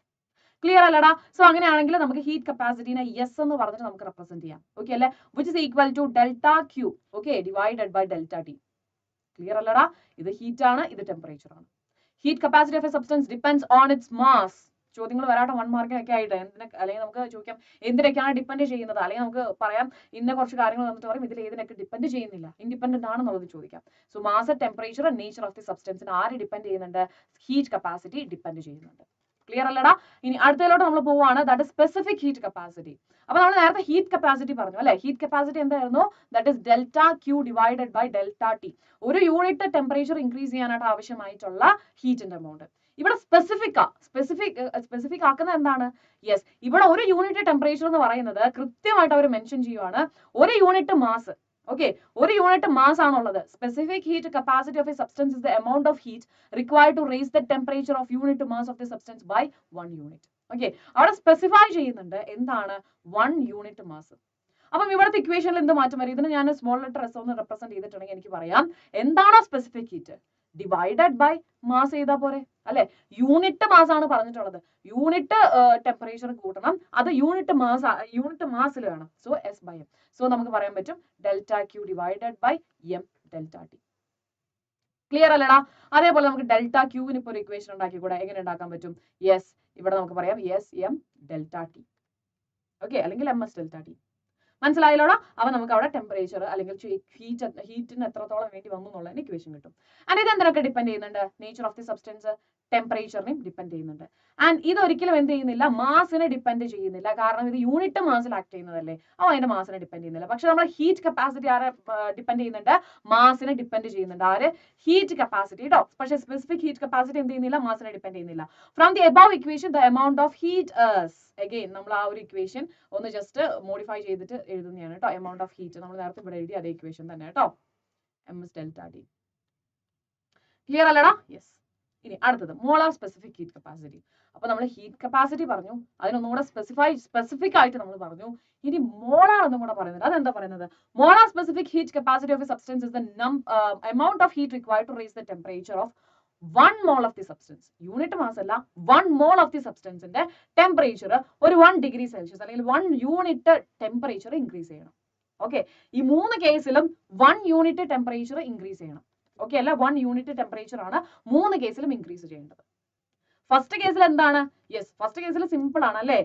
ക്ലിയർ അല്ലടാ? സോ അങ്ങനെയാണെങ്കിൽ നമുക്ക് ഹീറ്റ് കപ്പാസിറ്റിനെ എസ് എന്ന് പറഞ്ഞിട്ട് നമുക്ക് റെപ്രസെന്റ് ചെയ്യാം. ഓക്കെ അല്ലേ? Which is equal to delta Q, okay, divided by delta T. Clear അല്ലടാ? ഇത് ഹീറ്റ് ആണ്, ഇത് ടെമ്പറേച്ചർ ആണ്. Heat capacity of a substance depends on its mass. ചോദ്യങ്ങൾ വരാട്ടെ 1 മാർക്കിനൊക്കെ ആയിട്ട്. അല്ലെങ്കിൽ നമുക്ക് ചോദിക്കാം എന്തിനൊക്കെയാണ് ഡിപ്പെൻഡ് ചെയ്യുന്നത്, അല്ലെങ്കിൽ നമുക്ക് പറയാം ഇന്ന കുറച്ച് കാര്യങ്ങൾ വന്നിട്ട് പറയും ഇതിൽ ഏതിനൊക്കെ ഡിപ്പെൻഡ് ചെയ്യുന്നില്ല, ഇൻഡിപെൻഡന്റ് ആണെന്നുള്ളത് ചോദിക്കാം. So mass, temperature, nature of the സബ്സ്റ്റൻസിന് ആര് ഡിപ്പെൻഡ് ചെയ്യുന്നുണ്ട്? ഹീറ്റ് കപ്പാസിറ്റി ഡിപ്പെൻഡ് ചെയ്യുന്നുണ്ട്. ക്ലിയർ അല്ലടാ? ഇനി അടുത്തതിലോട്ട് നമ്മൾ പോവുകയാണ്, that is specific heat capacity. അപ്പൊ നമ്മൾ നേരത്തെ ഹീറ്റ് കപ്പാസിറ്റി പറഞ്ഞു അല്ലെ? ഹീറ്റ് കപ്പാസിറ്റി എന്തായിരുന്നു? That is delta Q divided by delta T. ഒരു യൂണിറ്റ് ടെമ്പറേച്ചർ ഇൻക്രീസ് ചെയ്യാനായിട്ട് ആവശ്യമായിട്ടുള്ള ഹീറ്റിന്റെ എമൗണ്ട്. ഇവിടെ സ്പെസിഫിക് ആക്കുന്നത് എന്താണ്? യെസ്, ഇവിടെ ഒരു യൂണിറ്റ് ടെമ്പറേച്ചർ എന്ന് പറയുന്നത് കൃത്യമായിട്ട് അവർ മെൻഷൻ ചെയ്യുവാണ്, ഒരു യൂണിറ്റ് മാസ്. ഓക്കെ, ഒരു യൂണിറ്റ് മാസ് ആണുള്ളത്. Specific heat capacity of a substance is the amount of heat required to raise the temperature of unit mass of the substance by 1 unit. Okay, അവിടെ specify ചെയ്യുന്നുണ്ട് എന്താണ്? 1 unit mass. അപ്പം ഇവിടുത്തെ ഇക്വേഷനിൽ എന്ത് മാറ്റം വരും? ഇതിന് ഞാൻ സ്മോൾ ലെറ്റർ എസ് ഒന്ന് റെപ്രസെന്റ് ചെയ്തിട്ടുണ്ടെങ്കിൽ എനിക്ക് പറയാം എന്താണോ specific heat divided by mass ചെയ്താൽ പോരെ അല്ലെ? യൂണിറ്റ് മാസ് ആണ് പറഞ്ഞിട്ടുള്ളത്, യൂണിറ്റ് ടെമ്പറേച്ചർ കൂട്ടണം, അത് യൂണിറ്റ് മാസിൽ വേണം. So S by M. So നമുക്ക് പറയാൻ പറ്റും delta Q divided by M delta T. Clear അല്ലടാ? അതേപോലെ നമുക്ക് ഡെൽറ്റ ക്യൂവിന് ഇപ്പോൾ ഒരു ഇക്വേഷൻ ഉണ്ടാക്കി കൂടെ. എങ്ങനെ ഉണ്ടാക്കാൻ പറ്റും? യെസ്, ഇവിടെ നമുക്ക് പറയാം S M delta T, okay, അല്ലെങ്കിൽ എം എസ് ഡെൽറ്റ ടി. മനസ്സിലായല്ലോടാ? അപ്പൊ നമുക്ക് അവിടെ ടെമ്പറേച്ചർ അല്ലെങ്കിൽ ഹീറ്റിന് എത്രത്തോളം വേണ്ടി വന്നു എന്നുള്ളതിന് ഇക്വേഷൻ കിട്ടും. ആൻഡ് ഇത് എന്തിനൊക്കെ ഡിപ്പെൻഡ് ചെയ്യുന്നുണ്ട്? നേച്ചർ ഓഫ് ദി സബ്സ്റ്റൻസ്, ടെമ്പറേച്ചറിനെയും ഡിപ്പെൻഡ് ചെയ്യുന്നുണ്ട്. ആൻഡ് ഇതൊരിക്കലും എന്ത് ചെയ്യുന്നില്ല? മാസിനെ ഡിപ്പെൻഡ് ചെയ്യുന്നില്ല. കാരണം ഇത് യൂണിറ്റ് മാസിൽ ആക്ട് ചെയ്യുന്നതല്ലേ, അപ്പോൾ അതിന്റെ മാസിനെ ഡിപ്പെൻഡ് ചെയ്യുന്നില്ല. പക്ഷെ നമ്മൾ ഹീറ്റ് കപ്പാസിറ്റി ആരെ ഡിപ്പെൻഡ് ചെയ്യുന്നുണ്ട്? മാസിനെ ഡിപ്പെൻഡ് ചെയ്യുന്നുണ്ട്. ആര്? ഹീറ്റ് കപ്പാസിറ്റി കേട്ടോ. പക്ഷെ സ്പെസിഫിക് ഹീറ്റ് കപ്പാസിറ്റി എന്ത് ചെയ്യുന്നില്ല? മാസിനെ ഡിപ്പെൻഡ് ചെയ്യുന്നില്ല. From the above equation the amount of heat is, again നമ്മൾ ആ ഒരു ഇക്വേഷൻ ഒന്ന് ജസ്റ്റ് മോഡിഫൈ ചെയ്തിട്ട് എഴുതുന്നതാണ് കേട്ടോ. എമൗണ്ട് ഓഫ് ഹീറ്റ് നമ്മൾ നേരത്തെ ഇവിടെ എഴുതി അതേ ഇക്വേഷൻ തന്നെ കേട്ടോ, M S delta T. Clear അല്ലടാ? യെസ്. ഇനി അടുത്തത് മോളാർ സ്പെസിഫിക് ഹീറ്റ് കപ്പാസിറ്റി. അപ്പൊ നമ്മൾ ഹീറ്റ് കപ്പാസിറ്റി പറഞ്ഞു, അതിനൊന്നുകൂടെ സ്പെസിഫിക് ആയിട്ട് നമ്മൾ പറഞ്ഞു. ഇനി മോളാർ എന്നും കൂടെ പറയുന്നത്. അതെന്താ പറയുന്നത്? Molar specific heat capacity of a substance is the amount of heat required to raise the temperature of 1 mole of the substance. Unit mass അല്ല, 1 mole of the substanceന്റെ ടെമ്പറേച്ചർ ഒരു 1 ഡിഗ്രി സെൽഷ്യസ് അല്ലെങ്കിൽ 1 unit temperature increase ചെയ്യണം. Okay, ഈ 3 കേസിലും 1 unit temperature increase ചെയ്യണം. Okay അല്ല, 1 unit temperature ആണ് 3 കേസിലും ഇൻക്രീസ് ചെയ്യേണ്ടത്. ഫസ്റ്റ് കേസിൽ എന്താണ്? യെസ്, ഫസ്റ്റ് കേസിൽ സിമ്പിൾ ആണ് അല്ലേ?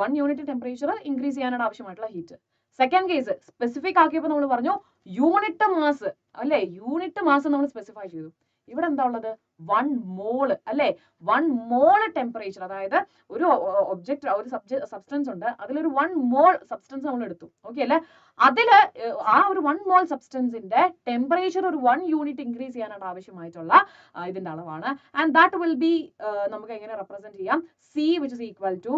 1 യൂണിറ്റ് ടെമ്പറേച്ചർ ഇൻക്രീസ് ചെയ്യാനാണ് ആവശ്യമായിട്ടുള്ള ഹീറ്റ്. സെക്കൻഡ് കേസ് സ്പെസിഫിക് ആക്കിയപ്പോൾ നമ്മൾ പറഞ്ഞു യൂണിറ്റ് മാസ് അല്ലേ? യൂണിറ്റ് മാസ് നമ്മൾ സ്പെസിഫൈ ചെയ്തു. ഇവിടെ എന്താ ഉള്ളത്? 1 മോള് അല്ലേ? 1 മോള് ടെമ്പറേച്ചർ, അതായത് ഒരു ഒബ്ജക്റ്റ്, ഒരു സബ്സ്റ്റൻസ് ഉണ്ട്, അതിലൊരു 1 മോൾ സബ്സ്റ്റൻസ് നമ്മൾ എടുത്തു. ഓക്കെ അല്ലേ? അതില് ആ ഒരു 1 മോൾ സബ്സ്റ്റൻസിന്റെ ടെമ്പറേച്ചർ ഒരു 1 യൂണിറ്റ് ഇൻക്രീസ് ചെയ്യാനാണ് ആവശ്യമായിട്ടുള്ള ഇതിന്റെ അളവാണ്. ആൻഡ് ദാറ്റ് വിൽ ബി നമുക്ക് എങ്ങനെ റെപ്രസെന്റ് ചെയ്യാം? C which is equal to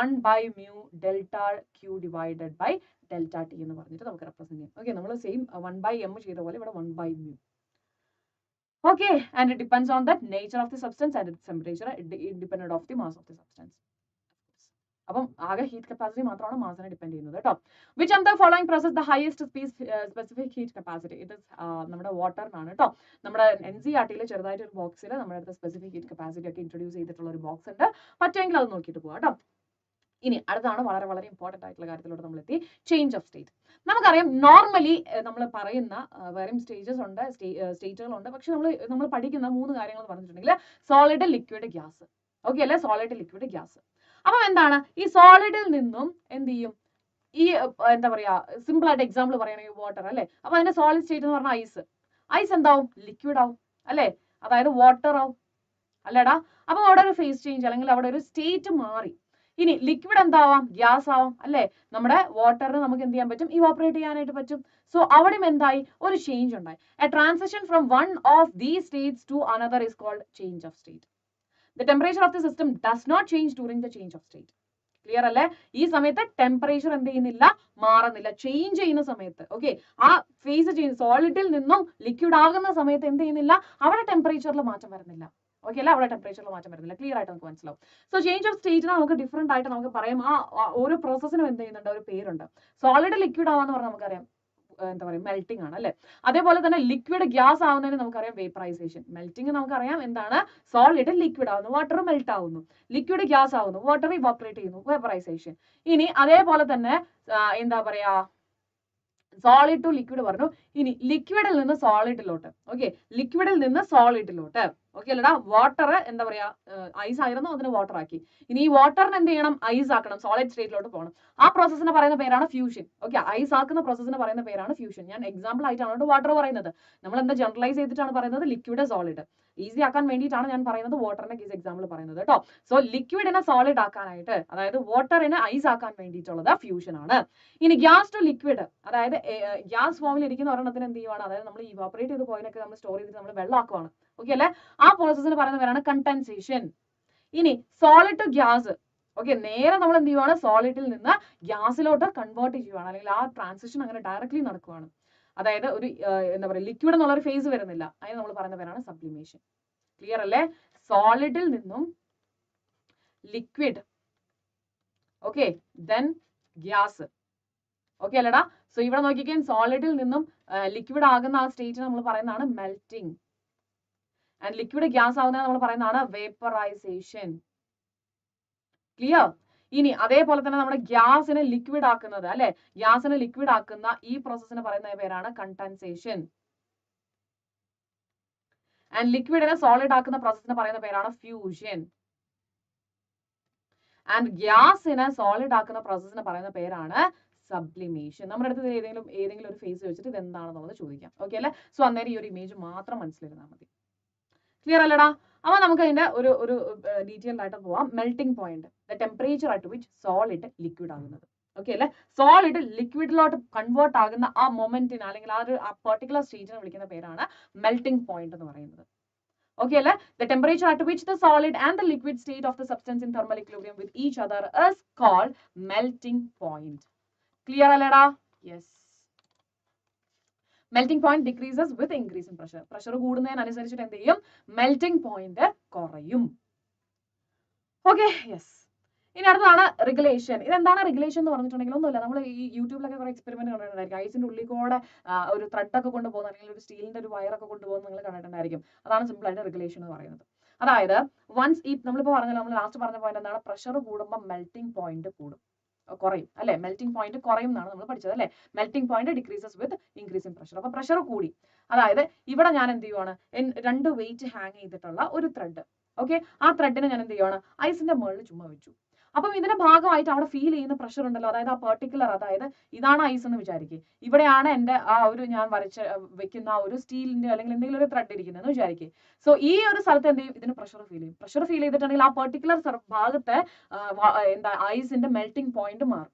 1 by mu delta Q divided by delta T എന്ന് പറഞ്ഞിട്ട് നമുക്ക് റെപ്രസെന്റ് ചെയ്യാം. ഓക്കെ, നമ്മൾ സെയിം 1 by m ചെയ്ത പോലെ ഇവിടെ 1 by mu. Okay, and it depends on the nature of the substance and its temperature, independent of the mass of the substance. അപ്പം ആകെ ഹീറ്റ് കപ്പാസിറ്റി മാത്രമാണ് മാസിനെ ഡിപ്പെൻഡ് ചെയ്യുന്നത് കേട്ടോ. Which of the following process the highest specific heat capacity? It is നമ്മുടെ വാട്ടറിനാണ് കേട്ടോ. നമ്മുടെ NCERT-യിൽ ചെറുതായിട്ട് ഒരു ബോക്സിൽ നമ്മുടെ അടുത്ത് സ്പെസിഫിക് ഹീറ്റ് കപ്പാസിറ്റി ഒക്കെ ഇൻട്രൊഡ്യൂസ് ചെയ്തിട്ടുള്ള ഒരു ബോക്സ് ഉണ്ട്. പറ്റുമെങ്കിൽ അത് നോക്കിയിട്ട് പോകാം കേട്ടോ. ഇനി അടുത്താണ് വളരെ വളരെ ഇമ്പോർട്ടന്റ് ആയിട്ടുള്ള കാര്യത്തിലൂടെ നമ്മൾ എത്തി, ചേഞ്ച് ഓഫ് സ്റ്റേറ്റ്. നമുക്കറിയാം നോർമലി നമ്മൾ പറയുന്ന വേറെ സ്റ്റേജസ് ഉണ്ട്, സ്റ്റേറ്റുകളുണ്ട്. പക്ഷെ നമ്മൾ പഠിക്കുന്ന 3 കാര്യങ്ങൾ പറഞ്ഞിട്ടുണ്ടെങ്കിൽ സോളിഡ്, ലിക്വിഡ്, ഗ്യാസ്. ഓക്കെ അല്ലേ? Solid, liquid, gas. അപ്പം എന്താണ് ഈ സോളിഡിൽ നിന്നും എന്ത് ചെയ്യും? ഈ എന്താ പറയാ, സിമ്പിൾ ആയിട്ട് എക്സാമ്പിൾ പറയുകയാണെങ്കിൽ വാട്ടർ അല്ലേ? അപ്പൊ അതിന്റെ സോളിഡ് സ്റ്റേറ്റ് എന്ന് പറഞ്ഞാൽ ഐസ്. ഐസ് എന്താവും? ലിക്വിഡ് ആവും അല്ലേ? അതായത് വാട്ടർ ആവും അല്ലേടാ? അപ്പൊ അവിടെ ഒരു ഫേസ് ചേഞ്ച് അല്ലെങ്കിൽ അവിടെ ഒരു സ്റ്റേറ്റ് മാറി. ഇനി ലിക്വിഡ് എന്താവാം? ഗ്യാസ് ആവാം അല്ലേ? നമ്മുടെ വാട്ടറിന് നമുക്ക് എന്ത് ചെയ്യാൻ പറ്റും? ഇവാപ്പറേറ്റ് ചെയ്യാനായിട്ട് പറ്റും. സോ അവിടെയും എന്തായി? ഒരു ചേഞ്ച് ഉണ്ടായി. A transition from one of these states to another is called change of state. The temperature of the system does not change during the change of state. Clear അല്ലേ? ഈ സമയത്ത് temperature എന്ത് ചെയ്യുന്നില്ല? മാറുന്നില്ല. ചേഞ്ച് ചെയ്യുന്ന സമയത്ത്, okay, ആ face ചെയ്യുന്ന സോളിഡിൽ നിന്നും ലിക്വിഡ് ആകുന്ന സമയത്ത് എന്ത് ചെയ്യുന്നില്ല? അവിടെ ടെമ്പറേച്ചറിൽ മാറ്റം വരുന്നില്ല. ഓക്കെ അല്ലേ? അവിടെ ടെമ്പറേച്ചറിൽ മാറ്റം വരുന്നില്ല. ക്ലിയർ ആയിട്ട് നമുക്ക് മനസ്സിലാവും. സോ ചേഞ്ച് ഓഫ് സ്റ്റേറ്റിന് നമുക്ക് ഡിഫറെന്റ് ആയിട്ട് നമുക്ക് പറയാം. ആ ഓരോ പ്രോസസ്സിനും എന്ത് ചെയ്യുന്നുണ്ട്? ഒരു പേരുണ്ട്. സോളിഡ് ലിക്വിഡ് ആവാന്ന് പറഞ്ഞാൽ നമുക്കറിയാം എന്താ പറയുക, മെൽറ്റിംഗ് ആണ് അല്ലെ? അതേപോലെ തന്നെ ലിക്വിഡ് ഗ്യാസ് ആവുന്നതിന് നമുക്കറിയാം വേപ്പറൈസേഷൻ. മെൽറ്റിംഗ് നമുക്കറിയാം എന്താണ്? സോളിഡ് ലിക്വിഡ് ആവുന്നു, വാട്ടർ മെൽറ്റ് ആവുന്നു. ലിക്വിഡ് ഗ്യാസ് ആവുന്നു, വാട്ടർ ഇവാപ്പറേറ്റ് ചെയ്യുന്നു, വേപ്പറൈസേഷൻ. ഇനി അതേപോലെ തന്നെ എന്താ പറയാ, സോളിഡ് ടു ലിക്വിഡ് പറഞ്ഞു. ഇനി ലിക്വിഡിൽ നിന്ന് സോളിഡിലോട്ട്, ഓക്കെ, ലിക്വിഡിൽ നിന്ന് സോളിഡിലോട്ട്, ഓക്കെ അല്ലടാ? വാട്ടർ എന്താ പറയാ, ഐസ് ആയിരുന്നു, അതിന് വാട്ടർ ആക്കി. ഇനി ഈ വാട്ടറിന് എന്ത് ചെയ്യണം? ഐസ് ആക്കണം, സോളിഡ് സ്റ്റേറ്റിലോട്ട് പോകണം. ആ പ്രോസസ്സിനെ പറയുന്ന പേരാണ് ഫ്യൂഷൻ. ഓക്കെ, ഐസ് ആക്കുന്ന പ്രോസസ്സിനെ പറയുന്ന പേരാണ് ഫ്യൂഷൻ. ഞാൻ എക്സാമ്പിൾ ആയിട്ടാണ് വാട്ടർ പറയുന്നത്. നമ്മൾ എന്താ ജനറലൈസ് ചെയ്തിട്ടാണ് പറയുന്നത്? Liquid, solid. ഈസി ആക്കാൻ വേണ്ടിയിട്ടാണ് ഞാൻ പറയുന്നത് വാട്ടറിന്റെ കേസ് എക്സാമ്പിൾ പറയുന്നത് കേട്ടോ. സോ ലിക്വിഡിനെ സോളിഡ് ആക്കാനായിട്ട്, അതായത് വാട്ടറിനെ ഐസ് ആക്കാൻ വേണ്ടിയിട്ടുള്ളത് ഫ്യൂഷൻ ആണ്. ഇനി ഗ്യാസ് ടു ലിക്വിഡ്, അതായത് ഗ്യാസ് ഫോമിൽ ഇരിക്കുന്ന ഒരെണ്ണത്തിന് എന്ത് ചെയ്യുവാണ്? അതായത് നമ്മൾ ഇവാപ്പറേറ്റ് ചെയ്ത് പോയിനൊക്കെ നമ്മൾ സ്റ്റോർ ചെയ്തിട്ട് നമ്മൾ വെള്ളമാക്കുവാണ്. ഓക്കെ അല്ലെ? ആ പ്രോസസ്സിന് പറയുന്ന പേരാണ് കണ്ടൻസേഷൻ. ഇനി സോളിഡ് ടു ഗ്യാസ്, ഓക്കെ, നേരെ നമ്മൾ എന്ത് ചെയ്യുവാണ്? സോളിഡിൽ നിന്ന് ഗ്യാസിലോട്ട് കൺവേർട്ട് ചെയ്യുവാണ്, അല്ലെങ്കിൽ ആ ട്രാൻസിഷൻ അങ്ങനെ ഡയറക്ട്ലി നടക്കുവാണ്. അതായത് ഒരു എന്താ പറയുക, ലിക്വിഡ് എന്നുള്ള ഒരു ഫേസ് വരുന്നില്ല. അതിന് നമ്മൾ പറയുന്ന പേരാണ് സബ്ലിമേഷൻ. ക്ലിയർ അല്ലേ? സോളിഡിൽ നിന്നും liquid, okay, then gas. Okay അല്ലടാ? സോ ഇവിടെ നോക്കിക്കാൻ, സോളിഡിൽ നിന്നും ലിക്വിഡ് ആകുന്ന ആ സ്റ്റേറ്റ് നമ്മൾ പറയുന്നതാണ് മെൽറ്റിംഗ്. ആൻഡ് ലിക്വിഡ് ഗ്യാസ് ആവുന്നത് നമ്മൾ പറയുന്നതാണ് വേപ്പറൈസേഷൻ. ക്ലിയർ? ഇനി അതേപോലെ തന്നെ നമ്മുടെ ഗ്യാസിനെ ലിക്വിഡ് ആക്കുന്നത് അല്ലെ? ഗ്യാസിനെ ലിക്വിഡ് ആക്കുന്ന ഈ പ്രോസസ്സിന് പറയുന്ന പേരാണ് കണ്ടൻസേഷൻ. ആൻഡ് ലിക്വിഡിനെ സോളിഡ് ആക്കുന്ന പ്രോസസ്സിന് പറയുന്ന പേരാണ് ഫ്യൂഷൻ. ആൻഡ് ഗ്യാസിനെ സോളിഡ് ആക്കുന്ന പ്രോസസ്സിന് പറയുന്ന പേരാണ് സബ്ലിമേഷൻ. നമ്മുടെ അടുത്ത് ഏതെങ്കിലും ഒരു ഫേസ് വെച്ചിട്ട് ഇത് എന്താണെന്നുള്ളത് ചോദിക്കാം. ഓക്കെ അല്ലെ? സോ അന്നേരം ഈ ഒരു ഇമേജ് മാത്രം മനസ്സിലായിരുന്നാൽ മതി. ക്ലിയർ അല്ലടാ? അപ്പൊ നമുക്ക് അതിന്റെ ഒരു ഡീറ്റെയിൽഡ് ആയിട്ട് പോവാം. Melting point, the temperature at which solid liquid ആകുന്നത്. ഓക്കെ അല്ലെ? സോളിഡ് ലിക്വിഡിലോട്ട് കൺവേർട്ട് ആകുന്ന ആ മൊമെന്റിന്, അല്ലെങ്കിൽ ആ പെർട്ടിക്കുലർ സ്റ്റേജിനെ വിളിക്കുന്ന പേരാണ് മെൽറ്റിംഗ് പോയിന്റ് എന്ന് പറയുന്നത്. ഓക്കെ അല്ലെ? The temperature at which the solid and the liquid state of the substance in thermal equilibrium with each other is called melting point. Clear അല്ലേടാ? Yes. Melting point decreases with increase in pressure. Pressure കൂടുന്നതിനനുസരിച്ചിട്ട് എന്ത് ചെയ്യും? Melting point കുറയും. Okay, yes. ഇനി അടുത്തതാണ് regulation. ഇതെന്താണ് regulation എന്ന് പറഞ്ഞിട്ടുണ്ടെങ്കിൽ ഒന്നുമില്ല, നമ്മൾ ഈ യൂട്യൂബിലൊക്കെ കുറെ എക്സ്പെരിമെന്റ് കണ്ടിട്ടുണ്ടായിരിക്കും. ഐസിന്റെ ഉള്ളിൽ കൂടെ ഒരു ത്രെഡ് ഒക്കെ കൊണ്ടുപോകുന്ന, അല്ലെങ്കിൽ ഒരു സ്റ്റീലിന്റെ ഒരു വയറൊക്കെ കൊണ്ടുപോകുന്ന നിങ്ങൾ കണ്ടിട്ടുണ്ടായിരിക്കും. അതാണ് സിമ്പിൾ ആയിട്ട് റെഗുലേഷൻ എന്ന് പറയുന്നത്. അതായത് വൺസ് ഈ നമ്മളിപ്പോൾ പറഞ്ഞല്ലോ, നമ്മൾ ലാസ്റ്റ് പറഞ്ഞ പോയിന്റ് എന്താണ്? പ്രഷർ കൂടുമ്പോൾ മെൽറ്റിംഗ് പോയിന്റ് കൂടും, കുറയും അല്ലെ? മെൽറ്റിംഗ് പോയിന്റ് കുറയും എന്നാണ് നമ്മൾ പഠിച്ചത് അല്ലെ? Melting point decreases with increase in pressure. അപ്പൊ പ്രഷർ കൂടി, അതായത് ഇവിടെ ഞാൻ എന്ത് ചെയ്യുവാണ്? 2 വെയിറ്റ് ഹാങ് ചെയ്തിട്ടുള്ള ഒരു ത്രെഡ്, ഓക്കെ, ആ ത്രെഡിനെ ഞാൻ എന്ത് ചെയ്യുവാണ്, ഐസിന്റെ മുകളിൽ ചുമ്മാ വെച്ചു. അപ്പം ഇതിന്റെ ഭാഗമായിട്ട് അവിടെ ഫീൽ ചെയ്യുന്ന പ്രഷർ ഉണ്ടല്ലോ, അതായത് ആ പെർട്ടിക്കുലർ, അതായത് ഇതാണ് ഐസ് എന്ന് വിചാരിക്കുക, ഇവിടെയാണ് എൻ്റെ ആ ഒരു ഞാൻ വെക്കുന്ന ആ ഒരു സ്റ്റീലിന്റെ അല്ലെങ്കിൽ എന്തെങ്കിലും ഒരു ത്രെഡ് ഇരിക്കുന്നതെന്ന് വിചാരിക്കുക. സോ ഈ ഒരു സ്ഥലത്ത് എന്ത് ചെയ്യും, ഇതിന് പ്രഷർ ഫീൽ ചെയ്യും. പ്രഷർ ഫീൽ ചെയ്തിട്ടുണ്ടെങ്കിൽ ആ പെർട്ടിക്കുലർ ഭാഗത്തെ എന്താ ഐസിന്റെ മെൽറ്റിംഗ് പോയിന്റ് മാറും.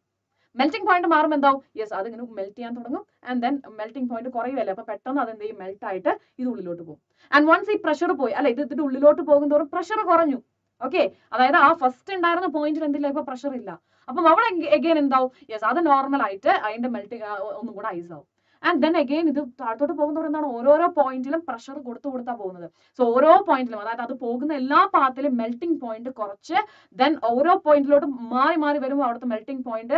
മെൽറ്റിംഗ് പോയിന്റ് മാറുമ്പോൾ എന്താവും, യെസ് അത് ഇങ്ങനെ മെൽറ്റ് ചെയ്യാൻ തുടങ്ങും. ആൻഡ് ദെൻ മെൽറ്റിംഗ് പോയിന്റ് കുറയുമല്ലേ, അപ്പൊ പെട്ടെന്ന് അത് എന്ത് ചെയ്യും, മെൽറ്റ് ആയിട്ട് ഇത് ഉള്ളിലോട്ട് പോകും. ആൻഡ് വൺസ് ഈ പ്രഷർ പോയി, അല്ലെ ഇതിന്റെ ഉള്ളിലോട്ട് പോകുന്നതോറും പ്രഷർ കുറഞ്ഞു. ഓക്കെ, അതായത് ആ ഫസ്റ്റ് ഉണ്ടായിരുന്ന പോയിന്റിൽ എന്തില്ല, ഇപ്പൊ പ്രഷർ ഇല്ല. അപ്പം അവിടെ എഗെയിൻ എന്താവും, യെസ് അത് നോർമൽ ആയിട്ട് അതിന്റെ മെൽറ്റിംഗ് ഒന്നും കൂടെ ഐസ് ആവും. ആൻഡ് ദെൻ അഗെയിൻ ഇത് താഴത്തോട്ട് പോകുന്നതോടെ എന്താണ്, ഓരോരോ പോയിന്റിലും പ്രഷർ കൊടുത്താ പോകുന്നത്. സോ ഓരോ പോയിന്റിലും, അതായത് അത് പോകുന്ന എല്ലാ പാത്തിലും മെൽറ്റിംഗ് പോയിന്റ് കുറച്ച് ദെൻ ഓരോ പോയിന്റിലോട്ട് മാറി മാറി വരുമ്പോൾ അവിടുത്തെ മെൽറ്റിംഗ് പോയിന്റ്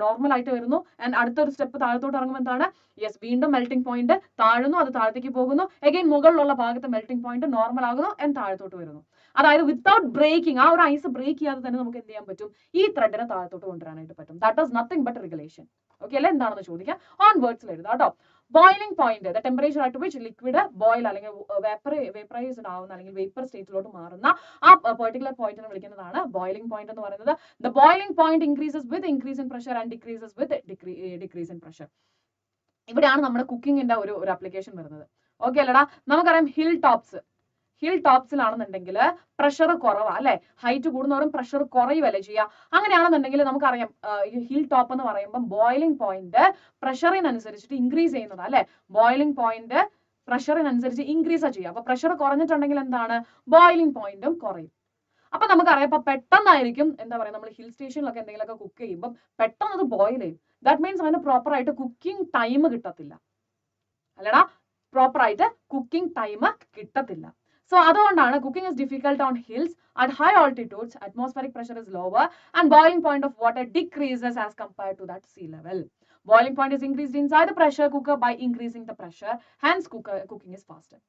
നോർമൽ ആയിട്ട് വരുന്നു. ആൻഡ് അടുത്തൊരു സ്റ്റെപ്പ് താഴത്തോട്ട് ഇറങ്ങുമ്പോൾ എന്താണ്, യെസ് വീണ്ടും മെൽറ്റിംഗ് പോയിന്റ് താഴുന്നു, അത് താഴത്തേക്ക് പോകുന്നു. അഗെയിൻ മുകളിലുള്ള ഭാഗത്ത് മെൽറ്റിംഗ് പോയിന്റ് നോർമൽ ആകുന്നു ആൻഡ് താഴത്തോട്ട് വരുന്നു. അതായത് വിത്തൗട്ട് ബ്രേക്കിംഗ്, ആ ഒരു ഐസ് ബ്രേക്ക് ചെയ്യാതെ തന്നെ നമുക്ക് എന്ത് ചെയ്യാൻ പറ്റും, ഈ ത്രെഡിനെ താഴത്തോട്ട് കൊണ്ടുവരാനായിട്ട് പറ്റും. That is nothing but regulation. Okay അല്ലെ, എന്താണെന്ന് ചോദിക്കാം, ഓൺ വേർഡ്സിൽ എഴുതാം കേട്ടോ. Boiling point, the temperature at which liquid boil അല്ലെങ്കിൽ വേപ്പറൈസ്ഡ് ആവുന്ന അല്ലെങ്കിൽ വേപ്പർ സ്റ്റേറ്റിലോട്ട് മാറുന്ന ആ പെർട്ടിക്കുലർ പോയിന്റിനെ വിളിക്കുന്നതാണ് ബോയിലിംഗ് പോയിന്റ് എന്ന് പറയുന്നത്. The boiling point increases with increase in pressure and decreases with decrease in pressure. ഇവിടെയാണ് നമ്മുടെ കുക്കിങ്ങിന്റെ ഒരു ആപ്ലിക്കേഷൻ വരുന്നത്. ഓക്കെ അല്ലടാ, നമുക്കറിയാം ഹിൽ ടോപ്സിലാണെന്നുണ്ടെങ്കിൽ പ്രഷർ കുറവാ അല്ലെ, ഹൈറ്റ് കൂടുന്നവരും പ്രഷർ കുറയുവല്ലേ ചെയ്യുക. അങ്ങനെയാണെന്നുണ്ടെങ്കിൽ നമുക്കറിയാം ഹിൽ ടോപ്പ് എന്ന് പറയുമ്പോൾ ബോയിലിംഗ് പോയിന്റ് പ്രഷറിനനുസരിച്ചിട്ട് ഇൻക്രീസ് ചെയ്യുന്നതാ അല്ലെ. ബോയിലിംഗ് പോയിന്റ് പ്രഷറിനനുസരിച്ച് ഇൻക്രീസാ ചെയ്യുക. അപ്പൊ പ്രഷർ കുറഞ്ഞിട്ടുണ്ടെങ്കിൽ എന്താണ്, ബോയിലിംഗ് പോയിന്റും കുറയും. അപ്പൊ നമുക്കറിയാം, ഇപ്പൊ പെട്ടെന്നായിരിക്കും എന്താ പറയാ, നമ്മൾ ഹിൽ സ്റ്റേഷനിലൊക്കെ എന്തെങ്കിലുമൊക്കെ കുക്ക് ചെയ്യുമ്പോൾ പെട്ടെന്ന് അത് ബോയിൽ ചെയ്യും. ദാറ്റ് മീൻസ് അതിന് പ്രോപ്പർ ആയിട്ട് കുക്കിംഗ് ടൈം കിട്ടത്തില്ല അല്ലടാ, പ്രോപ്പർ ആയിട്ട് കുക്കിംഗ് ടൈം കിട്ടത്തില്ല. സോ അതുകൊണ്ടാണ് cooking is difficult on hills. At high altitudes, atmospheric pressure is lower and boiling point of water decreases as compared to that sea level. Boiling point is increased inside the pressure cooker by increasing the pressure. Hence, cooking is faster.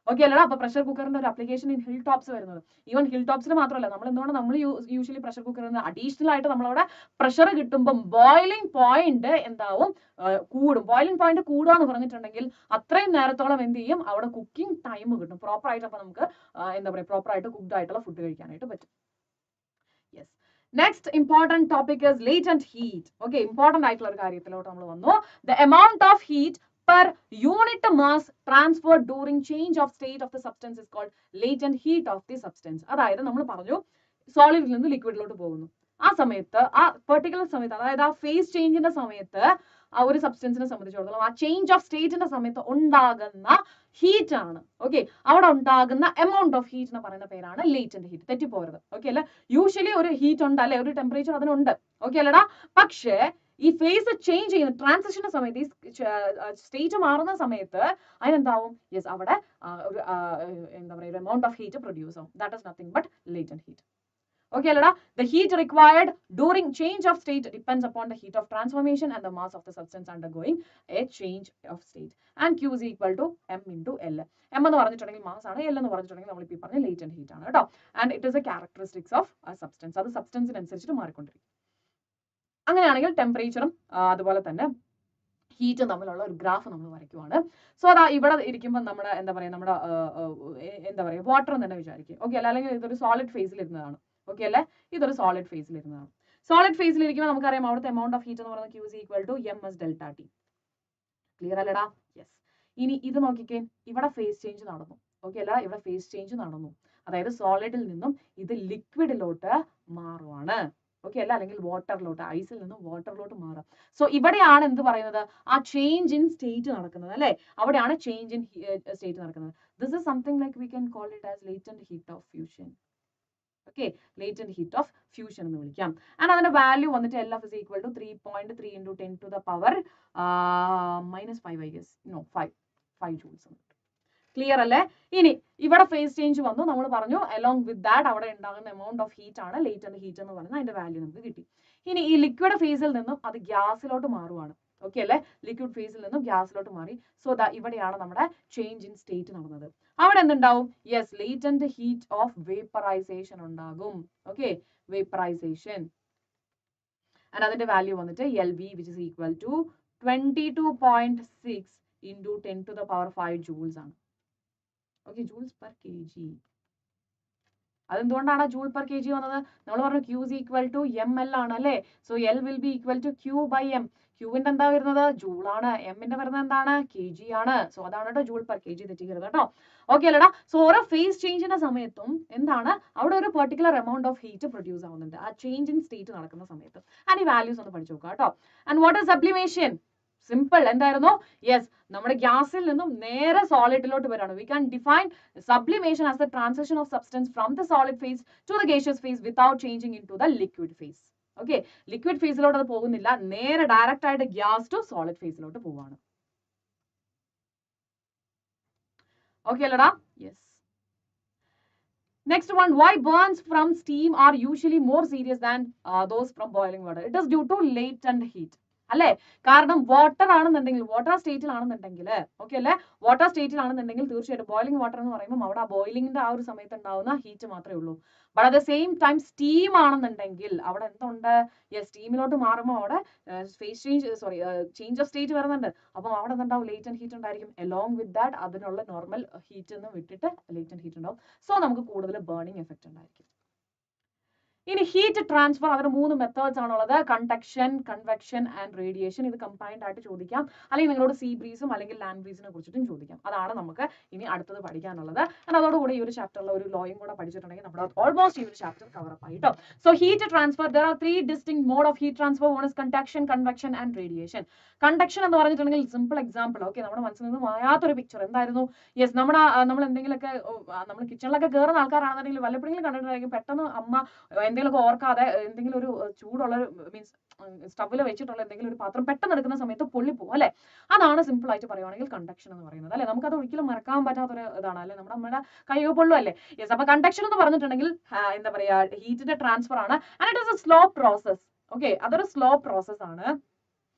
Okay അല്ലടാ, അപ്പൊ pressure കുക്കറിന്റെ ഒരു application in hill tops വരുന്നത്. Even hill ടോപ്സിൽ മാത്രമല്ല, നമ്മൾ എന്തുകൊണ്ട് നമ്മൾ usually pressure കുക്കറിന് additional ആയിട്ട് നമ്മളവിടെ പ്രഷർ കിട്ടുമ്പോൾ ബോയിലിംഗ് പോയിന്റ് എന്താവും, കൂടും. ബോയിലിംഗ് പോയിന്റ് കൂടുക എന്ന് പറഞ്ഞിട്ടുണ്ടെങ്കിൽ അത്രയും നേരത്തോളം എന്ത് ചെയ്യും, അവിടെ കുക്കിംഗ് ടൈം കിട്ടും പ്രോപ്പർ ആയിട്ട്. അപ്പൊ നമുക്ക് എന്താ പറയുക, പ്രോപ്പർ ആയിട്ട് കുക്ക്ഡ് ആയിട്ടുള്ള ഫുഡ് കഴിക്കാനായിട്ട് പറ്റും. Yes, next important topic is latent heat. Okay, important ആയിട്ടുള്ള ഒരു കാര്യത്തിലോട്ട് നമ്മൾ വന്നു. The amount of heat per unit mass transferred during change of state of the substance is called latent heat of the substance. അതായത് നമ്മൾ പറഞ്ഞു സോളിഡിൽ നിന്ന് ലിക്വിഡിലോട്ട് പോകുന്നു. ആ സമയത്ത്, ആ പെർട്ടിക്കുലർ സമയത്ത്, അതായത് ആ ഫേസ് ചേഞ്ചിന്റെ സമയത്ത് ആ ഒരു സബ്സ്റ്റൻസിനെ സംബന്ധിച്ചിടത്തോളം ആ ചേഞ്ച് ഓഫ് സ്റ്റേറ്റിന്റെ സമയത്ത് ഉണ്ടാകുന്ന ഹീറ്റ് ആണ്. ഓക്കെ, അവിടെ ഉണ്ടാകുന്ന എമൗണ്ട് ഓഫ് ഹീറ്റ് എന്ന് പറയുന്ന പേരാണ് ലേറ്റന്റ് ഹീറ്റ്. തെറ്റിപ്പോരുത്. ഓക്കെ അല്ലെ, യൂഷ്വലി ഒരു ഹീറ്റ് ഉണ്ട് അല്ലെ, ഒരു ടെമ്പറേച്ചർ അതിനുണ്ട്. ഓക്കെ അല്ലടാ, പക്ഷേ ഈ ഫേസ് ചേഞ്ച് ചെയ്യുന്ന ട്രാൻസിഷന്റെ സമയത്ത്, ഈ സ്റ്റേറ്റ് മാറുന്ന സമയത്ത് അതിനെന്താവും, യെസ് അവിടെ ഒരു എന്താ പറയുക, എമൗണ്ട് ഓഫ് ഹീറ്റ് പ്രൊഡ്യൂസ് ആവും. That is nothing but latent heat. Okay അല്ലടാ, the heat required during change of state depends upon the heat of transformation and the mass of the substance undergoing a change of state, and Q is equal to M into L. M എന്ന് പറഞ്ഞിട്ടുണ്ടെങ്കിൽ mass ആണ്, L എന്ന് പറഞ്ഞിട്ടുണ്ടെങ്കിൽ നമ്മൾ ഇപ്പോൾ പറഞ്ഞ latent heat ആണ് കേട്ടോ. And it is A characteristics of ആ സബ്സ്റ്റൻസ്. അത് സബ്സ്റ്റൻസിനനുസരിച്ചിട്ട് മാറിക്കൊണ്ടിരിക്കും. അങ്ങനെയാണെങ്കിൽ ടെമ്പറേച്ചറും അതുപോലെ തന്നെ ഹീറ്റും തമ്മിലുള്ള ഒരു ഗ്രാഫ് നമ്മൾ വരയ്ക്കുവാണ്. സോ അതാ ഇവിടെ ഇരിക്കുമ്പോൾ നമ്മുടെ എന്താ പറയുക വാട്ടർ എന്ന് തന്നെ വിചാരിക്കും. ഓക്കെ അല്ല, അല്ലെങ്കിൽ ഇതൊരു സോളിഡ് ഫേസിൽ ഇരുന്നതാണ്. ഓക്കെ അല്ലേ, ഇതൊരു സോളിഡ് ഫേസിൽ ഇരുന്നതാണ്. സോളിഡ് ഫേസിൽ ഇരിക്കുമ്പോൾ നമുക്കറിയാം അവിടുത്തെ എമൗണ്ട് ഓഫ് ഹീറ്റ് എന്ന് പറയുന്നത് Q is equal to MS delta T. Clear അല്ലടാ? യെസ്. ഇനി ഇത് നോക്കിക്കേ, ഇവിടെ ഫേസ് ചേഞ്ച് നടന്നു. ഓക്കെ അല്ല, ഇവിടെ ഫേസ് ചേഞ്ച് നടന്നു. അതായത് സോളിഡിൽ നിന്നും ഇത് ലിക്വിഡിലോട്ട് മാറുവാണ്. ഓക്കെ അല്ല, അല്ലെങ്കിൽ വാട്ടറിലോട്ട്, ഐസിൽ നിന്നും വാട്ടറിലോട്ട് മാറാം. സോ ഇവിടെയാണ് എന്ത് പറയുന്നത്, ആ ചേഞ്ച് ഇൻ സ്റ്റേറ്റ് നടക്കുന്നത് അല്ലെ, അവിടെയാണ് ചേഞ്ച് ഇൻ സ്റ്റേറ്റ് നടക്കുന്നത്. This is something like we can call it as latent heat of fusion. Okay, latent heat of fusion എന്ന് വിളിക്കാം. ആൻഡ് അതിന്റെ വാല്യൂ വന്നിട്ട് LF is equal to 3.3 into 10 to the power -5 I guess. No, 5 joules. Clear അല്ലേ? ഇനി ഇവിടെ phase change വന്നു, നമ്മൾ പറഞ്ഞു അലോങ് വിത്ത് ദാറ്റ് അവിടെ ഉണ്ടാകുന്ന എമൗണ്ട് ഓഫ് ഹീറ്റ് ആണ് ലേറ്റന്റ് ഹീറ്റ് എന്ന് പറയുന്നത്. അതിന്റെ വാല്യൂ നമുക്ക് കിട്ടി. ഇനി ഈ ലിക്വിഡ് ഫേസിൽ നിന്നും അത് ഗ്യാസിലോട്ട് മാറുവാണ്. ഓക്കെ അല്ലെ, ലിക്വിഡ് ഫേസിൽ നിന്നും ഗ്യാസിലോട്ട് മാറി. സോ ദാ ഇവിടെയാണ് നമ്മുടെ ചേഞ്ച് ഇൻ സ്റ്റേറ്റ് നടന്നത്. അവിടെ എന്തുണ്ടാവും, yes latent heat of vaporization ഉണ്ടാകും. Okay, vaporization. ആൻഡ് അതിന്റെ വാല്യൂ വന്നിട്ട് LV which is equal to 22.6 into 10 to the power 5 joules ആണ്. Okay, joules per kg. അതെന്തുകൊണ്ടാണ് ജൂൾ പെർ കെ ജി വന്നത്? നമ്മൾ പറഞ്ഞു Q is equal to ml ആണ് അല്ലേ? So L will be equal to Q by M. ക്യൂവിന്റെ എന്താ വരുന്നത്? ജൂൾ ആണ്. എമ്മിന്റെ വരുന്നത് എന്താണ്? കെ ജി ആണ്. സോ അതാണ് കേട്ടോ ജൂൾ പെർ കെ ജി, തെറ്റിക്കരുത് കേട്ടോ. ഓക്കെ അല്ലടാ? സോ ഓരോ ഫേസ് ചേഞ്ചിന്റെ സമയത്തും എന്താണ് അവിടെ ഒരു particular amount of heat produce ആവുന്നുണ്ട് ആ ചേഞ്ച് ഇൻ സ്റ്റേറ്റ് നടക്കുന്ന സമയത്ത്. ആൻഡ് ഈ വാല്യൂസ് ഒന്ന് പഠിച്ചു നോക്കുക കേട്ടോ. And what is sublimation? Simple. എന്തായിരുന്നു? യെസ്, നമ്മുടെ ഗ്യാസിൽ നിന്നും നേരെ സോളിഡിലോട്ട് വരാണ്. We can define sublimation as the transition of substance from the solid phase to the gaseous phase without changing into the liquid phase. Okay, liquid phase ലോട്ട് അത് പോകുന്നില്ല, നേരെ direct ആയിട്ട് ഗ്യാസ് ടു സോളിഡ് ഫേസിലോട്ട് പോവാണ്. ഓക്കെ അല്ലടാ? Yes. Next one, why burns from steam are usually more serious than those from boiling water? It is due to latent heat. അല്ലേ? കാരണം water ആണെന്നുണ്ടെങ്കിൽ, water സ്റ്റേറ്റിലാണെന്നുണ്ടെങ്കിൽ, okay അല്ലേ, വാട്ടർ സ്റ്റേറ്റിലാണെന്നുണ്ടെങ്കിൽ തീർച്ചയായിട്ടും boiling water എന്ന് പറയുമ്പോൾ അവിടെ ആ ബോയിലിംഗിന്റെ ആ ഒരു സമയത്ത് ഉണ്ടാവുന്ന ഹീറ്റ് മാത്രമേ ഉള്ളൂ. But at the same time steam ആണെന്നുണ്ടെങ്കിൽ അവിടെ എന്തുണ്ട്? സ്റ്റീമിലോട്ട് മാറുമ്പോൾ അവിടെ ചേഞ്ച് ഓഫ് സ്റ്റേറ്റ് വരുന്നുണ്ട്. അപ്പം അവിടെ എന്തുണ്ടാവും? ലേറ്റന്റ് ഹീറ്റ് ഉണ്ടായിരിക്കും. എലോങ് വിത്ത് ദാറ്റ് അതിനുള്ള നോർമൽ ഹീറ്റ് എന്ന് വിട്ടിട്ട് ലേറ്റന്റ് ഹീറ്റ് ഉണ്ടാവും. സോ നമുക്ക് കൂടുതൽ ബേണിംഗ് എഫക്റ്റ് ഉണ്ടായിരിക്കും. ഇനി ഹീറ്റ് ട്രാൻസ്ഫർ, അതിന് 3 മെത്തേഡ്സ് ആണുള്ളത്: കണ്ടക്ഷൻ, കൺവെക്ഷൻ ആൻഡ് റേഡിയേഷൻ. ഇത് കമ്പൈൻഡ് ആയിട്ട് ചോദിക്കാം, അല്ലെങ്കിൽ നിങ്ങളോട് സീ ബ്രീസും അല്ലെങ്കിൽ ലാൻഡ് ബ്രീസിനെ കുറിച്ചിട്ടും ചോദിക്കാം. അതാണ് നമുക്ക് ഇനി അടുത്തത് പഠിക്കാനുള്ളത്. ആൻഡ് അതോടുകൂടി ഈ ഒരു ചാപ്റ്ററിൽ ഒരു ലോയും കൂടെ പഠിച്ചിട്ടുണ്ടെങ്കിൽ നമ്മുടെ ഓൾമോസ്റ്റ് ഈ ഒരു ചാപ്റ്റർ കവർ അപ്പ് ആയിട്ടോ. So heat transfer, there are 3 distinct mode of heat transfer. One is conduction, convection and radiation. Conduction എന്ന് പറഞ്ഞിട്ടുണ്ടെങ്കിൽ സിമ്പിൾ എക്സാമ്പിൾ, ഓക്കെ, നമ്മുടെ മനസ്സിൽ നിന്ന് മായാത്തൊരു പിക്ചർ എന്തായിരുന്നു? യെസ്, നമ്മൾ എന്തെങ്കിലുമൊക്കെ നമ്മൾ കിച്ചണിലൊക്കെ കയറുന്ന ആൾക്കാരാണെന്നുണ്ടെങ്കിൽ വല്ലപ്പോഴെങ്കിലും കണ്ടിട്ടുണ്ടായിരിക്കും പെട്ടെന്ന് അമ്മ എന്തെങ്കിലുമൊക്കെ ഓർക്കാതെ എന്തെങ്കിലും ഒരു ചൂടുള്ള മീൻസ് സ്റ്റവിൽ വെച്ചിട്ടുള്ള എന്തെങ്കിലും ഒരു പാത്രം പെട്ടെന്ന് എടുക്കുന്ന സമയത്ത് പൊള്ളിപ്പോകും അല്ലെ? അതാണ് സിമ്പിൾ ആയിട്ട് പറയുവാണെങ്കിൽ കണ്ടക്ഷൻ എന്ന് പറയുന്നത് അല്ലെ. നമുക്കത് ഒരിക്കലും മറക്കാൻ പറ്റാത്തൊരു ഇതാണ് അല്ലെ, നമ്മുടെ കൈയൊക്കെ പൊള്ളും അല്ലേ? യെസ്, അപ്പൊ കണ്ടക്ഷൻ എന്ന് പറഞ്ഞിട്ടുണ്ടെങ്കിൽ എന്താ പറയാ, ഹീറ്റിന്റെ ട്രാൻസ്ഫർ ആണ്. And it is A slow process. Okay, അതൊരു സ്ലോ പ്രോസസ് ആണ്.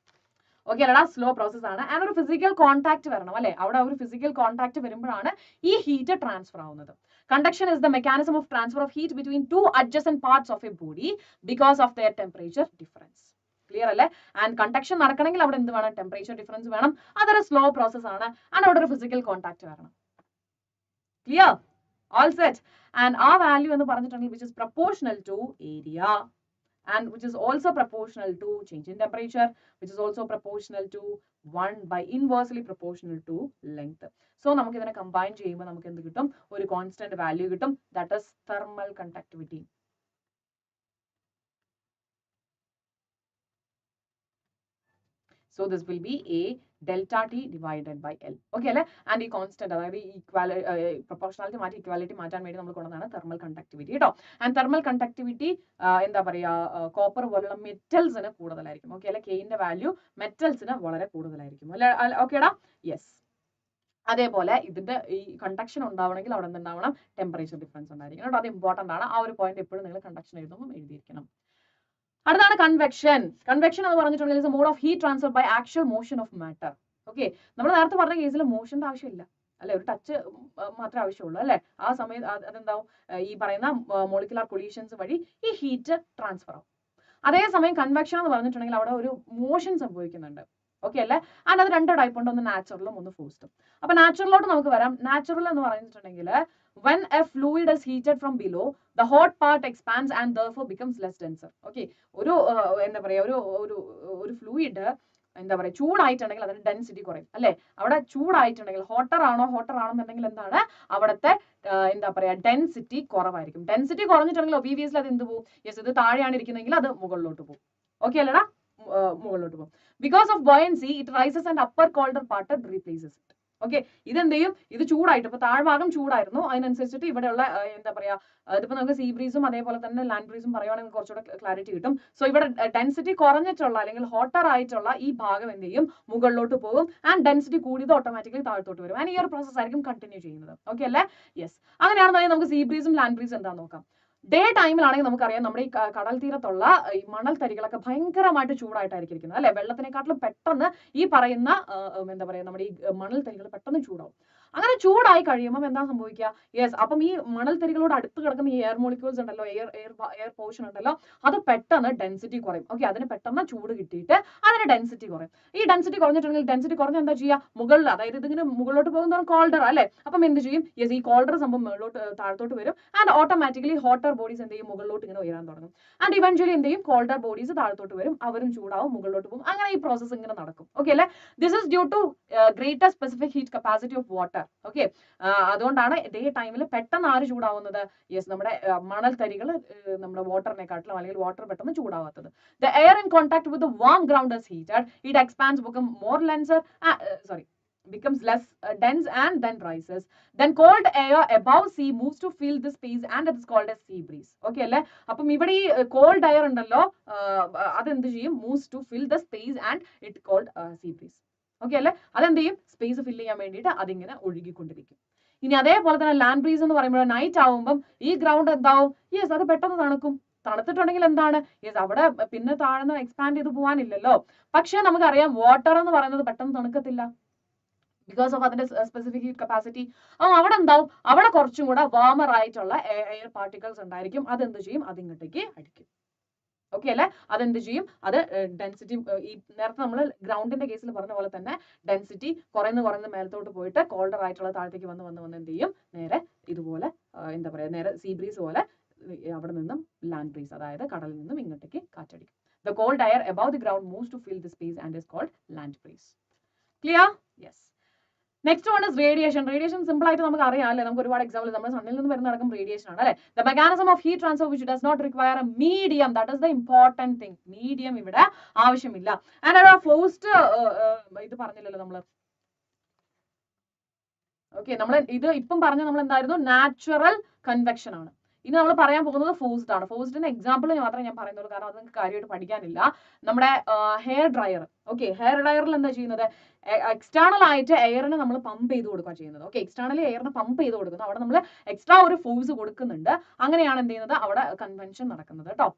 ഓക്കെ അല്ലടാ? സ്ലോ പ്രോസസ് ആണ്. ആൻഡ് ഒരു ഫിസിക്കൽ കോൺടാക്ട് വരണം അല്ലെ? അവിടെ ഒരു ഫിസിക്കൽ കോൺടാക്ട് വരുമ്പോഴാണ് ഈ ഹീറ്റ് ട്രാൻസ്ഫർ ആവുന്നത്. Conduction is the mechanism of transfer of heat between 2 adjacent parts of a body because of their temperature difference. Clear അല്ലേ? ആൻഡ് കണ്ടക്ഷൻ നടക്കണമെങ്കിൽ അവിടെ എന്ത് വേണം? ടെമ്പറേച്ചർ ഡിഫറൻസ് വേണം. അതൊരു സ്ലോ പ്രോസസ് ആണ്. ആൻഡ് അവിടെ ഒരു ഫിസിക്കൽ കോൺടാക്ട് വരണം. ക്ലിയർ? All set? ആൻഡ് ആ വാല്യൂ എന്ന് പറഞ്ഞിട്ടുണ്ടെങ്കിൽ which is proportional to area and which is also proportional to change in temperature, which is also proportional to 1 by inversely proportional to length. So നമുക്ക് ഇതിനെ combine ചെയ്യുമ്പോൾ നമുക്ക് എന്ത് കിട്ടും? ഒരു കോൺസ്റ്റന്റ് വാല്യൂ കിട്ടും. That is thermal conductivity. So this will be A delta T divided by L. Okay അല്ലേ? And ഈ കോൺസ്റ്റന്റ്, അതായത് പ്രൊപ്പോർഷണാലിറ്റി മാറ്റി ഇക്വാലിറ്റി മാറ്റാൻ വേണ്ടി നമ്മൾ കൊണ്ടുവന്നതാണ് തെർമൽ കണ്ടക്ടിവിറ്റി കേട്ടോ. ആൻഡ് തെർമൽ കണ്ടക്ടിവിറ്റി എന്താ പറയാ, കോപ്പർ പോലുള്ള മെറ്റൽസിന് കൂടുതലായിരിക്കും. ഓക്കെ അല്ലെ? കെയിന്റെ വാല്യൂ മെറ്റൽസിന് വളരെ കൂടുതലായിരിക്കും അല്ലെ? ഓക്കേടാ? യെസ്. അതേപോലെ ഇതിന്റെ ഈ കണ്ടക്ഷൻ ഉണ്ടാവണമെങ്കിൽ അവിടെ എന്തുണ്ടാവണം? ടെമ്പറേച്ചർ ഡിഫറൻസ് ഉണ്ടായിരിക്കണം കേട്ടോ. അത് ഇമ്പോർട്ടന്റ് ആണ്. ആ ഒരു പോയിന്റ് എപ്പോഴും നിങ്ങൾ കണ്ടക്ഷൻ എഴുതുമ്പോൾ എഴുതിയിരിക്കണം. അടുത്താണ് കൺവെക്ഷൻ. കൺവെക്ഷൻ എന്ന് പറഞ്ഞിട്ടുണ്ടെങ്കിൽ mode of heat transfer by actual motion of matter. Okay, നമ്മൾ നേരത്തെ പറഞ്ഞ കേസിൽ മോഷന്റെ ആവശ്യമില്ല അല്ലെ, ഒരു ടച്ച് മാത്രമേ ആവശ്യമുള്ളൂ അല്ലെ? ആ സമയത്ത് അതെന്താവും? ഈ പറയുന്ന മോളിക്കുലാർ കൊളീഷൻസ് വഴി ഈ ഹീറ്റ് ട്രാൻസ്ഫർ ആവും. അതേസമയം കൺവെക്ഷൻ എന്ന് പറഞ്ഞിട്ടുണ്ടെങ്കിൽ അവിടെ ഒരു മോഷൻ സംഭവിക്കുന്നുണ്ട്. ഓക്കെ അല്ലേ? ആൻഡ് അത് 2 ടൈപ്പ് ഉണ്ട്, ഒന്ന് നാച്ചുറലും ഒന്ന് ഫോഴ്സ്ഡും. അപ്പൊ നാച്ചുറലോട്ട് നമുക്ക് വരാം. നാച്ചുറൽ എന്ന് പറഞ്ഞിട്ടുണ്ടെങ്കിൽ when a fluid is heated from below, the hot part expands and therefore becomes less denser. Okay, ഒരു എന്താ പറയാ, ഒരു ഫ്ലൂയിഡ് എന്താ പറയാ ചൂടായിട്ടുണ്ടെങ്കിൽ അതിന്റെ ഡെൻസിറ്റി കുറയും അല്ലെ? അവിടെ ചൂടായിട്ടുണ്ടെങ്കിൽ ഹോട്ടർ ആണെന്നുണ്ടെങ്കിൽ എന്താണ് അവിടുത്തെ എന്താ പറയാ ഡെൻസിറ്റി കുറവായിരിക്കും. ഡെൻസിറ്റി കുറഞ്ഞിട്ടുണ്ടെങ്കിൽ ഒബിവിയസ്ലി അത് എന്ത് പോകും? യെസ്, ഇത് താഴെയാണ് ഇരിക്കുന്നതെങ്കിൽ അത് മുകളിലോട്ട് പോകും. ഓക്കെ അല്ലടാ? മുകളിലോട്ട് പോകും. Because of buoyancy it rises and upper colder part replaces it. Okay, ഇതെന്ത് ചെയ്യും? ഇത് ചൂടായിട്ട് ഇപ്പൊ താഴ്ഭാഗം ചൂടായിരുന്നു, അതിനനുസരിച്ചിട്ട് ഇവിടെയുള്ള എന്താ പറയാ, ഇതിപ്പോ നമുക്ക് സീ ബ്രീസും അതേപോലെ തന്നെ ലാൻഡ് ബ്രീസും പറയുവാണെങ്കിൽ കുറച്ചുകൂടെ ക്ലാരിറ്റി കിട്ടും. സോ ഇവിടെ ഡെൻസിറ്റി കുറഞ്ഞിട്ടുള്ള അല്ലെങ്കിൽ ഹോട്ടർ ആയിട്ടുള്ള ഈ ഭാഗം എന്ത് ചെയ്യും? മുകളിലോട്ട് പോകും. ആൻഡ് ഡെൻസിറ്റി കൂടിയത് ഓട്ടോമാറ്റിക്കലി താഴത്തോട്ട് വരും. ആൻഡ് ഈ ഒരു പ്രോസസ് ആയിരിക്കും കണ്ടിന്യൂ ചെയ്യുന്നത്. ഓക്കെ അല്ലേ? യെസ്. അങ്ങനെയാണെന്നുണ്ടെങ്കിൽ നമുക്ക് സീ ബ്രീസും ലാൻഡ് ബ്രീസും എന്താന്ന് നോക്കാം. ഡേ ടൈമിലാണെങ്കിൽ നമുക്കറിയാം നമ്മുടെ ഈ കടൽ തീരത്തുള്ള ഈ മണൽ തരികളൊക്കെ ഭയങ്കരമായിട്ട് ചൂടായിട്ടായിരിക്കും ഇരിക്കുന്നത് അല്ലെ? വെള്ളത്തിനെക്കാട്ടിലും പെട്ടെന്ന് ഈ പറയുന്ന എന്താ പറയാ നമ്മുടെ ഈ മണൽ തരികൾ പെട്ടെന്ന് ചൂടാവും. അങ്ങനെ ചൂടായി കഴിയുമ്പോൾ എന്താ സംഭവിക്കുക? യെസ്, അപ്പം ഈ മണൽത്തരികളോട് അടുത്ത് കിടക്കുന്ന ഈ എയർ മോളിക്യൂൾസ് ഉണ്ടല്ലോ, എയർ പോർഷൻ ഉണ്ടല്ലോ, അത് പെട്ടെന്ന് ഡെൻസിറ്റി കുറയും. ഓക്കെ, അതിന് പെട്ടെന്ന് ചൂട് കിട്ടിയിട്ട് അതിന് ഡെൻസിറ്റി കുറയും. ഈ ഡെൻസിറ്റി കുറഞ്ഞിട്ടുണ്ടെങ്കിൽ ഡെൻസിറ്റി കുറഞ്ഞ എന്താ ചെയ്യുക? മുകളിൽ, അതായത് ഇതിങ്ങനെ മുകളിലോട്ട് പോകുന്നതാണ് കോൾഡർ അല്ലേ? അപ്പം എന്ത് ചെയ്യും? യെസ്, ഈ കോൾഡർ സംഭവം മുകളിലോട്ട് താഴത്തോട്ട് വരും. ആൻഡ് ഓട്ടോമാറ്റിക്കലി ഹോട്ടർ ബോഡീസ് എന്ത് ചെയ്യും? മുകളിലോട്ട് ഇങ്ങനെ ഉയരാൻ തുടങ്ങും. ആൻഡ് ഇവൻച്വലി എന്ത് ചെയ്യും? കോൾഡർ ബോഡീസ് താഴത്തോട്ട് വരും, അവരും ചൂടാവും, മുകളിലോട്ട് പോകും. അങ്ങനെ ഈ പ്രോസസ്സ് ഇങ്ങനെ നടക്കും. ഓക്കെ അല്ലേ? This is due to greater specific heat capacity of water. Okay, അതുകൊണ്ടാണ് ഡേ ടൈമിൽ പെട്ടെന്ന് ആര് ചൂടാവുന്നത്? യെസ്, നമ്മുടെ മണൽത്തരികൾ നമ്മുടെ വാട്ടറിനെക്കാട്ടിലും അല്ലെങ്കിൽ വാട്ടർ പെട്ടെന്ന് ചൂടാവാത്തത്. The air in contact with the warm ground is heated, it expands, become more denser, becomes less dense and then rises. Then cold air above sea moves to fill the space and it is called as sea breeze. Okay അല്ലേ? അപ്പം ഇവിടെ ഈ called air ഉണ്ടല്ലോ, അതെന്ത് ചെയ്യും? Moves to fill the space and it called sea breeze. Okay അല്ലേ? അതെന്ത് ചെയ്യും? സ്പേസ് ഫില്ല് ചെയ്യാൻ വേണ്ടിയിട്ട് അതിങ്ങനെ ഒഴുകിക്കൊണ്ടിരിക്കും. ഇനി അതേപോലെ തന്നെ ലാൻഡ് ബ്രീസ് എന്ന് പറയുമ്പോൾ നൈറ്റ് ആവുമ്പം ഈ ഗ്രൗണ്ട് എന്താവും? യെസ്, അത് പെട്ടെന്ന് തണുക്കും. തണുത്തിട്ടുണ്ടെങ്കിൽ എന്താണ്? യെസ്, അവിടെ പിന്നെ താഴ്ന്ന് എക്സ്പാൻഡ് ചെയ്ത് പോകാനില്ലല്ലോ. പക്ഷെ നമുക്കറിയാം വാട്ടർ എന്ന് പറയുന്നത് പെട്ടെന്ന് തണുക്കത്തില്ല, ബിക്കോസ് ഓഫ് അതിന്റെ സ്പെസിഫിക് ഹീറ്റ് കപ്പാസിറ്റി. അവിടെ എന്താവും? അവിടെ കുറച്ചും കൂടെ വാമർ ആയിട്ടുള്ള എയർ പാർട്ടിക്കിൾസ് ഉണ്ടായിരിക്കും. അതെന്ത് ചെയ്യും? അതിങ്ങോട്ടേക്ക് അടിക്കും. ഓക്കെ അല്ലെ? അതെന്ത് ചെയ്യും? അത് ഡെൻസിറ്റി, ഈ നേരത്തെ നമ്മൾ ഗ്രൗണ്ടിന്റെ കേസിൽ പറഞ്ഞ പോലെ തന്നെ ഡെൻസിറ്റി കുറയുന്ന മേലത്തോട്ട് പോയിട്ട് കോൾഡർ ആയിട്ടുള്ള താഴത്തേക്ക് വന്ന് എന്ത് ചെയ്യും? നേരെ ഇതുപോലെ എന്താ പറയാ, നേരെ സീ ബ്രീസ് പോലെ അവിടെ നിന്നും ലാൻഡ് ബ്രീസ്, അതായത് കടലിൽ നിന്നും ഇങ്ങോട്ടേക്ക് കാറ്റടിക്കും. The cold air above the ground moves to fill the space and is called land breeze. Clear? Yes. Next one is radiation. Radiation simple ആയിട്ട് നമുക്ക് അറിയാം അല്ലേ? നമുക്ക് ഒരുപാട് എക്സാമ്പിൾ, നമ്മുടെ സണ്ണിൽ നിന്ന് വരുന്ന അടക്കം റേഡിയേഷൻ ആണ് അല്ലേ? The mechanism of heat transfer which does not require a medium, that is the important thing. Medium ഇവിടെ ആവശ്യമില്ല. ആൻഡ് ഫോസ്റ്റ് ഇത് പറഞ്ഞില്ലല്ലോ നമ്മള്. ഓക്കെ, നമ്മൾ ഇത് ഇപ്പം പറഞ്ഞ നമ്മൾ എന്തായിരുന്നു? നാച്ചുറൽ കൺവെക്ഷൻ ആണ്. ഇനി നമ്മൾ പറയാൻ പോകുന്നത് ഫോഴ്സ്ഡ് ആണ്. ഫോഴ്സ്ഡിന്റെ എക്സാമ്പിൾ മാത്രമേ ഞാൻ പറയുന്നുള്ളൂ, കാരണം അത് നിങ്ങൾക്ക് കാര്യമായിട്ട് പഠിക്കാനില്ല. നമ്മുടെ ഹെയർ ഡ്രയർ. ഓക്കെ, ഹെയർ ഡ്രയറിൽ എന്താ ചെയ്യുന്നത്? എക്സ്റ്റേണൽ ആയിട്ട് എയറിന് നമ്മൾ പമ്പ് ചെയ്ത് കൊടുക്കുക ചെയ്യുന്നത്. ഓക്കെ, എക്സ്റ്റേണലി എയറിന് പമ്പ് ചെയ്ത് കൊടുക്കുന്നു, അവിടെ നമ്മൾ എക്സ്ട്രാ ഒരു ഫോഴ്സ് കൊടുക്കുന്നുണ്ട്. അങ്ങനെയാണ് എന്ത് ചെയ്യുന്നത്? അവിടെ കൺവെൻഷൻ നടക്കുന്നത് കേട്ടോ.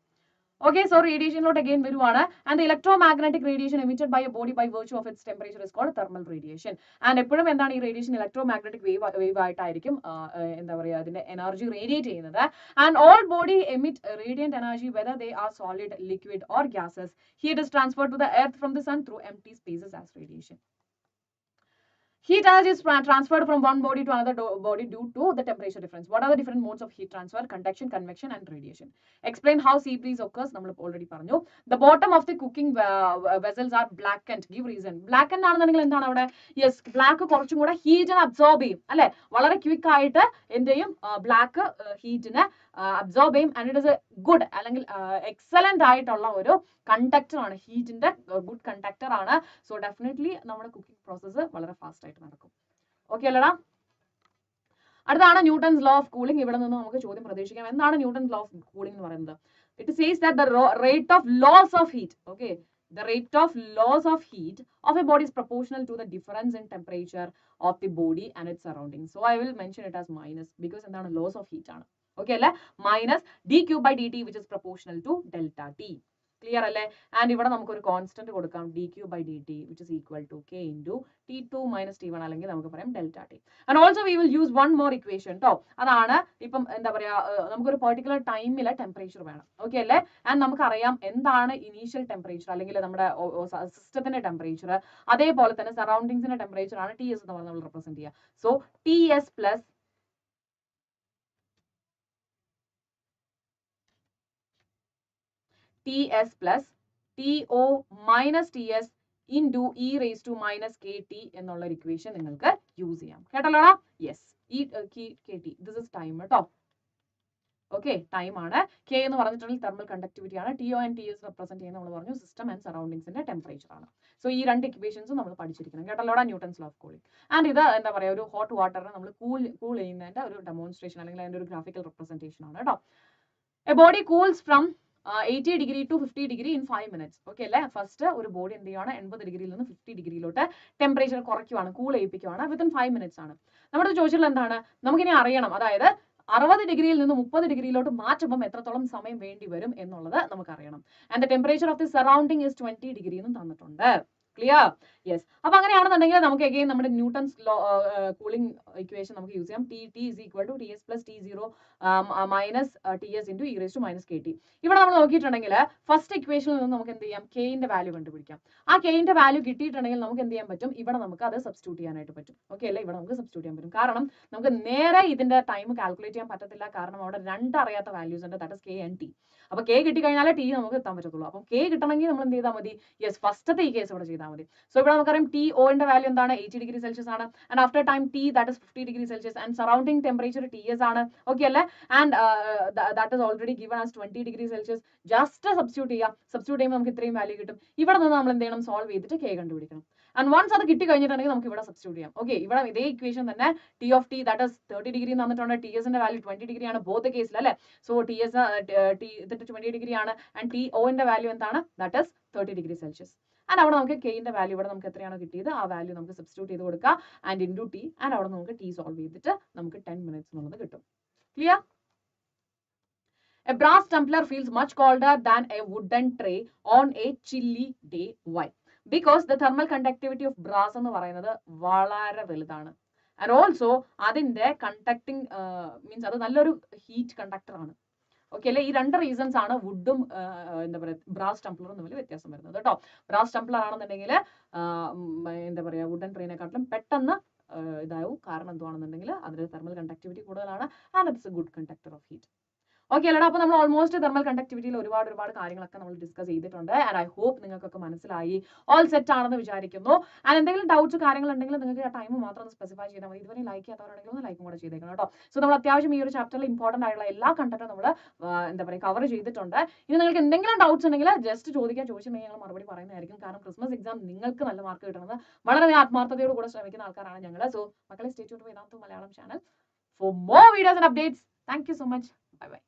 Okay, so radiation load again വരുവാണ്. And the electromagnetic radiation emitted by a body by virtue of its temperature is called thermal radiation. And എപ്പോഴും എന്താണ് ഈ റേഡിയേഷൻ? ഇലക്ട്രോമാഗ്നറ്റിക് വേവ് ആയിട്ടായിരിക്കും എന്താ പറയുക അതിന്റെ എനർജി റേഡിയേറ്റ് ചെയ്യുന്നത്. And all body emit radiant energy whether they are solid, liquid or gases. Heat is transferred to the earth from the sun through empty spaces as radiation. Heat energy is transferred from one body to another body due to the temperature difference. What are the different modes of heat transfer? Conduction, convection and radiation. Explain how sea breeze occurs. നമ്മൾ already പറഞ്ഞു. The bottom of the cooking vessels are blackened. Give reason. Blackened ആണെന്നുണ്ടെങ്കിൽ എന്താണ് അവിടെ? Yes, black കുറച്ചും കൂടെ ഹീറ്റിനെ absorb ചെയ്യും അല്ലെ? വളരെ ക്വിക്ക് ആയിട്ട് എന്ത് ചെയ്യും? ബ്ലാക്ക് ഹീറ്റിനെ അബ്സോർബ് ചെയ്യും. And it is A good അല്ലെങ്കിൽ എക്സലന്റ് ആയിട്ടുള്ള ഒരു കണ്ടക്ടർ ആണ്. ഹീറ്റിന്റെ ഗുഡ് കണ്ടക്ടർ ആണ്. സോ ഡെഫിനറ്റ്ലി നമ്മുടെ കുക്കിംഗ് പ്രോസസ്സ് വളരെ ഫാസ്റ്റ് ആയിട്ട് നടക്കും. ഓക്കെ അല്ലടാ? അടുത്താണ് ന്യൂട്ടൺസ് ലോ ഓഫ് കൂളിംഗ്. ഇവിടെ നിന്ന് നമുക്ക് ചോദ്യം പ്രതീക്ഷിക്കാം. എന്താണ് ന്യൂട്ടൺസ് ലോ ഓഫ് കൂളിംഗ് എന്ന് പറയുന്നത്? It says that the rate of loss of heat, okay, the rate of loss of heat of a body is proportional to the difference in temperature of the body and its surroundings. So I will mention it as minus because എന്താണ്? loss of heat ആണ്. Okay അല്ലേ? minus dq by dt which is proportional to delta t. Clear അല്ലേ? And ഇവിടെ നമുക്ക് ഒരു constant കൊടുക്കാം, dq by dt which is equal to k into t2 minus t1, അല്ലെങ്കിൽ നമുക്ക് പറയാം delta t. And also we will use one more equation ട്ടോ. അതാണ് ഇപ്പം എന്താ പറയാ, നമുക്കൊരു പെർട്ടിക്കുലർ ടൈമിലെ ടെമ്പറേച്ചർ വേണം. ഓക്കെ അല്ലേ? ആൻഡ് നമുക്കറിയാം എന്താണ് ഇനീഷ്യൽ ടെമ്പറേച്ചർ അല്ലെങ്കിൽ നമ്മുടെ സിസ്റ്റത്തിന്റെ ടെമ്പറേച്ചർ, അതേപോലെ തന്നെ സറൗണ്ടിങ്സിന്റെ ടെമ്പറേച്ചർ ആണ് ടി എസ് എന്ന് പറഞ്ഞ് നമ്മൾ റെപ്രസെന്റ് ചെയ്യുക. So T S plus TS plus TO minus TS into e raised to minus KT എന്നുള്ള ഒരു ഇക്വേഷൻ നിങ്ങൾക്ക് യൂസ് ചെയ്യാം. കേട്ടല്ലോടാ? യെസ്, ഈ KT ദിസ് ഇസ് ടൈം കേട്ടോ. ഓക്കെ, ടൈം ആണ്. കെ എന്ന് പറഞ്ഞിട്ടുണ്ടെങ്കിൽ തെർമൽ കണ്ടക്ടിവിറ്റി ആണ്. TO ആൻഡ് TS റെപ്രസെന്റ് ചെയ്യുന്ന നമ്മൾ പറഞ്ഞു സിസ്റ്റം ആൻഡ് സറൗണ്ടിങ്സിന്റെ ടെമ്പറേച്ചർ ആണ്. സോ ഈ രണ്ട് ഇക്വേഷൻസും നമ്മൾ പഠിച്ചിരിക്കണം. കേട്ടല്ലോടാ? Newton's law of cooling. And ഇത് എന്താ പറയുക, ഒരു ഹോട്ട് വാട്ടറിനെ നമ്മൾ കൂൾ ചെയ്യുന്നതിന്റെ ഒരു ഡെമോൺസ്ട്രേഷൻ അല്ലെങ്കിൽ അതിന്റെ ഒരു ഗ്രാഫിക്കൽ റെപ്രസെന്റേഷൻ ആണ് കേട്ടോ. A body cools from 80 degree to 50 degree in 5 minutes. Okay അല്ലേ? ഫസ്റ്റ് ഒരു ബോഡി എന്ത് ചെയ്യുകയാണ്? 80 ഡിഗ്രിയിൽ നിന്ന് 50 ഡിഗ്രിയിലോട്ട് ടെമ്പറേച്ചർ കുറയ്ക്കുവാണ്, കൂൾ ചെയ്യിപ്പിക്കുവാണ്. വിത്തിൻ 5 minutes ആണ്. നമ്മുടെ ചോദിച്ചിട്ടുള്ള എന്താണ്? നമുക്കിനി അറിയണം, അതായത് 60 ഡിഗ്രിയിൽ നിന്ന് 30 ഡിഗ്രിയിലോട്ട് മാറ്റുമ്പോൾ എത്രത്തോളം സമയം വേണ്ടി വരും എന്നുള്ളത് നമുക്കറിയണം. And the temperature of the surrounding is 20 degree എന്നും തന്നിട്ടുണ്ട്. ക്ലിയർ? യെസ്. അപ്പൊ അങ്ങനെയാണെന്നുണ്ടെങ്കിൽ നമുക്ക് അഗെയിൻ നമ്മുടെ ന്യൂട്ടൺസ് കൂളിംഗ് ഇക്വേഷൻ നമുക്ക് യൂസ് ചെയ്യാം. T is equal to Ts plus T0 minus Ts into e raised to minus kT. ഇവിടെ നമ്മൾ നോക്കിയിട്ടുണ്ടെങ്കിൽ ഫസ്റ്റ് ഇക്വേഷനിൽ നിന്ന് നമുക്ക് എന്ത് ചെയ്യാം, k ന്റെ വാല്യൂ കണ്ടുപിടിക്കാം. ആ k ന്റെ വാല്യൂ കിട്ടിയിട്ടുണ്ടെങ്കിൽ നമുക്ക് എന്ത് ചെയ്യാൻ പറ്റും, ഇവിടെ നമുക്ക് അത് സബ്സ്റ്റിറ്റ്യൂട്ട് ചെയ്യാനായിട്ട് പറ്റും. ഓക്കെ അല്ലേ? ഇവിടെ നമുക്ക് സബ്സ്റ്റിറ്റ്യൂട്ട് ചെയ്യാൻ പറ്റും. കാരണം നമുക്ക് നേരെ ഇതിന്റെ ടൈം കാൽക്കുലേറ്റ് ചെയ്യാൻ പറ്റത്തില്ല. കാരണം അവിടെ രണ്ട് അറിയാത്ത വാല്യൂസ് ഉണ്ട്, that is k and t. അപ്പൊ k കിട്ടിക്കഴിഞ്ഞാലേ t നമുക്ക് എത്താൻ പറ്റത്തുള്ളൂ. അപ്പം k കിട്ടണമെങ്കിൽ നമ്മൾ എന്ത് ചെയ്താൽ മതി, യെസ് ഫസ്റ്റത്തെ ഈ കേസ് ഇവിടെ ചെയ്താൽ മതി. സോ ഇവിടെ നമുക്കറിയാം TO ന്റെ വാല്യൂ എന്താണ്, 80 ഡിഗ്രി സെൽഷ്യസ് ആണ്. And after time t that is 50 degree Celsius and surrounding temperature TS ആണ്. ഓക്കെ അല്ലേ? And that is already given as 20 degree Celsius. Just substitute ചെയ്യാം. സബ്സ്റ്റിറ്റ്യൂട്ട് ചെയ്യുമ്പോൾ നമുക്ക് ഇത്രയും വാല്യൂ കിട്ടും. ഇവിടെ നിന്ന് നമ്മൾ എന്ത് ചെയ്യണം, സോൾവ് ചെയ്തിട്ട് k കണ്ടുപിടിക്കണം. ആൻഡ് വൺസ് അത് കിട്ടി കഴിഞ്ഞിട്ടുണ്ടെങ്കിൽ നമുക്ക് ഇവിടെ സബ്സ്റ്റിറ്റ്യൂട്ട് ചെയ്യാം. ഓക്കെ, ഇവിടെ ഇതേ ഇക്വേഷൻ തന്നെ T of t that is 30 degree തന്നിട്ടുണ്ട്. TS ന്റെ വാല്യൂ 20 ഡിഗ്രി ആണ് ബോത്ത് കേസിൽ അല്ലേ? സോ TS 20 ഡിഗ്രി ആണ് ആൻഡ് TO ന്റെ വാല്യൂ എന്താണ്, that is 30 degree Celsius. And അവിടെ നമുക്ക് k ന്റെ വാല്യൂ ഇവിടെ നമുക്ക് എത്രയാണോ കിട്ടിയത് ആ വാല്യൂ നമുക്ക് സബ്സ്റ്റിറ്റ്യൂട്ട് ചെയ്ത് കൊടുക്കുക. ആൻഡ് ഇൻറ്റു t ആൻഡ് അവിടെ നമുക്ക് t സോൾവ് ചെയ്തിട്ട് നമുക്ക് 10 മിനിറ്റ്സ് എന്നുള്ളത് കിട്ടും. Clear? A brass tumbler feels much colder than a wooden tray on a chilly day. Why? Because the thermal conductivity of brass എന്ന് പറയുന്നത് വളരെ വലുതാണ്. ആൻഡ് ഓൾസോ അതിന്റെ കണ്ടക്ടിങ് മീൻസ് അത് നല്ലൊരു ഹീറ്റ് കണ്ടക്ടർ ആണ്. ഓക്കെ അല്ലേ? ഈ രണ്ട് റീസൺസ് ആണ് വുഡും എന്താ പറയുക ബ്രാസ് ടംപ്ലറും തമ്മിൽ വ്യത്യാസം വരുന്നത് കേട്ടോ. ബ്രാസ് ടംപ്ലർ ആണെന്നുണ്ടെങ്കിൽ എന്താ പറയുക വുഡൻ ട്രെയിനെക്കാട്ടിലും പെട്ടെന്ന് ഇതാവും. കാരണം എന്തുവാണെന്നുണ്ടെങ്കിൽ അതിന്റെ തെർമൽ കണ്ടക്ടിവിറ്റി കൂടുതലാണ് and it's A good conductor of heat. Okay അല്ലടാ? അപ്പോൾ നമ്മൾ ഓൾമോസ്റ്റ് തെർമൽ കണ്ടക്ടിവിറ്റിയിൽ ഒരുപാട് കാര്യങ്ങളൊക്കെ നമ്മൾ ഡിസ്കസ് ചെയ്തിട്ടുണ്ട്. ആൻഡ് ഐ ഹോപ്പ് നിങ്ങൾക്കൊക്കെ മനസ്സിലായി, ഓൾ സെറ്റ് ആണെന്ന് വിചാരിക്കുന്നു. ആൻഡ് എന്തെങ്കിലും ഡൗട്ട്സ് കാര്യങ്ങളുണ്ടെങ്കിൽ നിങ്ങൾക്ക് ആ ടൈം മാത്രം ഒന്ന് സ്പെസിഫൈ ചെയ്താൽ മതി. ഇതുവരെ ലൈക്ക് ചെയ്യാത്തവരാണെങ്കിൽ ഒന്ന് ലൈക്കും കൂടെ ചെയ്തേക്കണം കേട്ടോ. സോ നമ്മൾ അത്യാവശ്യം ഈ ഒരു ചാപ്റ്ററിൽ ഇമ്പോർട്ടൻ്റ് ആയിട്ടുള്ള എല്ലാ കണ്ടന്റും നമ്മൾ എന്താ പറയുക കവർ ചെയ്തിട്ടുണ്ട്. ഇനി നിങ്ങൾക്ക് എന്തെങ്കിലും ഡൗട്ട്സ് ഉണ്ടെങ്കിൽ ജസ്റ്റ് ചോദിച്ചിട്ടുണ്ടെങ്കിൽ ഞങ്ങൾ മറുപടി പറയുന്നതായിരിക്കും. കാരണം ക്രിസ്മസ് എക്സാം നിങ്ങൾക്ക് നല്ല മാർക്ക് കിട്ടുന്നത് വളരെ ആത്മാർത്ഥതയോട് കൂടെ ശ്രമിക്കുന്ന ആൾക്കാരാണ് ഞങ്ങൾ. സോ മക്കളെ stay tuned to Vedantu Malayalam channel for more videos and updates. Thank you so much. Bye by.